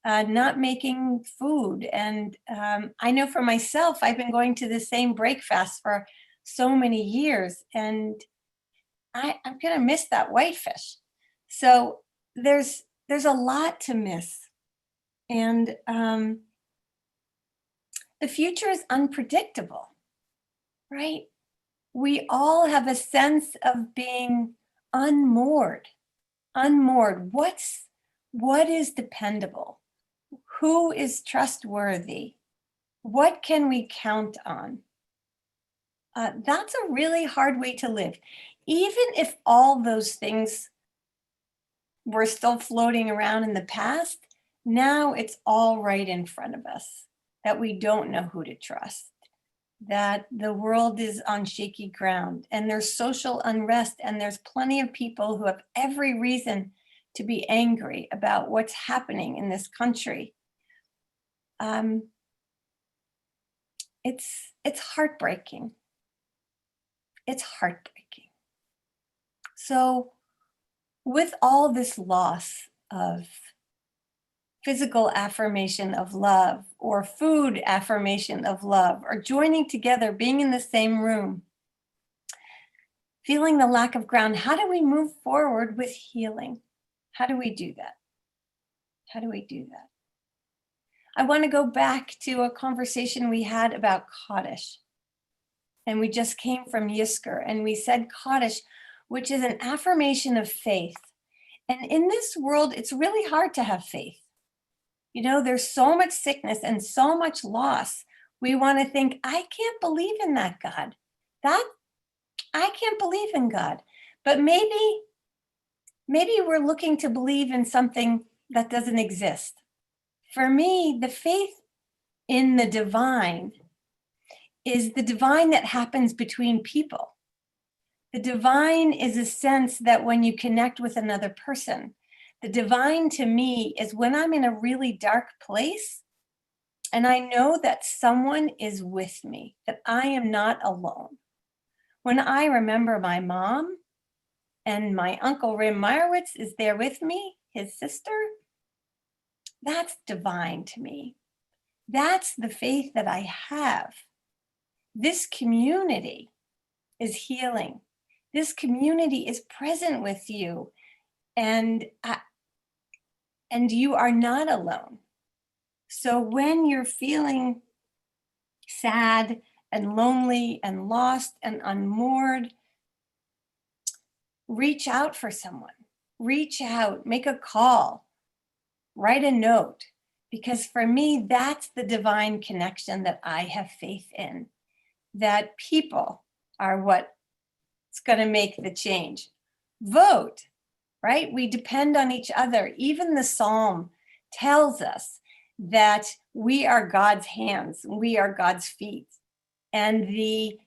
not making food. And I know for myself, I've been going to the same break fast for so many years, and I'm gonna miss that whitefish. So there's a lot to miss. And the future is unpredictable, right? We all have a sense of being unmoored. What is dependable? Who is trustworthy? What can we count on? That's a really hard way to live. Even if all those things were still floating around in the past, now it's all right in front of us that we don't know who to trust, that the world is on shaky ground and there's social unrest and there's plenty of people who have every reason to be angry about what's happening in this country. It's heartbreaking. It's heartbreaking. So with all this loss of physical affirmation of love or food affirmation of love or joining together, being in the same room, feeling the lack of ground, how do we move forward with healing? How do we do that? I want to go back to a conversation we had about kaddish. And we just came from Yiskar, and we said kaddish, which is an affirmation of faith. And in this world, it's really hard to have faith. There's so much sickness and so much loss. We want to think, I can't believe in that God. I can't believe in God. But maybe we're looking to believe in something that doesn't exist. For me, the faith in the divine is the divine that happens between people. The divine is a sense that when you connect with another person, the divine to me is when I'm in a really dark place and I know that someone is with me, that I am not alone. When I remember my mom, and my uncle Rim Meyerowitz is there with me, his sister. That's divine to me. That's the faith that I have. This community is healing. This community is present with you, and you are not alone. So when you're feeling sad and lonely and lost and unmoored, reach out for someone. Reach out, make a call, write a note, because for me, that's the divine connection that I have faith in, that people are what's going to make the change. Vote, right? We depend on each other. Even the Psalm tells us that we are God's hands, we are God's feet. And the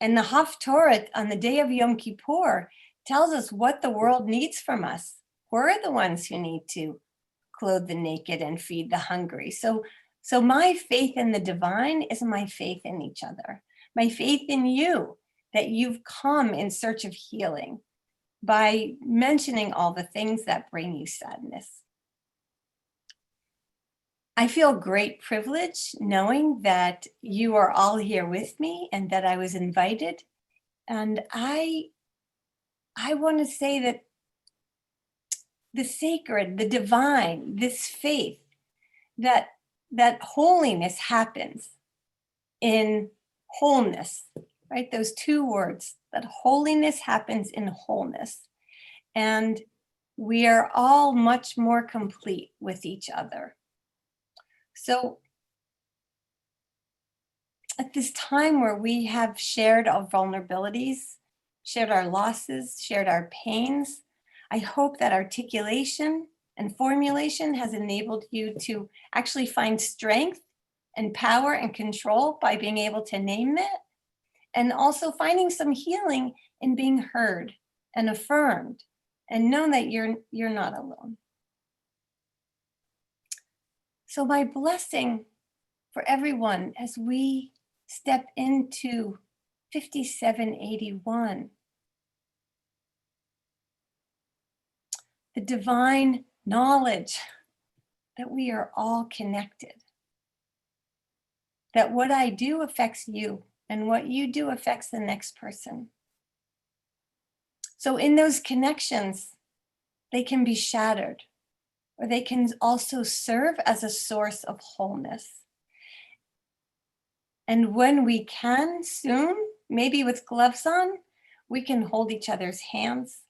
Haftorah on the day of Yom Kippur tells us what the world needs from us. We're the ones who need to clothe the naked and feed the hungry. So my faith in the divine is my faith in each other. My faith in you, that you've come in search of healing by mentioning all the things that bring you sadness. I feel great privilege knowing that you are all here with me and that I was invited. And I want to say that the sacred, the divine, this faith, that holiness happens in wholeness, right? Those two words, that holiness happens in wholeness. And we are all much more complete with each other. So at this time where we have shared our vulnerabilities, shared our losses, shared our pains, I hope that articulation and formulation has enabled you to actually find strength and power and control by being able to name it, and also finding some healing in being heard and affirmed and know that you're not alone. So my blessing for everyone as we step into 5781, the divine knowledge that we are all connected, that what I do affects you and what you do affects the next person. So in those connections, they can be shattered, or they can also serve as a source of wholeness. And when we can soon, maybe with gloves on, we can hold each other's hands.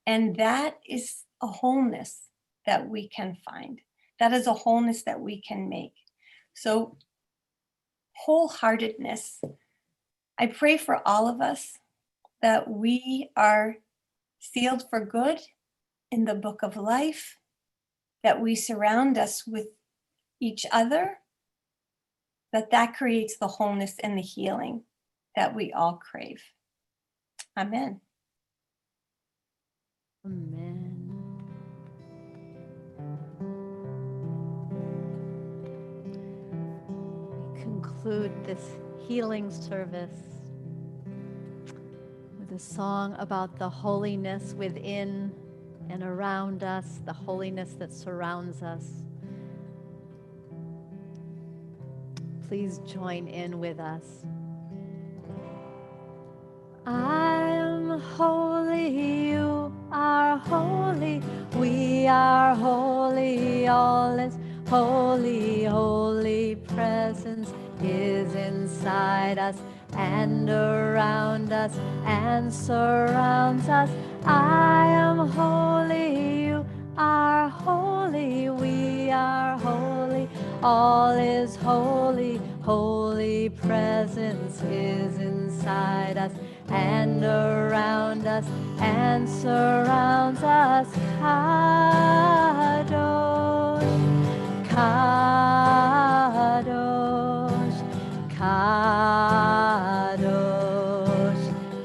And that is a wholeness that we can find. That is a wholeness that we can make. So wholeheartedness. I pray for all of us that we are sealed for good in the book of life, that we surround us with each other, that creates the wholeness and the healing that we all crave. Amen. Amen. We conclude this healing service with a song about the holiness within and around us, the holiness that surrounds us. Please join in with us. I am holy, you are holy, we are holy, all is holy, holy presence is inside us and around us and surrounds us. I am holy, you are holy, we are holy, all is holy, holy presence is inside us and around us and surrounds us. Kadosh, Kadosh, Kadosh,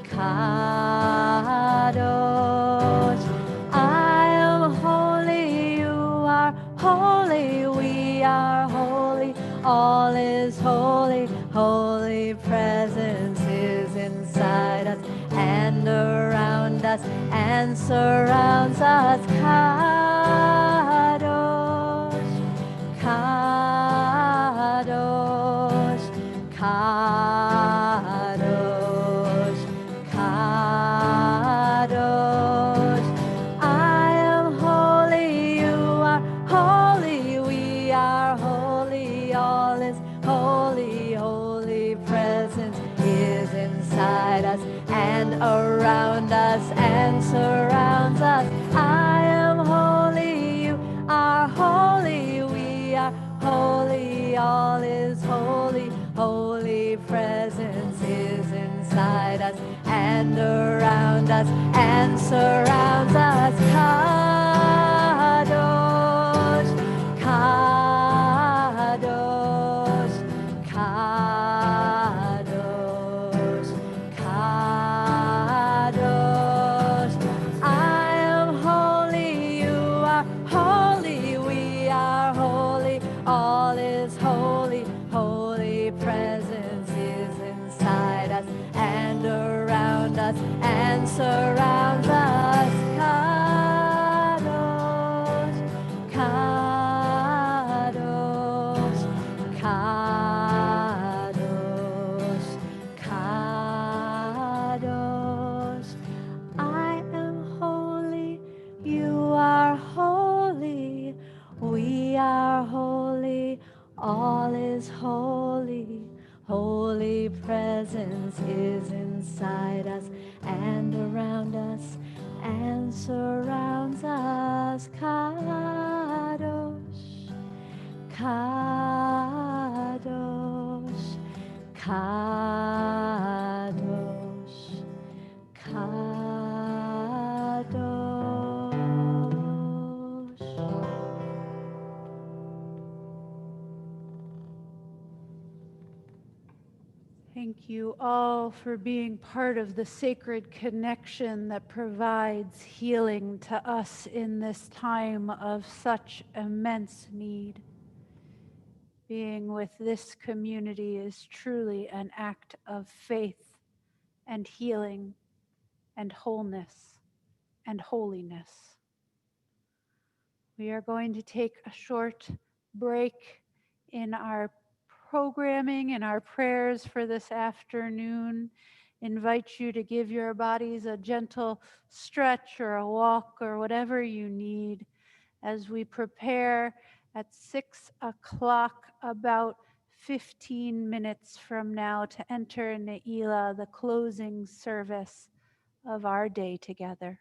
Kadosh. I am holy, you are holy, we are holy, all is holy, holy presence is inside us and around us and surrounds us. Kadosh, Kadosh, Kadosh, Kadosh. I am holy, you are holy, we are holy, all is holy, holy presence is inside us and around us and surrounds us. I am holy, you are holy, we are holy, all is holy, holy presence is inside us and around us and surrounds us. Kadosh, Kadosh, Kadosh, Kadosh. I am holy, you are holy, we are holy, all is holy, holy presence is inside us and around us and surrounds us. Kadosh, Kadosh, Kadosh, Kadosh. I am holy, you are holy, we are holy, all is holy, holy presence is inside us and around us and surrounds us. Kadosh, Kadosh, Kadosh, Kadosh. Thank you all for being part of the sacred connection that provides healing to us in this time of such immense need. Being with this community is truly an act of faith and healing and wholeness and holiness. We are going to take a short break in our programming and our prayers for this afternoon. Invite you to give your bodies a gentle stretch or a walk or whatever you need as we prepare at 6 o'clock, about 15 minutes from now, to enter Naila, the closing service of our day together.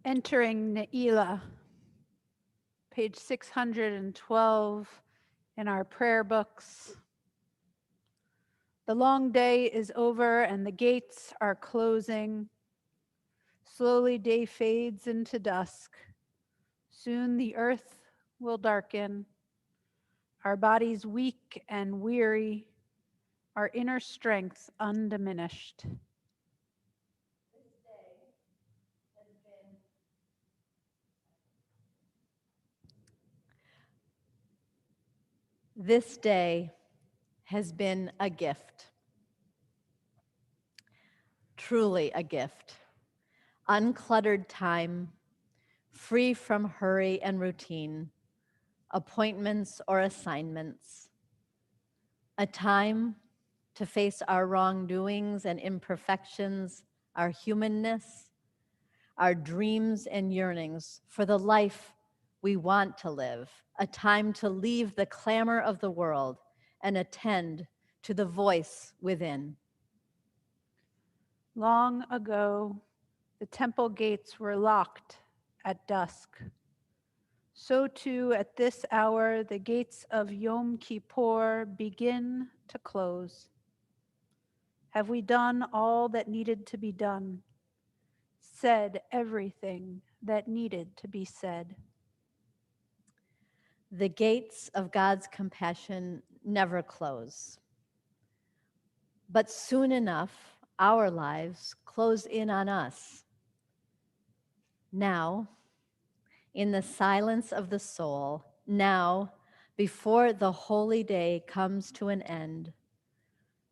Entering Naila, page 612 in our prayer books. The long day is over and the gates are closing. Slowly day fades into dusk. Soon the earth will darken. Our bodies weak and weary, our inner strength undiminished. This day has been a gift, truly a gift. Uncluttered time, free from hurry and routine, appointments or assignments. A time to face our wrongdoings and imperfections, our humanness, our dreams and yearnings for the life we want to live. A time to leave the clamor of the world and attend to the voice within. Long ago, the temple gates were locked at dusk. So too at this hour, the gates of Yom Kippur begin to close. Have we done all that needed to be done? Said everything that needed to be said? The gates of God's compassion never close. But soon enough, our lives close in on us. Now, in the silence of the soul, now, before the holy day comes to an end,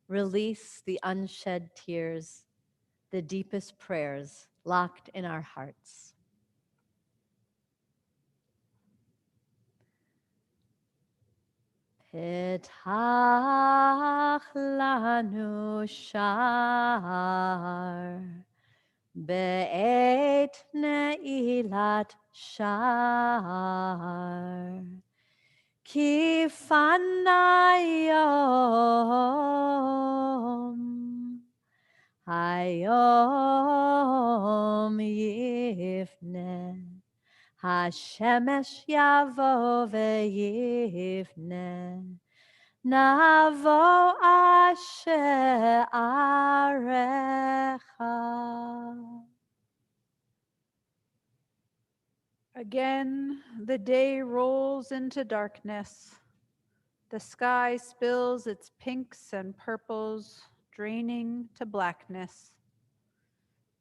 release the unshed tears, the deepest prayers locked in our hearts. Petach lanu shar be'et ne'ilat shar ki fanayom hayom yifne Hashemesh yavo ve'yifne navo asher arecha. Again, the day rolls into darkness. The sky spills its pinks and purples, draining to blackness.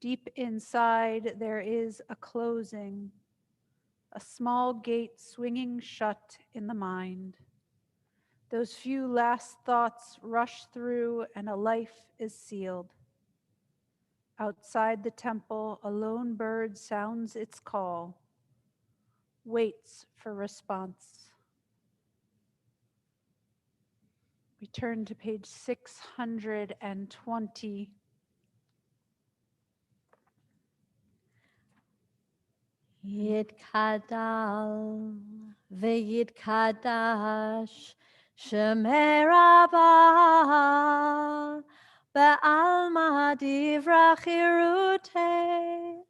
Deep inside, there is a closing, a small gate swinging shut in the mind. Those few last thoughts rush through and a life is sealed. Outside the temple, a lone bird sounds its call, waits for response. We turn to page 620. Yitkadal ve'yitkadash Shemei Rabbah be'alma divrach irutei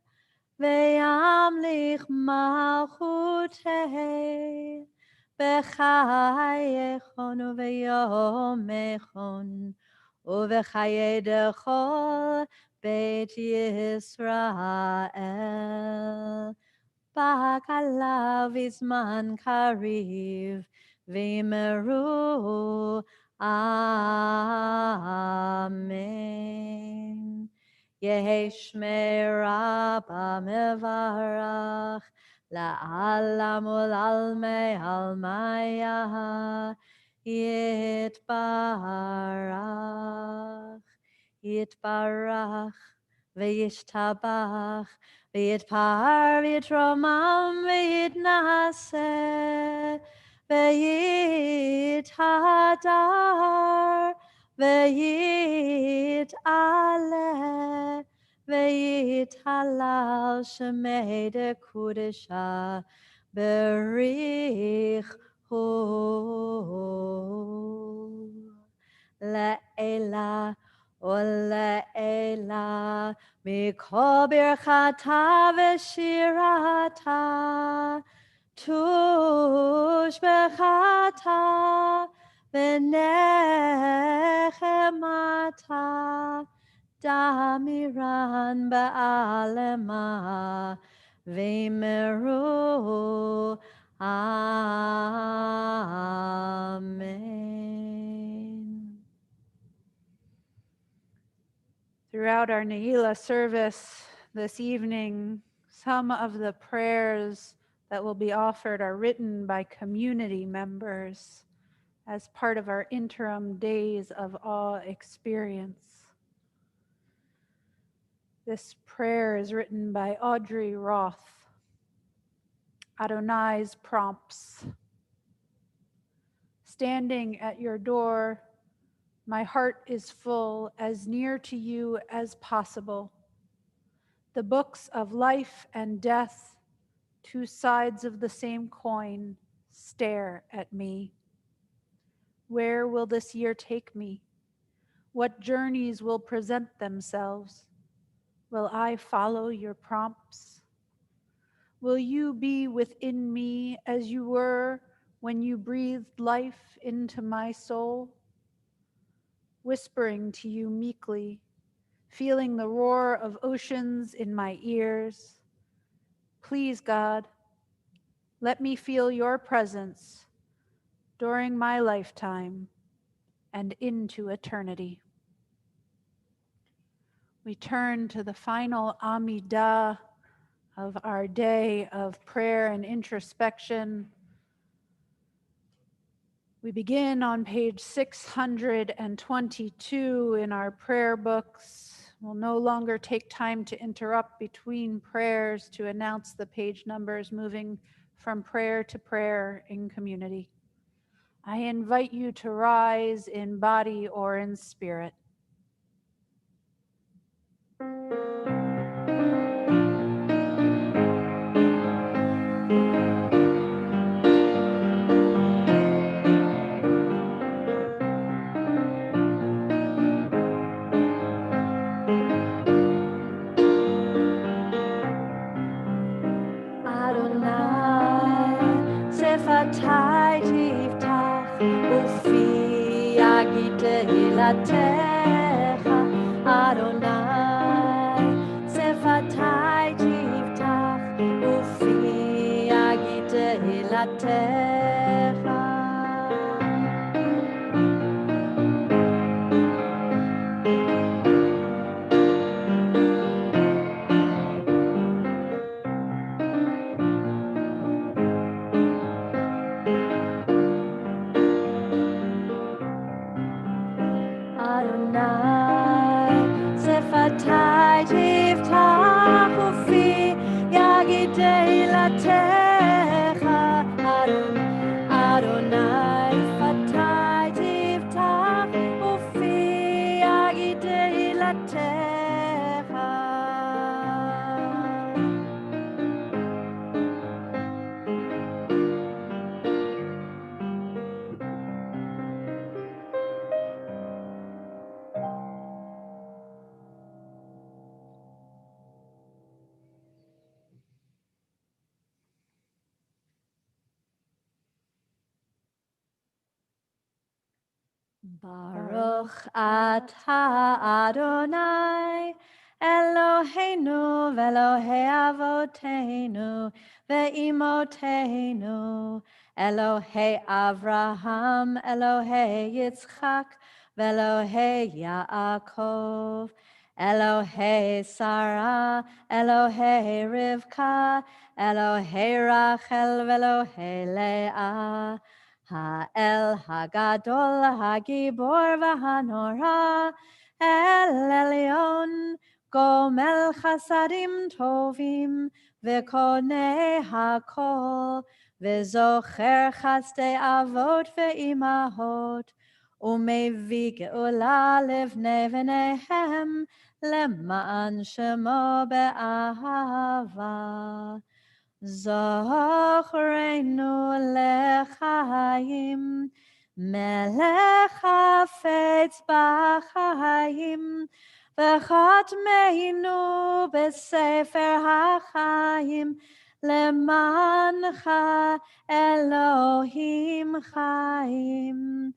ve'yamlich malchutei b'chayechon uve'yomechon uve'chaye dechol Beit Yisrael Ba'alav izman kariv v'yimeru Amen. Yehi Shmei Rabba mevarach la'alam u'lalmei almaya yitbarach yitbarach v'yishtabach v'yitpar v'yitromam v'yitnaseh v'yithadar v'yit'aleh v'yithalal shemei dekudesha berichu le'ela ולעילה מכל ברכתה ושירתה תושבחתה ונחמתה דמירן בעלמה ואמרו Amen. Throughout our Naila service this evening, some of the prayers that will be offered are written by community members as part of our interim days of awe experience. This prayer is written by Audrey Roth. Adonai's prompts. Standing at your door, my heart is full, as near to you as possible. The books of life and death, two sides of the same coin, stare at me. Where will this year take me? What journeys will present themselves? Will I follow your prompts? Will you be within me as you were when you breathed life into my soul? Whispering to you meekly, feeling the roar of oceans in my ears. Please, God, let me feel your presence during my lifetime and into eternity. We turn to the final Amidah of our day of prayer and introspection. We begin on page 622 in our prayer books. We'll no longer take time to interrupt between prayers to announce the page numbers, moving from prayer to prayer in community. I invite you to rise in body or in spirit. שפתי תפתח ופי יגיד תהילתך אדוני שפתי תפתח ופי יגיד תהילתך שפתי תפתח ופי יגיד תהילתך אדוני שפתי תפתח ופי יגיד תהילתך Baruch atah Adonai Eloheinu ve'Elohei avoteinu ve'imotenu Elohei Avraham Elohei Yitzchak ve'Elohei Yaakov Elohei Sarah Elohei Rivka Elohei Rachel ve'Elohei Leah Ha'el Hagadol Hagibor V'Hanora El Elyon Gomel Chasadim Tovim V'Konei Hakol V'Zocher Chasdei Avot V'Imahot Umevi Geula Livnei V'neihem Leman Shemo Be'ahava Zochreinu lechaim מלך חפץ בחיים, וחתמנו בספר החיים, למענך אלוהים חיים.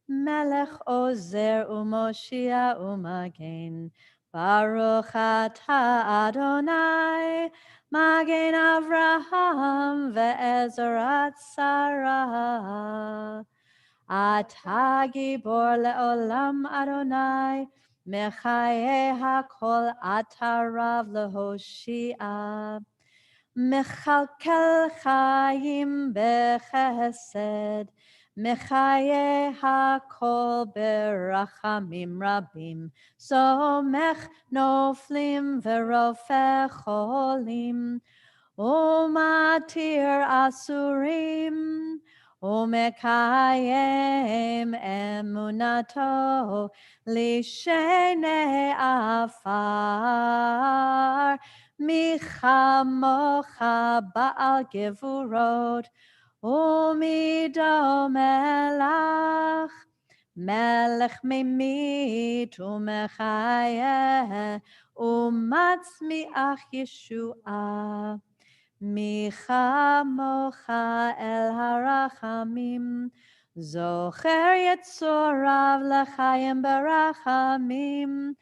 מלך עוזר ומושיע ומגן, ברוך אתה אדוני, מגן אברהם ועזרת שרה. אתה גיבור לעולם אדוני, מחיי הכל אתה רב להושיע. מכלכל חיים בחסד, מחיי הכל ברחמים רבים. סומך נופלים ורופא חולים, ומתיר אסורים, ומקיים אמונתו לשני עפר. מי כמוך בעל גבורות, ומי דומה לך, מלך ממית ומחיה, ומצמיח ישועה. מי כמוך אל הרחמים, זוכר יצוריו לחיים ברחמים,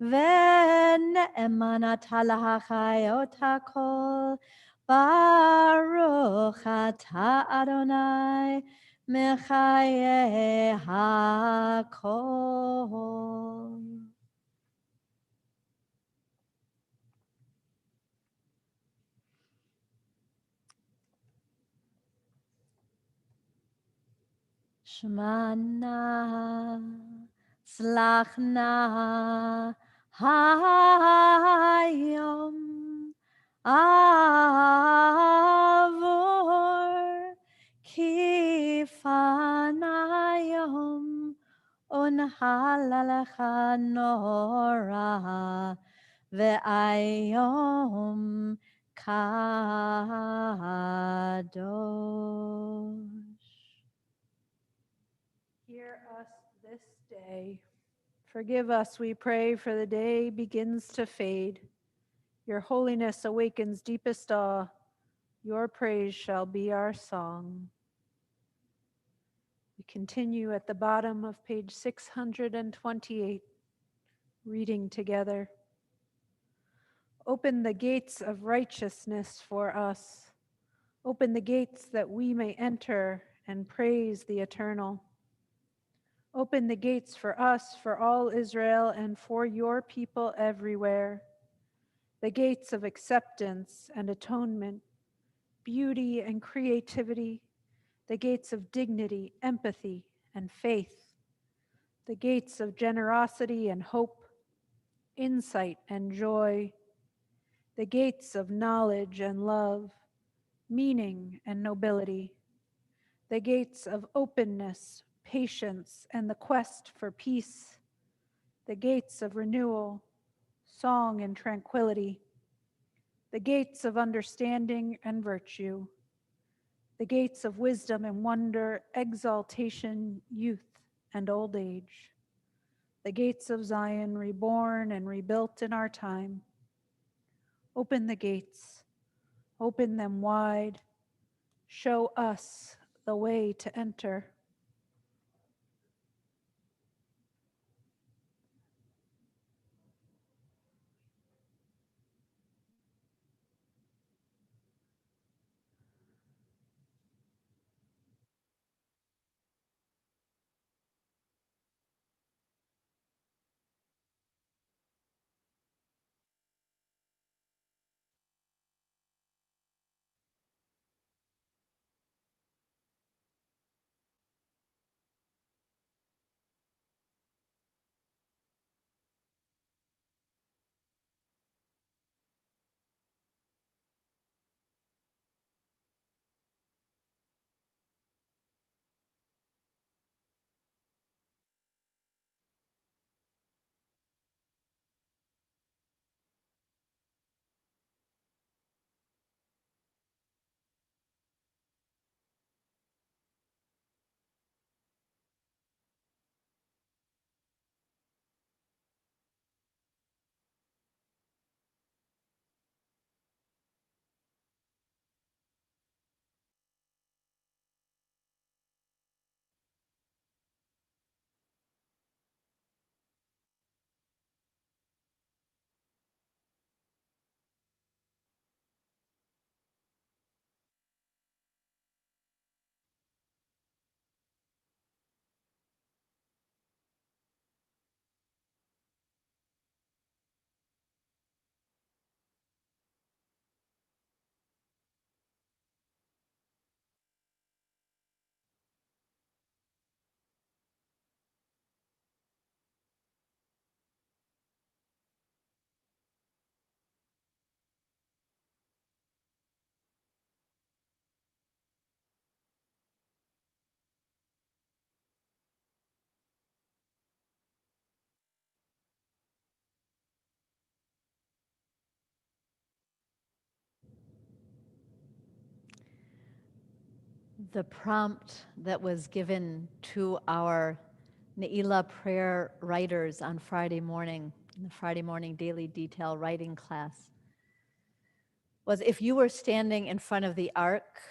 ונאמן אתה להחיות הכל. ברוך אתה אדוני, מחיי הכל. שמע נא, סלח נא היום עבור, כי פניום ונהלה לך נורא, ואיום קדוש. Hear us this day. Forgive us, we pray, for the day begins to fade. Your holiness awakens deepest awe. Your praise shall be our song. We continue at the bottom of page 628, reading together. Open the gates of righteousness for us. Open the gates that we may enter and praise the Eternal. Open the gates for us, for all Israel, and for your people everywhere. The gates of acceptance and atonement, beauty and creativity, the gates of dignity, empathy, and faith, the gates of generosity and hope, insight and joy, the gates of knowledge and love, meaning and nobility, the gates of openness, patience, and the quest for peace, the gates of renewal, song and tranquility, the gates of understanding and virtue, the gates of wisdom and wonder, exaltation, youth, and old age, the gates of Zion reborn and rebuilt in our time. Open the gates, open them wide, show us the way to enter. The prompt that was given to our Naila prayer writers on Friday morning, in the Friday morning daily detail writing class, was if you were standing in front of the ark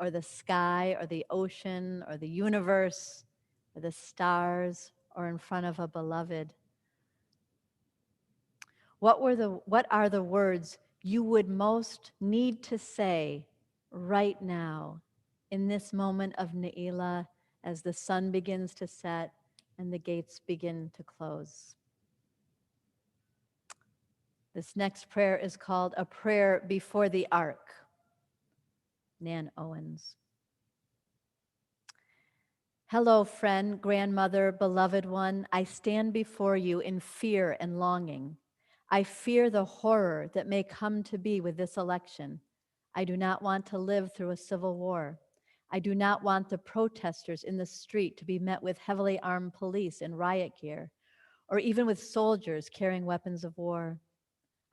or the sky or the ocean or the universe or the stars or in front of a beloved, what are the words you would most need to say right now in this moment of Naila as the sun begins to set and the gates begin to close? This next prayer is called A Prayer Before the Ark. Nan Owens. Hello, friend, grandmother, beloved one. I stand before you in fear and longing. I fear the horror that may come to be with this election. I do not want to live through a civil war. I do not want the protesters in the street to be met with heavily armed police in riot gear, or even with soldiers carrying weapons of war.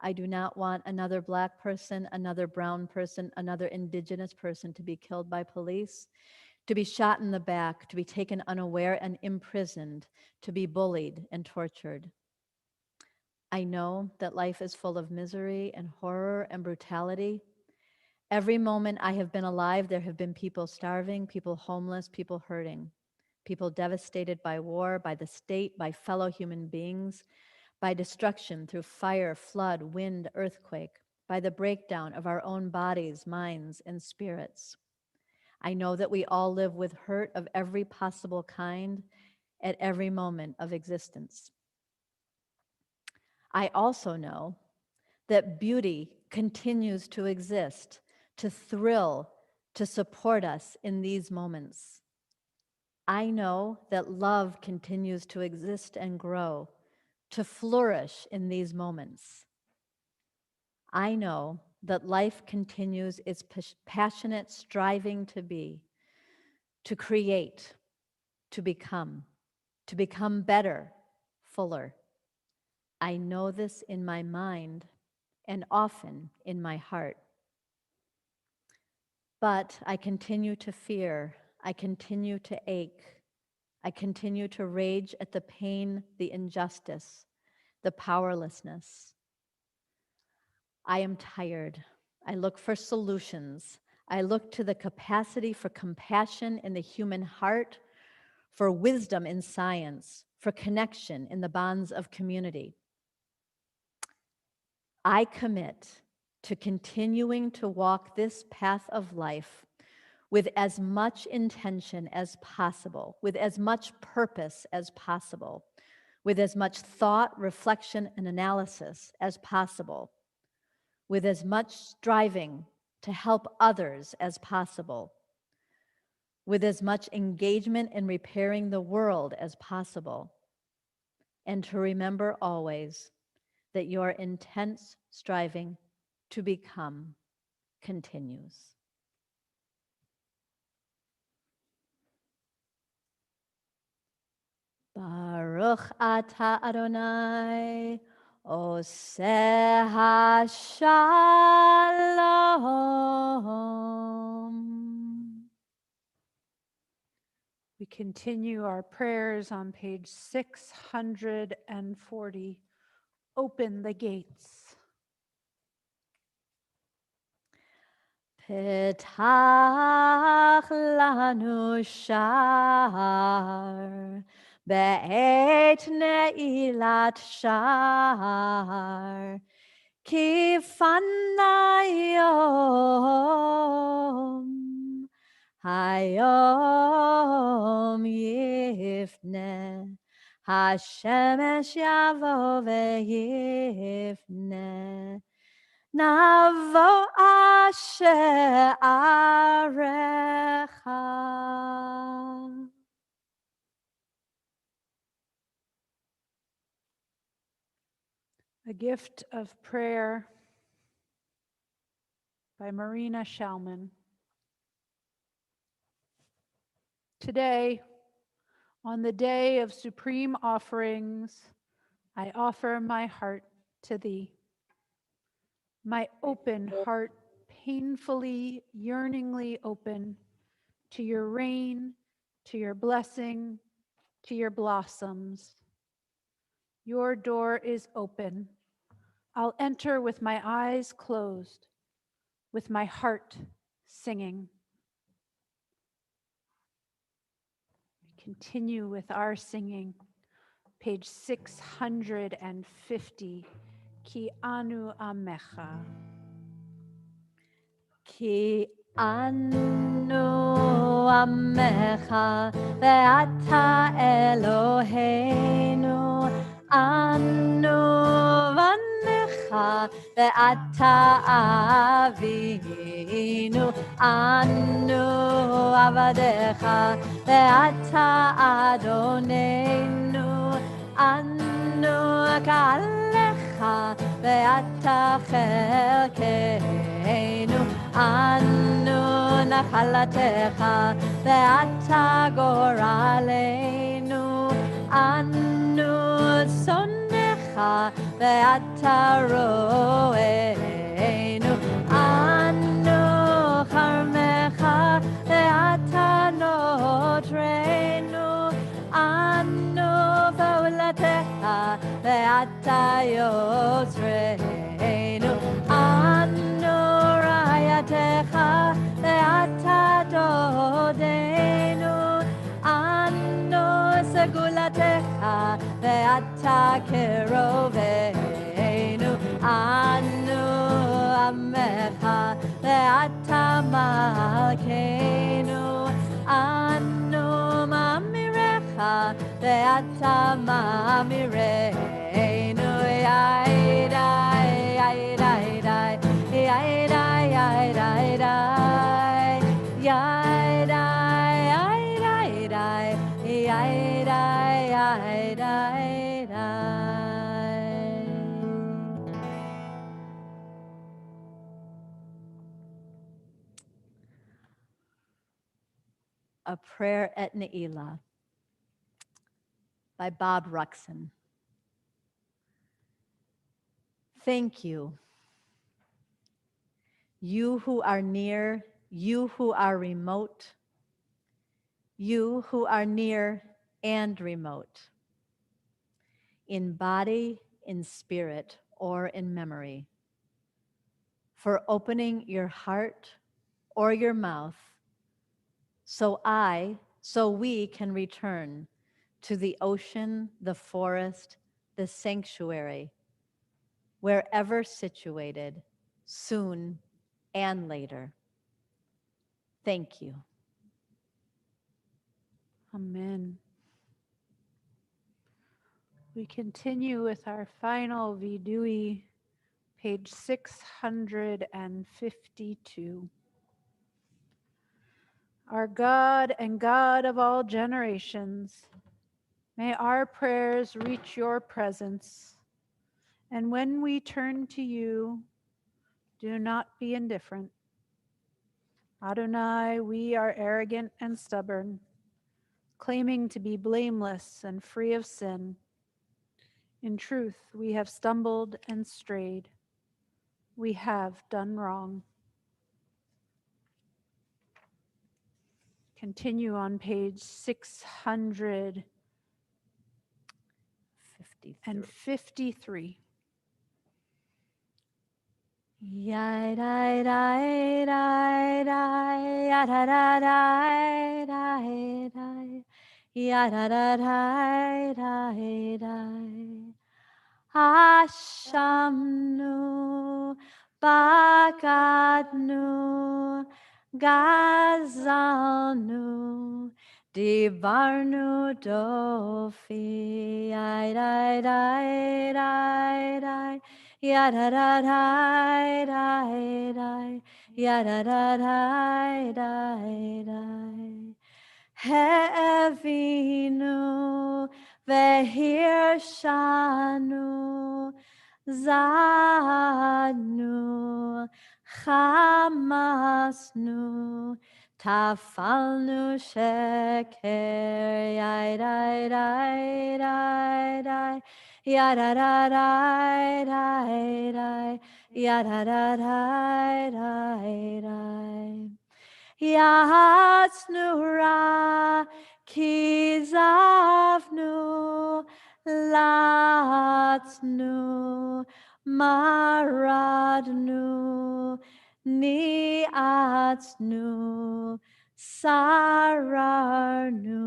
I do not want another Black person, another brown person, another indigenous person to be killed by police, to be shot in the back, to be taken unaware and imprisoned, to be bullied and tortured. I know that life is full of misery and horror and brutality. Every moment I have been alive, there have been people starving, people homeless, people hurting, people devastated by war, by the state, by fellow human beings, by destruction through fire, flood, wind, earthquake, by the breakdown of our own bodies, minds, and spirits. I know that we all live with hurt of every possible kind at every moment of existence. I also know that beauty continues to exist, to thrill, to support us in these moments. I know that love continues to exist and grow, to flourish in these moments. I know that life continues its passionate striving to be, to create, to become better, fuller. I know this in my mind and often in my heart. But I continue to fear, I continue to ache, I continue to rage at the pain, the injustice, the powerlessness. I am tired. I look for solutions. I look to the capacity for compassion in the human heart, for wisdom in science, for connection in the bonds of community. I commit to continuing to walk this path of life with as much intention as possible, with as much purpose as possible, with as much thought, reflection, and analysis as possible, with as much striving to help others as possible, with as much engagement in repairing the world as possible, and to remember always that your intense striving to become continues. Baruch atah Adonai, oseh hashalom. We continue our prayers on page 640. Open the gates. Petach lanu shar be'et ne'ilat shar ki fanayom hayom yifne hashemesh yavo ve'yifne Navo asher arecha. A gift of prayer by Marina Schauman. Today, on the day of supreme offerings, I offer my heart to thee. My open heart, painfully, yearningly open to your rain, to your blessing, to your blossoms. Your door is open. I'll enter with my eyes closed, with my heart singing. Continue with our singing. Page 650. Ki anu amecha. Ki anu amecha ve'ata Eloheinu anu vanecha ve'ata avinu anu avadecha ve'ata Adonenu anu ka'alecha ve'ata chelkeinu anu nachalatecha ve'ata goraleinu anu tzonecha ve'ata roeinu anu charmecha ve'ata notreinu anu paulatecha ve'ata yotzreinu anu rayatecha ve'ata dodeinu anu segulatecha ve'ata keroveinu anu amecha ve'ata malkeinu anu mamirecha ve'ata mamireinu yaidai yaidai yaidai yaidai yaidai yaidai yaidai yaidai. A Prayer at Naila by Bob Ruxin. Thank you. You who are near, you who are remote, you who are near and remote, in body, in spirit, or in memory, for opening your heart or your mouth so we can return to the ocean, the forest, the sanctuary, wherever situated, soon and later. Thank you. Amen. We continue with our final vidui, page 652. Our God and God of all generations, may our prayers reach your presence. And when we turn to you, do not be indifferent. Adonai, we are arrogant and stubborn, claiming to be blameless and free of sin. In truth, we have stumbled and strayed. We have done wrong. Continue on page 653. Yai dai dai dai dai ya da da dai dai dai ya da da dai dai dai Hashamnu Bakadnu Gazalnu Divarnu Dofi Yai dai dai dai dai Ya da da da da da ya da da da da Hevinu vehirshanu zadnu chamasnu tafalnu sheker yai dai dai dai dai ya da da da da ya da da da da. Yahweh Atznu Kizavnu Latznu Maradnu Niatznu Sararnu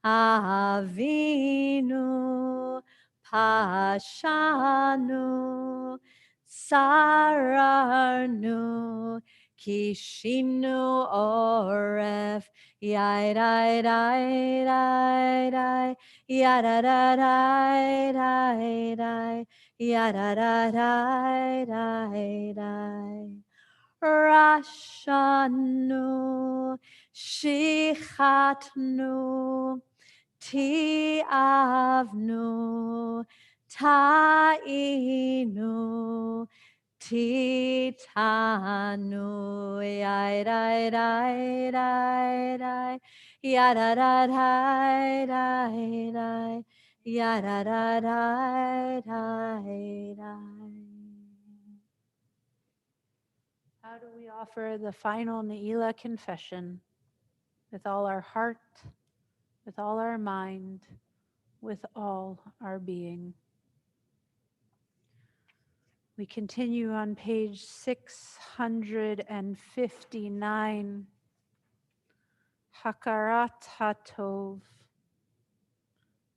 Avinu Pashanu Sararnu Kishinu Oref Yai Yada da da da yada da da da Rashanu Shichatnu Tiavnu Tainu Titanu yada yada da yada da. How do we offer the final Naila confession? With all our heart, with all our mind, with all our being. We continue on page 659. Hakarat HaTov.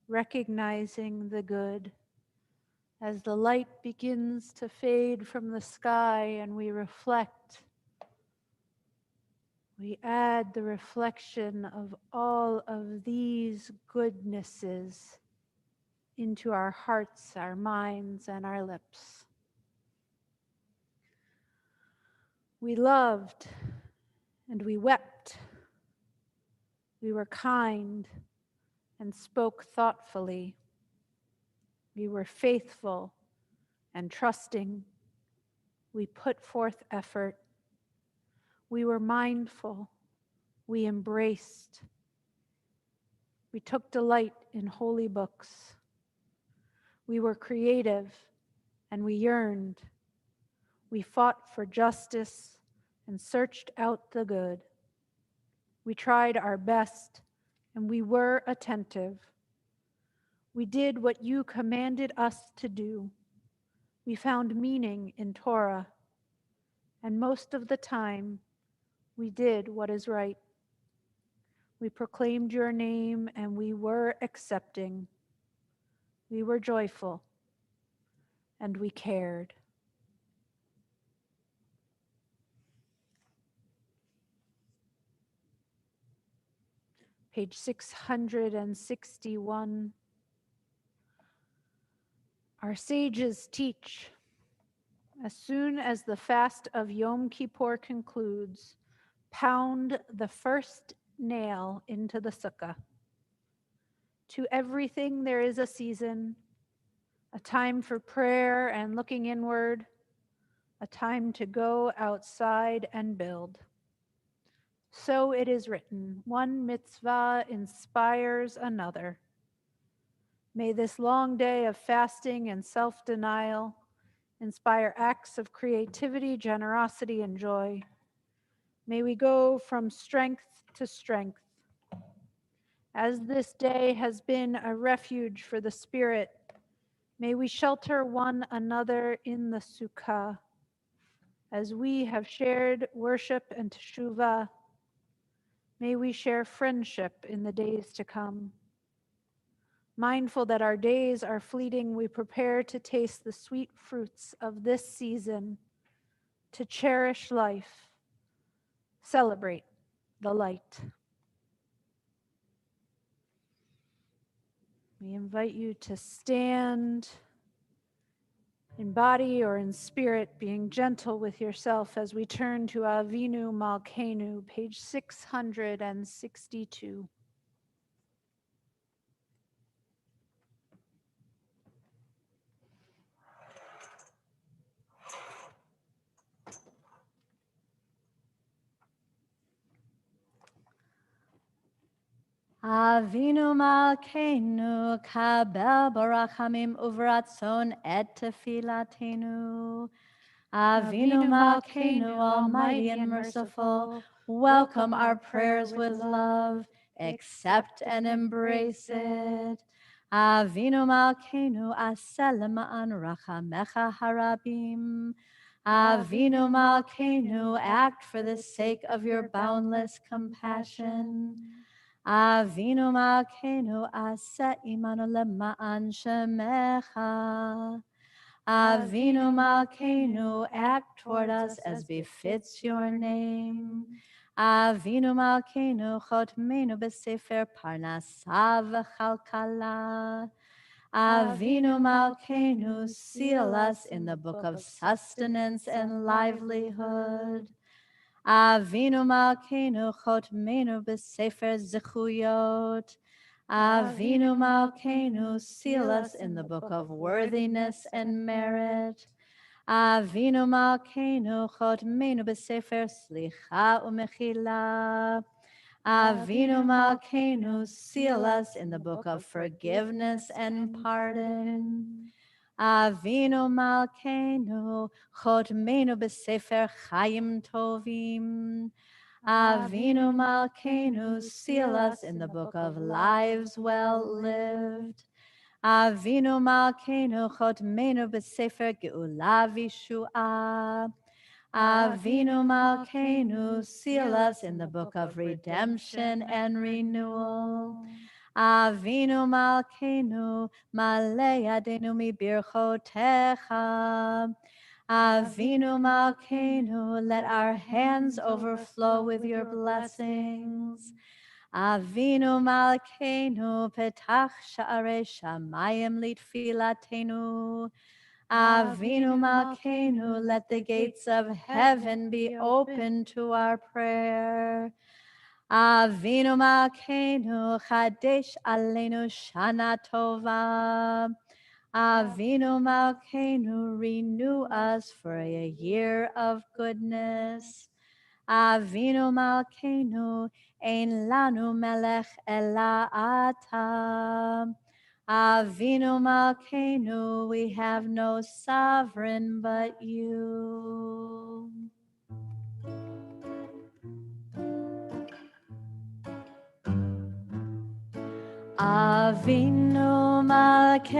Recognizing the good. As the light begins to fade from the sky and we reflect, we add the reflection of all of these goodnesses into our hearts, our minds, and our lips. We loved and we wept. We were kind and spoke thoughtfully. We were faithful and trusting. We put forth effort. We were mindful. We embraced. We took delight in holy books. We were creative and we yearned. We fought for justice and searched out the good. We tried our best and we were attentive. We did what you commanded us to do. We found meaning in Torah, and most of the time, we did what is right. We proclaimed your name and we were accepting. We were joyful and we cared. Page 661. Our sages teach, as soon as the fast of Yom Kippur concludes, pound the first nail into the sukkah. To everything there is a season, a time for prayer and looking inward, a time to go outside and build. So it is written, one mitzvah inspires another. May this long day of fasting and self-denial inspire acts of creativity, generosity, and joy. May we go from strength to strength. As this day has been a refuge for the spirit, may we shelter one another in the sukkah. As we have shared worship and teshuvah, may we share friendship in the days to come. Mindful that our days are fleeting, we prepare to taste the sweet fruits of this season, to cherish life, celebrate the light. We invite you to stand in body or in spirit, being gentle with yourself as we turn to Avinu Malkeinu, page 662. Avinu Malkeinu, kabel barachamim uvratzon et tefilatenu. Avinu Malkeinu, almighty and merciful, welcome our prayers with love, accept and embrace it. Avinu Malkeinu, asel ma'an rachamecha harabim. Avinu Malkeinu, act for the sake of your boundless compassion. Avinu Malkeinu, ase imanu lema'an shemecha. Avinu Malkeinu, act toward us as befits your name. Avinu Malkeinu, chotmenu b'sefer parnasav v'chalkala. Avinu Malkeinu, seal us in the book of sustenance and livelihood. Avinu Malkeinu, chotmenu b'sefer zechuyot. Avinu Malkeinu, seal us in the book of worthiness and merit. Avinu Malkeinu, chotmenu b'sefer slicha u'mechila. Avinu Malkeinu, seal us in the book of forgiveness and pardon. Avinu Malkeinu, chotmenu b'sefer chayim tovim. Avinu Malkeinu, seal us in the book of lives well lived. Avinu Malkeinu, chotmenu b'sefer geula v'shua. Avinu Malkeinu, seal us in the book of redemption and renewal. Avinu Malkeinu, malei yadenu mibirchotecha. Avinu Malkeinu, let our hands overflow with your blessings. Avinu Malkeinu, petach sha'arei shamayim litfilatenu. Avinu Malkeinu, let the gates of heaven be open to our prayer. Avinu Malkeinu, chadesh aleinu shana tova. Avinu Malkeinu, renew us for a year of goodness. Avinu Malkeinu, ein lanu melech ela ata. Avinu Malkeinu, we have no sovereign but you. Avinu Malkeinu,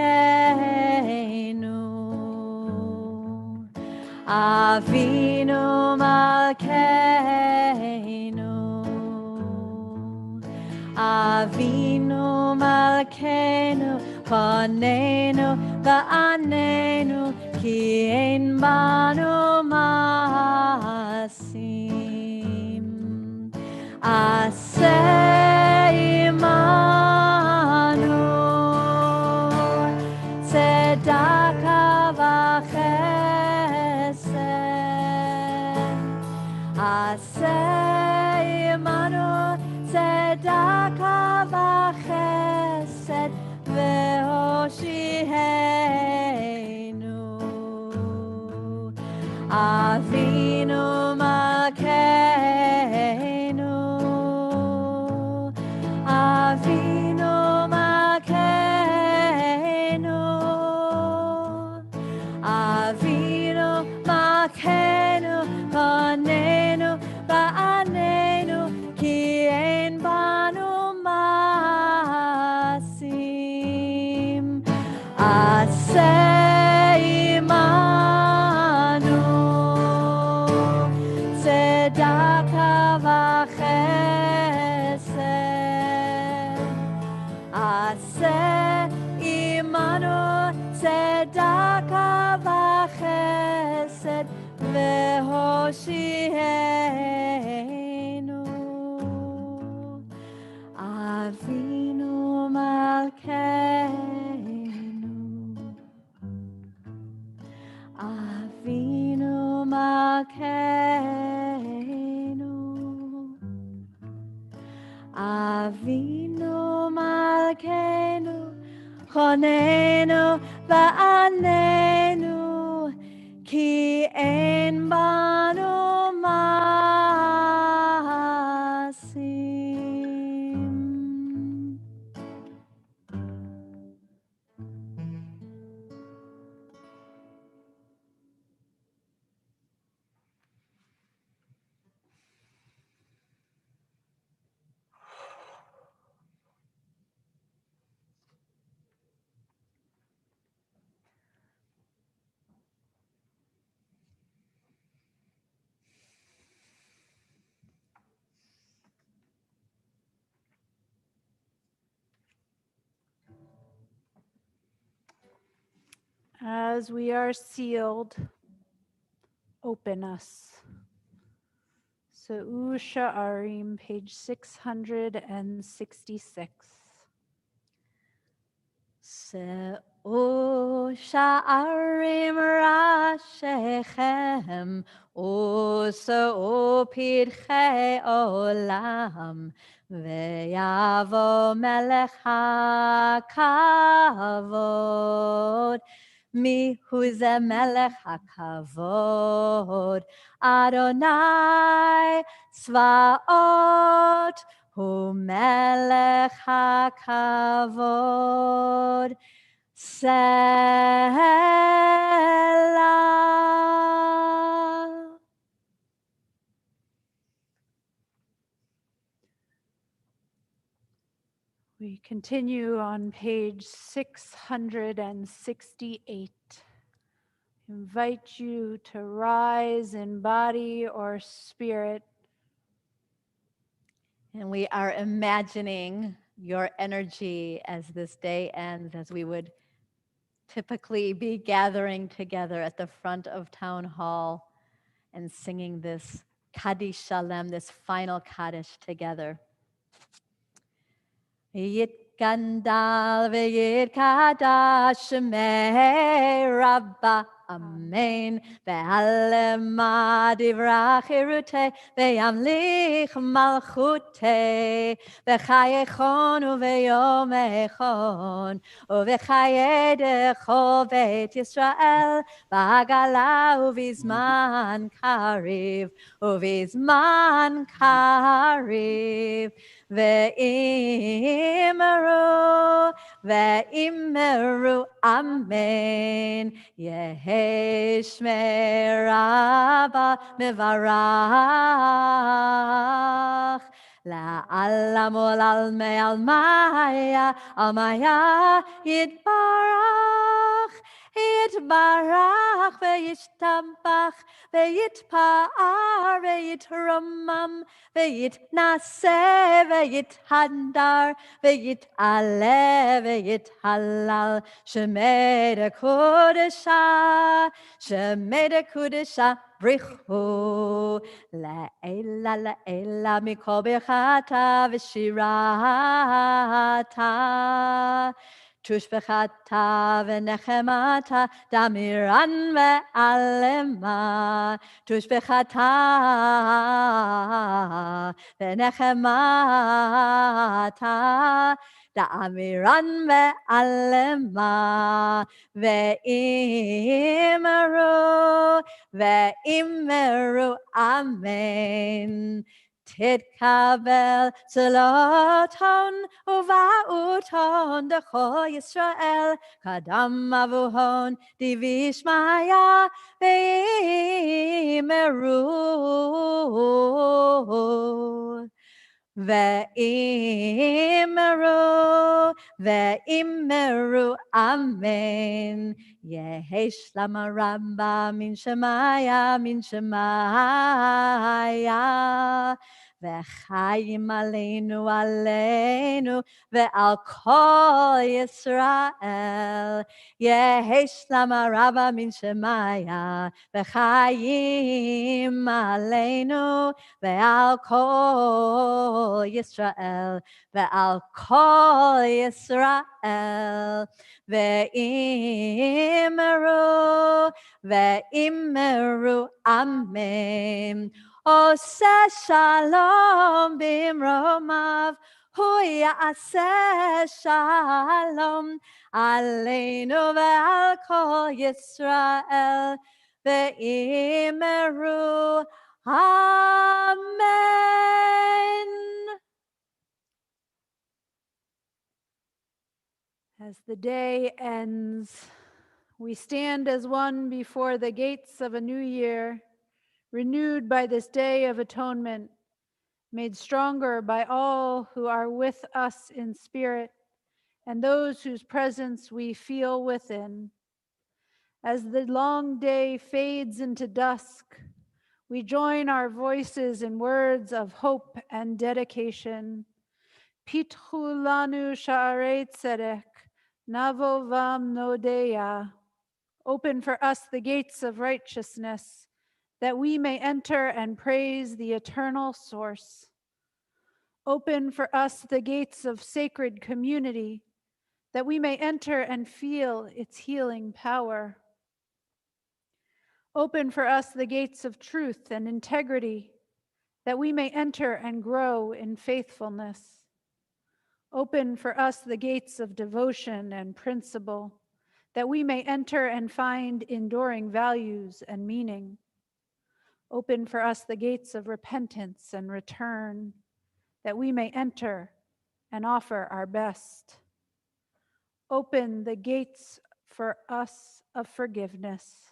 Avinu Malkeinu, Avinu Malkeinu, Panenu Ba'anenu, Ki ein banu masim. Aseh imanu, tzedaka v'chesed. Aseh imanu, tzedaka v'chesed, ve'hoshihenu. Avinu Malkeinu, Avinu Malkeinu, Avinu Malkeinu, Panenu Ba'anenu, Ki ein banu masim. Aseh imanu, tzedaka v'chesed. Aseh imanu, tzedaka v'chesed, ve'hoshihenu. Avinu Malkeinu, Avinu Malkeinu, Avinu Malkeinu, chonenu ba'anenu, ki ein banu masim. As we are sealed, open us. So Sha'arim, page 666. שאו שערים ראשיכם ושאו פתחי עולם ויבוא מלך הכבוד. מיהו זה מלך הכבוד? אדוני צבאות הוא מלך הכבוד. Selah. We continue on page 668. Invite you to rise in body or spirit. And we are imagining your energy as this day ends, as we would typically be gathering together at the front of town hall and singing this kaddish shalem, this final kaddish together. Yitgandal v'yitkadash shemei Rabba Amen. Ve'alema divrach irute ve'yamlich malchute ve'chayechon uve'yom echon uve'chayedecho v'et Yisrael ba'agala uvizman kariv uvizman kariv ve'imru ve'imru amen. Yeheshme Rabba mevarach la'alam olal me'almaya almaya yitbarach yitbarach ve'yishtabach ve'yitpa'ar ve'yitramam ve'yitnaseh ve'yithandar ve'yit'aleh ve'yithalal shemei kodesha brichu la'ela mikol bechata v'shirata tushbechata v'nechemata damiran ve'alema tushbechata v'nechemata damiran ve'alema ve'imru amen. Titkabel zoloton uva'uton decho Yisrael kadam avuhon divishmaya ve'imru ve'imru amen. Yehesh lama rabba min shemaya ve'chayim aleinu ve'al kol Yisrael. Yehesh lama rabba min shemaya ve'chayim aleinu ve'al kol Yisrael ve'al kol Yisrael ve'imru amen. Oseh shalom bimromav hu ya'aseh shalom aleinu ve'al kol Yisrael ve'imru amen. As the day ends, we stand as one before the gates of a new year, renewed by this day of atonement, made stronger by all who are with us in spirit and those whose presence we feel within. As the long day fades into dusk, we join our voices in words of hope and dedication. Pitchu lanu sha'arei tzedek, navo vam nodeya. Open for us the gates of righteousness, that we may enter and praise the eternal source. Open for us the gates of sacred community, that we may enter and feel its healing power. Open for us the gates of truth and integrity, that we may enter and grow in faithfulness. Open for us the gates of devotion and principle, that we may enter and find enduring values and meaning. Open for us the gates of repentance and return, that we may enter and offer our best. Open the gates for us of forgiveness,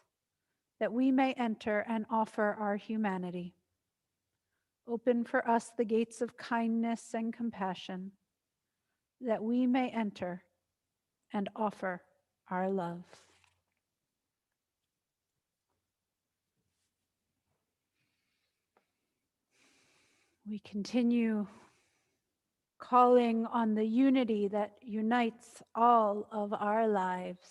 that we may enter and offer our humanity. Open for us the gates of kindness and compassion, that we may enter and offer our love. We continue calling on the unity that unites all of our lives.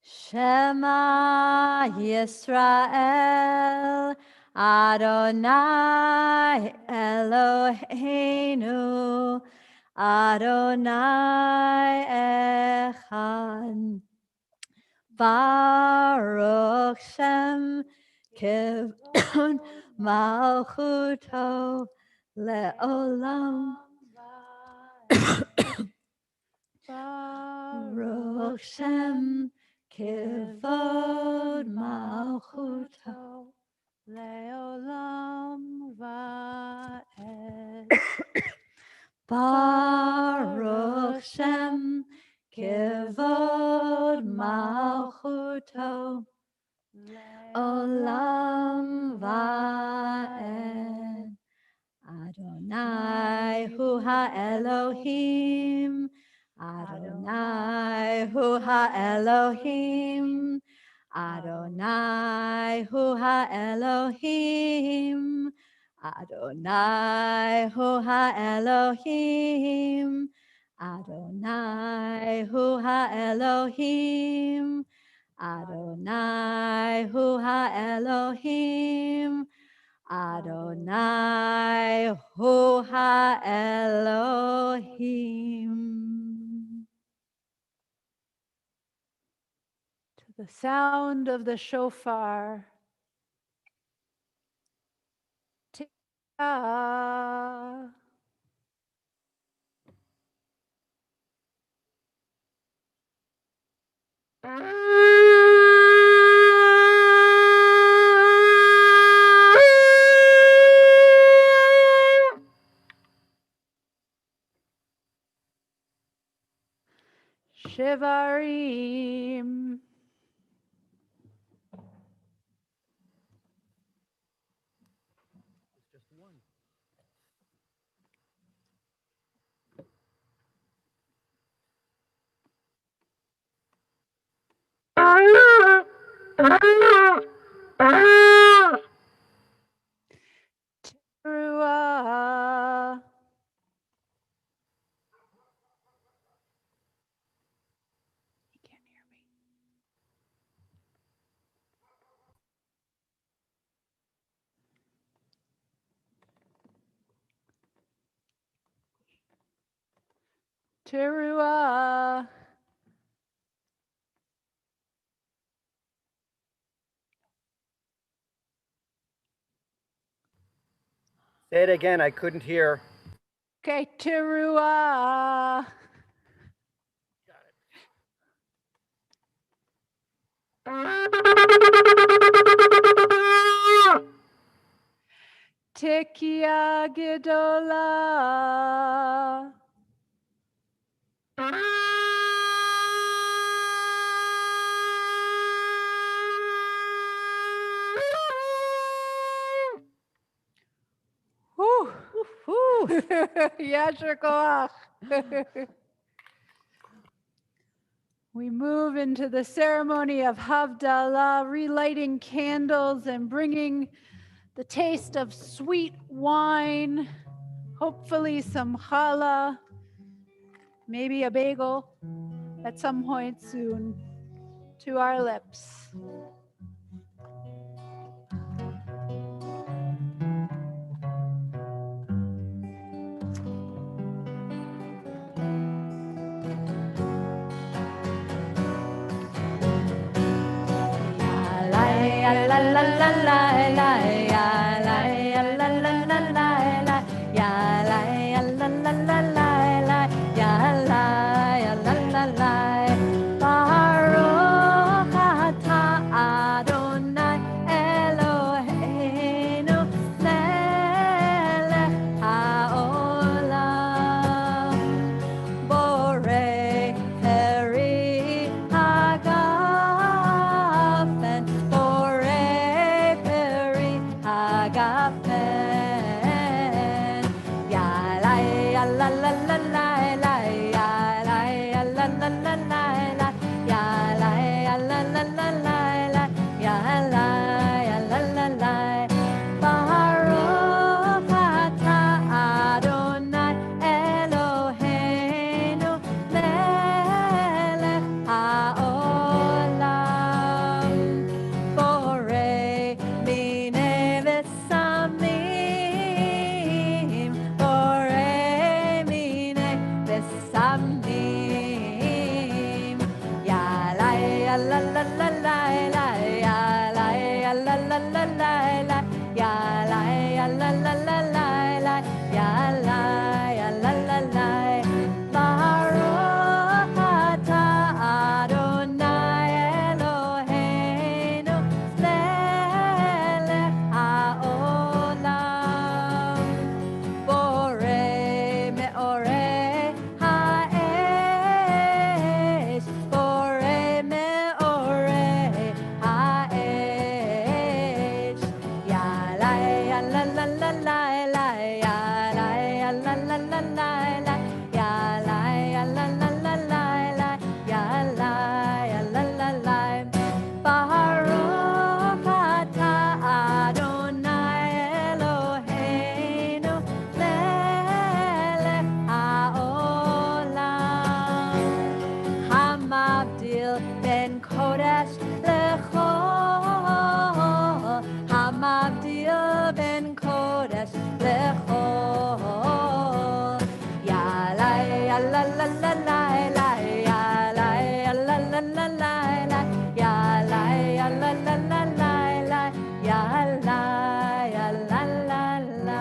Shema Yisrael, Adonai Eloheinu, Adonai Echad. Baruch Shem Kivon Malchuto Leolam. Baruch Shem Kivod Malchuto Leolam Va'ed. Baruch Shem Kivod Malchuto Olam Va'ed. Adonai Hu HaElohim, Adonai Hu HaElohim, Adonai Hu HaElohim, Adonai Hu HaElohim, Adonai Hu HaElohim, Adonai Hu HaElohim, Adonai Hu HaElohim. To the sound of the shofar, Tikvah. Shivarim. Teruah. He can't hear me. Teruah. Say it again. I couldn't hear. Okay, Teruah. Tekia Gedolah. Whew. Yasher koach. We move into the ceremony of Havdalah, relighting candles and bringing the taste of sweet wine, hopefully some challah, maybe a bagel at some point soon to our lips. Baruch atah Adonai Eloheinu melech haolam borei peri hagafen borei peri hagafen yalai yalalalai yalai yalalalai yalai yalalalai yalai yalalalai Baruch atah Adonai Eloheinu melech haolam borei minei v'samim borei minei v'samim yalai yalalalai yalai yalalalai yalai yalalalai yalai yalalalai Baruch atah Adonai Eloheinu melech haolam borei meorei ha'esh borei meorei ha'esh yalai yalalalai yalai yalalalai yalai yalalalai yalai yalalalai Baruch atah Adonai Eloheinu melech haolam hamavdil ben kodesh lechol hamavdil ben kodesh lechol yalai yalalalai yalai yalalalai yalai yalalalai yalai yalalalai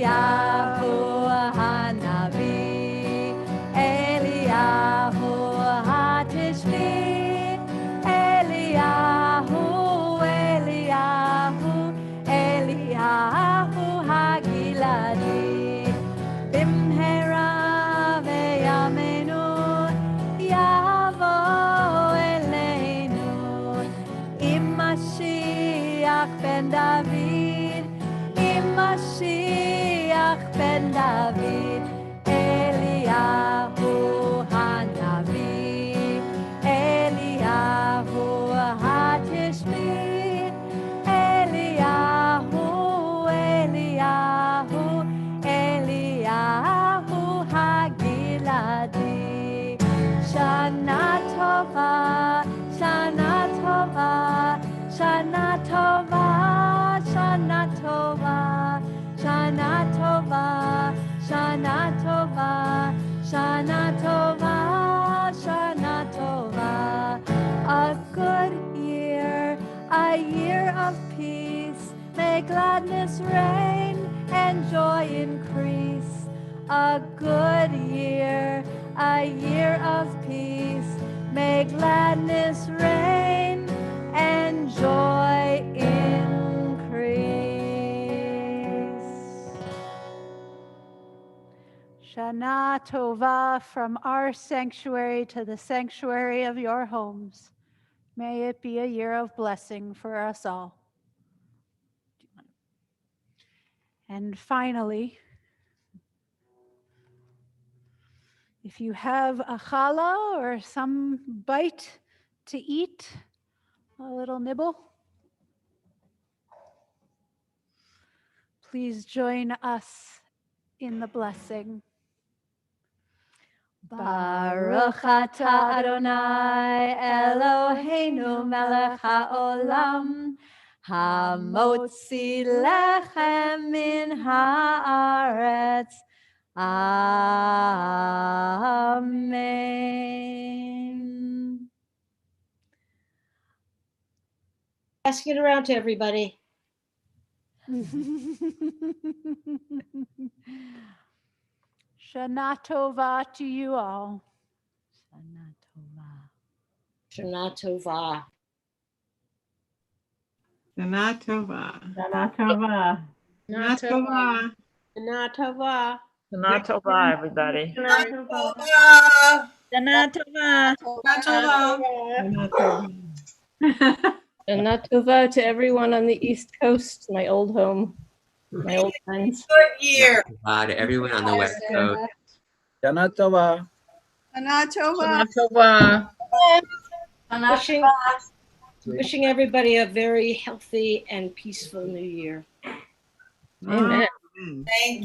Eliyahu Hanavi, Eliyahu Hatishbi, Eliyahu, Eliyahu, Eliyahu Hagiladi, Bimhera veyamenu, Yavo Eleinu, Mashiach ben David, Mashiach ben David, Eliyahu Hanavi, Eliyahu Hatishbi, Eliyahu, Eliyahu, Eliyahu Hagiladi, Shana Tova, Shana Tova, Shana Tova, Shana Tova, Shana Tova, Shana Tova, Shana Tova, Shana Tova. A good year, a year of peace. May gladness reign and joy increase. A good year, a year of peace. May gladness reign and joy increase. Shana Tova from our sanctuary to the sanctuary of your homes. May it be a year of blessing for us all. And finally, if you have a challah or some bite to eat, a little nibble, Please join us in the blessing. Baruch atah Adonai Eloheinu melech haolam hamotzi lechem min haaretz. Amen. Pass it around to everybody. Shana Tova to you all. Shana Tova. Shana Tova. Shana Tova. Shana Tova. Shana Tova. Shana Tova. Shana Tova, everybody. Shana Tova. Shana Tova to everyone on the East Coast, my old home, my old friends. Good year. To everyone on the West Coast. Shana Tova. Shana Tova. Wishing everybody a very healthy and peaceful new year. Amen. Thank